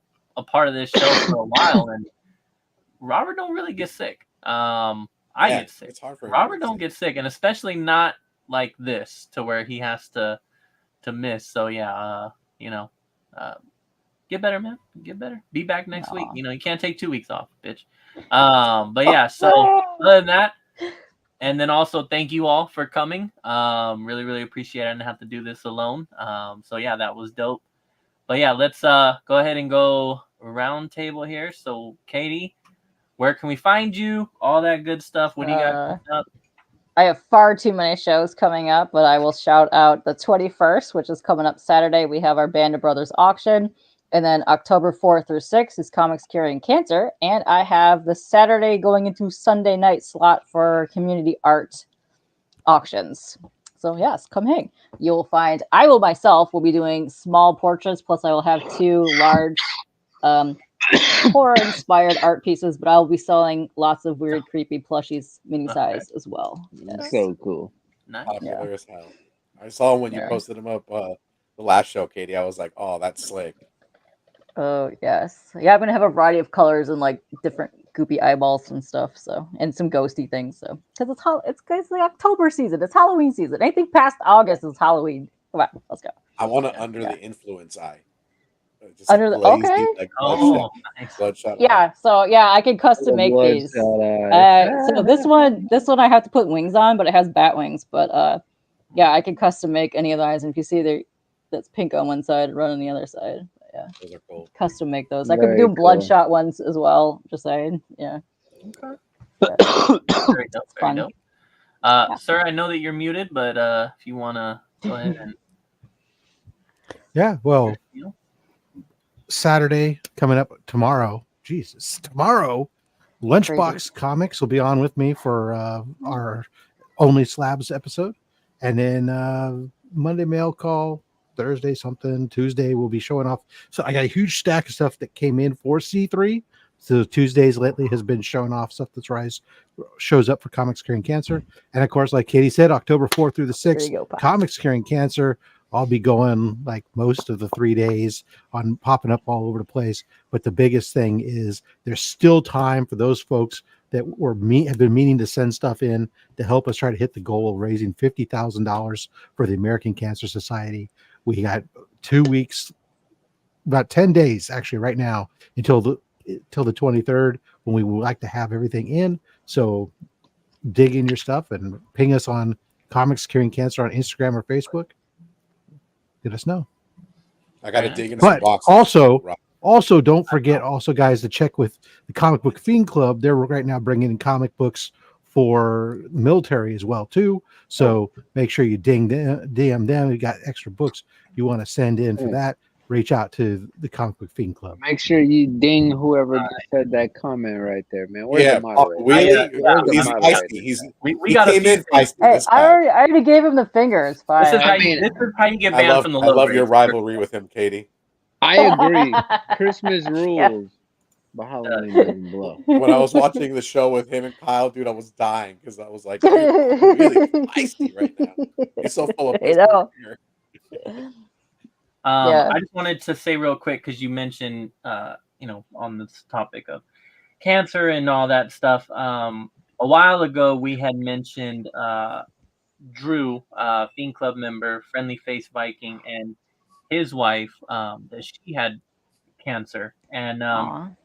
part of this show for a while, and Robert don't really get sick. I get sick. It's hard for him. Robert don't get sick, and especially not like this to where he has to miss. So yeah, get better, man. Get better. Be back next week. You can't take 2 weeks off, bitch. But yeah, so other than that, and then also thank you all for coming. Really, really appreciate it. I didn't have to do this alone. So yeah, that was dope. But yeah, let's go ahead and go round table here. So Katie, where can we find you? All that good stuff. What do you got coming up? I have far too many shows coming up, but I will shout out the 21st, which is coming up Saturday. We have our Band of Brothers auction. And then October 4th through 6th is Comics Curing Cancer. And I have the Saturday going into Sunday night slot for community art auctions. So yes, come hang. You'll find, I will myself will be doing small portraits, plus I will have 2 large horror-inspired art pieces, but I'll be selling lots of weird, creepy plushies, mini size as well. Yes. So cool. Nice. Popular as hell. I saw when you posted them up the last show, Katie. I was like, oh, that's slick. Oh yes, yeah. I'm gonna have a variety of colors and like different goopy eyeballs and stuff. So and some ghosty things. So because it's the October season, it's Halloween season. Anything past August is Halloween. Come on, let's go. I want to under the influence eye. Just Under the glazed, like bloodshot yeah. eye. So yeah, I can custom make these. So this one I have to put wings on, but it has bat wings. But yeah, I can custom make any of the eyes. And if you see that's pink on one side, red on the other side. Yeah, those are cool. Custom make those. I could do bloodshot ones as well. Just saying. Yeah. Okay. Very dope. Very dope. Sir, I know that you're muted, but if you want to go ahead and. Yeah. Well, Saturday coming up tomorrow. Jesus, tomorrow, Lunchbox Comics will be on with me for our Only Slabs episode, and then Monday mail call. Thursday something, Tuesday we'll be showing off. So I got a huge stack of stuff that came in for C3. So Tuesdays lately has been showing off stuff that's shows up for Comics Curing Cancer. And of course, like Katie said, October 4th through the 6th, Comics Curing Cancer. I'll be going like most of the 3 days on popping up all over the place. But the biggest thing is there's still time for those folks that have been meaning to send stuff in to help us try to hit the goal of raising $50,000 for the American Cancer Society. We got 2 weeks, about 10 days actually right now until the 23rd when we would like to have everything in. So dig in your stuff and ping us on Comics Curing Cancer on Instagram or Facebook. Let us know. I got to dig into some But boxes. also don't forget guys to check with the Comic Book Fiend Club. They're right now bringing in comic books for the military as well too. So make sure you DM them. You got extra books you want to send in for that. Reach out to the Comic Book Fiend Club. Make sure you ding whoever just said that comment right there, man. Where's Yeah, the moderator? he's feisty. We got came in feisty. Hey, this time. I already gave him the fingers. Fine. This is how you get banned from the I love low your grades. rivalry with him, Katie. I agree. Christmas rules, but Halloween doesn't blow. When I was watching the show with him and Kyle, dude, I was dying because I was like, dude, I'm really feisty right now. He's so full of I know. I just wanted to say real quick because you mentioned, on this topic of cancer and all that stuff. A while ago, we had mentioned Drew, Fiend Club member, Friendly Face Viking, and his wife that she had cancer, and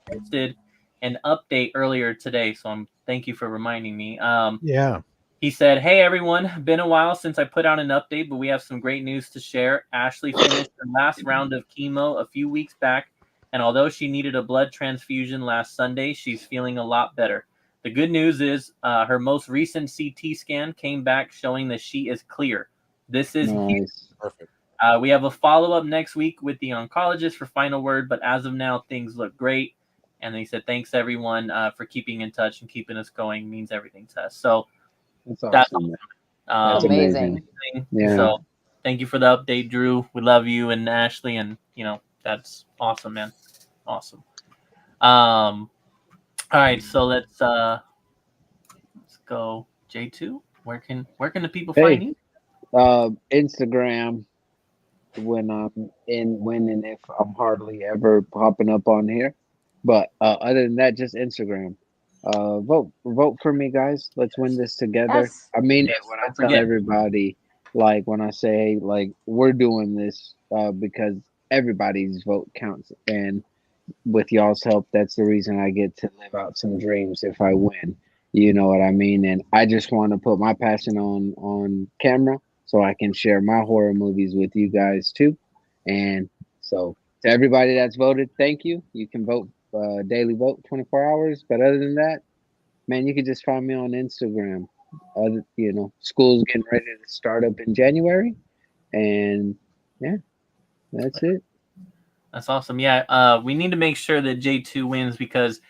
posted an update earlier today. So thank you for reminding me. Yeah. He said, "Hey everyone, been a while since I put out an update, but we have some great news to share. Ashley finished her last round of chemo a few weeks back, and although she needed a blood transfusion last Sunday, she's feeling a lot better. The good news is her most recent CT scan came back showing that she is clear. This is nice. Perfect. We have a follow-up next week with the oncologist for final word, but as of now, things look great." And he said, "Thanks everyone for keeping in touch and keeping us going. Means everything to us." So that's awesome. That's amazing. Yeah. So thank you for the update, Drew. We love you and Ashley, and that's awesome, man. Awesome. All right, so let's go. J2, where can the people find you? Instagram. When and if I'm hardly ever popping up on here, but other than that, just Instagram. Vote for me, guys. Let's win this together. Yes. I mean Yes, it when I don't tell forget. everybody, like when I say like we're doing this because everybody's vote counts, and with y'all's help, that's the reason I get to live out some dreams if I win. You know what I mean? And I just want to put my passion on camera so I can share my horror movies with you guys too. And so to everybody that's voted, thank you. You can vote daily vote 24 hours. But other than that, man, you can just find me on Instagram. School's getting ready to start up in January. And yeah, that's it. That's awesome. Yeah, we need to make sure that J2 wins because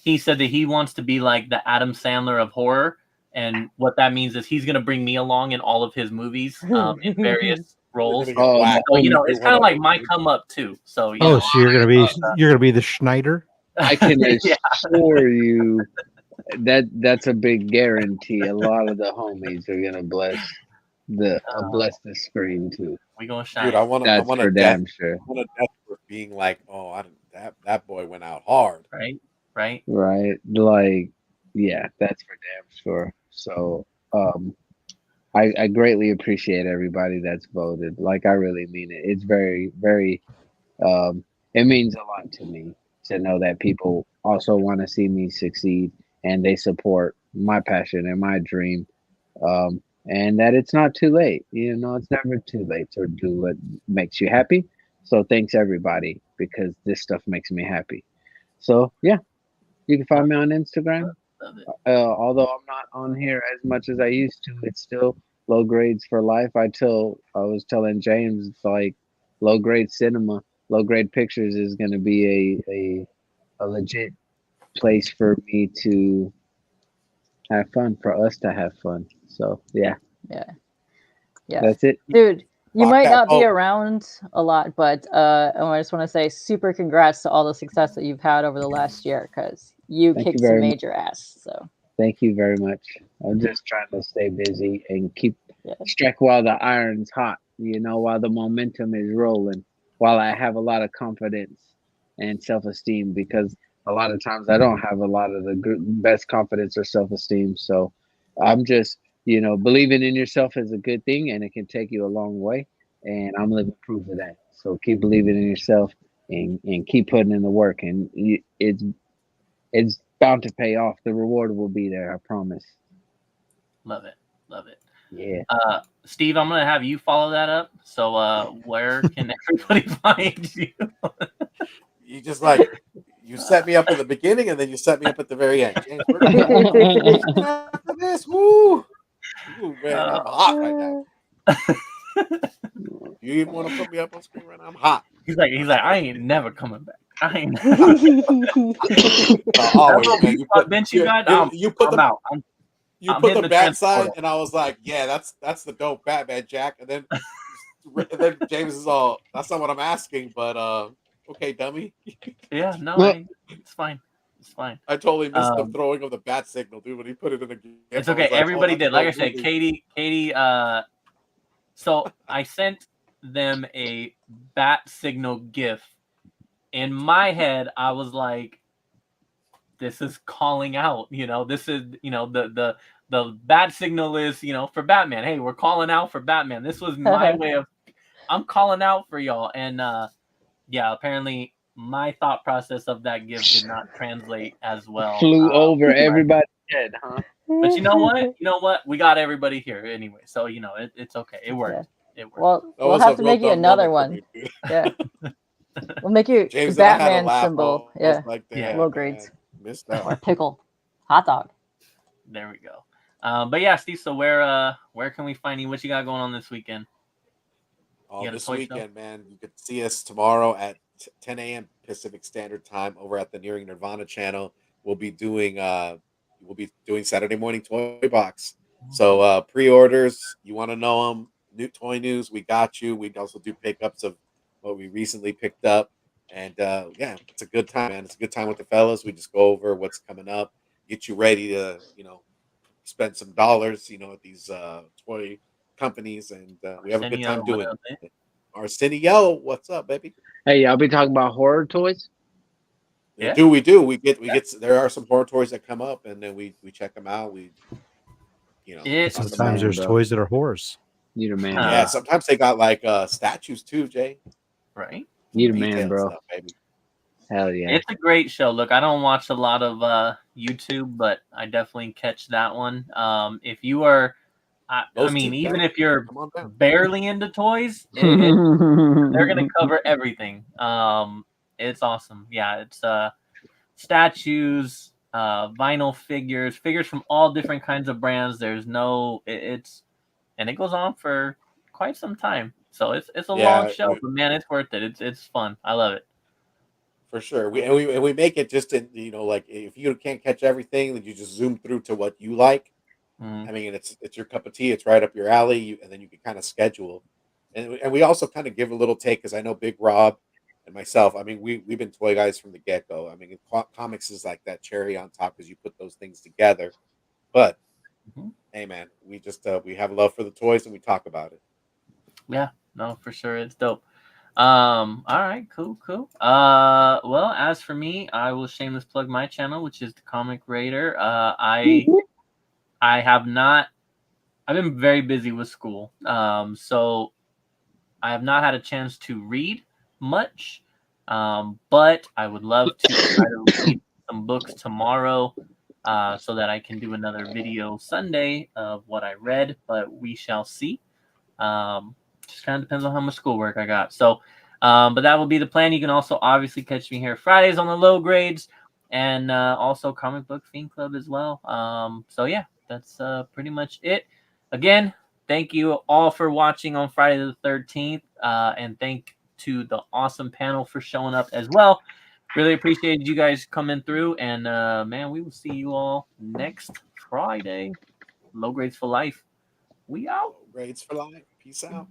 he said that he wants to be like the Adam Sandler of horror, and what that means is he's gonna bring me along in all of his movies in various roles. You're gonna get So you know, whacked. it's kind of like my come up too. So you Oh, know, so you're gonna be the Schneider. I can Yeah. assure you that's a big guarantee. A lot of the homies are gonna bless the screen too. We gonna shine. Dude, I want That's a for death. damn sure. I want a death for being like, oh, I didn't, that boy went out hard. Right. Right? Like, yeah, that's for damn sure. So, I greatly appreciate everybody that's voted. Like, I really mean it. It's very, very, it means a lot to me to know that people also want to see me succeed and they support my passion and my dream. And that it's not too late. You know, it's never too late to do what makes you happy. So, thanks everybody because this stuff makes me happy. So, yeah, you can find me on Instagram. Although I'm not on here as much as I used to, it's still low grades for life. I was telling James, it's like low grade cinema, low grade pictures is going to be a legit place for me to have fun, for us to have fun. So yeah, that's it, dude. You Lock might that not be vote. around a lot, but I just want to say super congrats to all the success that you've had over the last year because you Thank you kicked some very much. major ass. So Thank you very much. I'm just trying to stay busy and strike while the iron's hot, you know, while the momentum is rolling, while I have a lot of confidence and self-esteem, because a lot of times I don't have a lot of the best confidence or self-esteem. So I'm just, believing in yourself is a good thing and it can take you a long way. And I'm living proof of that. So keep believing in yourself and keep putting in the work. And it's bound to pay off. The reward will be there, I promise. Love it. Yeah. Steve, I'm gonna have you follow that up. So where can everybody find you? You just you set me up at the beginning and then you set me up at the very end. James, we're gonna after this. Woo! Ooh, man, I'm hot right now. You even want to put me up on screen right now? I'm hot. He's like, I ain't never coming back. I ain't. Always, man. You put I'm out. You I'm put hitting the the bat side, transporter. and I was like, yeah, that's the dope Batman, Jack. And then James is all, that's not what I'm asking, but okay, dummy. Yeah, no, it's fine. It's fine. I totally missed the throwing of the bat signal, dude. When he put it in the game, It's okay. Everybody did. Like I said, Katie. So I sent them a bat signal GIF. In my head, I was like, "This is calling out." This is the bat signal is for Batman. Hey, we're calling out for Batman. This was my way of I'm calling out for y'all. And yeah, apparently my thought process of that GIF did not translate as well. Flew over everybody's head, huh? But you know what? We got everybody here anyway, so it's okay. It worked. Yeah. It worked. Well, we'll have to make you another one. Yeah. We'll make you James, the Batman symbol. Yeah. Like, low grades. Missed out. Or pickle. Hot dog. There we go. But yeah, Steve. So where can we find you? What you got going on this weekend? This weekend, man, you could see us tomorrow at 10 a.m. Pacific Standard Time over at the Nearing Nirvana channel. We'll be doing Saturday morning toy box. So pre-orders, you want to know them? New toy news, we got you. We also do pickups of what we recently picked up, and yeah, it's a good time, man. It's a good time with the fellas. We just go over what's coming up, get you ready to spend some dollars, at these toy companies, and we have a good time doing it. Arsenio, what's up, baby? Hey, y'all be talking about horror toys? Yeah. We do. We get. There are some horror toys that come up, and then we check them out. Sometimes there's toys that are horrors. You the man. Yeah, sometimes they got like statues too, Jay. Right. You the man, bro. Stuff, baby. Hell yeah. It's a great show. Look, I don't watch a lot of YouTube, but I definitely catch that one. If you are, I mean, even if you're barely into toys, they're gonna cover everything. It's awesome. Yeah, it's statues, vinyl figures from all different kinds of brands. There's no, and it goes on for quite some time. So it's a long show, but man, it's worth it. It's fun. I love it. For sure. We make it just in, like if you can't catch everything, then you just zoom through to what you like. I mean, it's your cup of tea. It's right up your alley, and then you can kind of schedule. And we also kind of give a little take, because I know Big Rob and myself. I mean, we've been toy guys from the get go. I mean, comics is like that cherry on top because you put those things together. But hey, man, we just we have love for the toys and we talk about it. Yeah, no, for sure, it's dope. All right, cool. Well, as for me, I will shameless plug my channel, which is the Comic Raider. I have not. I've been very busy with school, so I have not had a chance to read much. But I would love to try to read some books tomorrow, so that I can do another video Sunday of what I read. But we shall see. Just kind of depends on how much schoolwork I got. So, but that will be the plan. You can also obviously catch me here Fridays on the low grades, and also Comic Book Fiend Club as well. So yeah, that's pretty much it. Again, thank you all for watching on Friday the 13th, and thank to the awesome panel for showing up as well. Really appreciate you guys coming through, and man, we will see you all next Friday. Low grades for life. We out. Low grades for life. Peace out.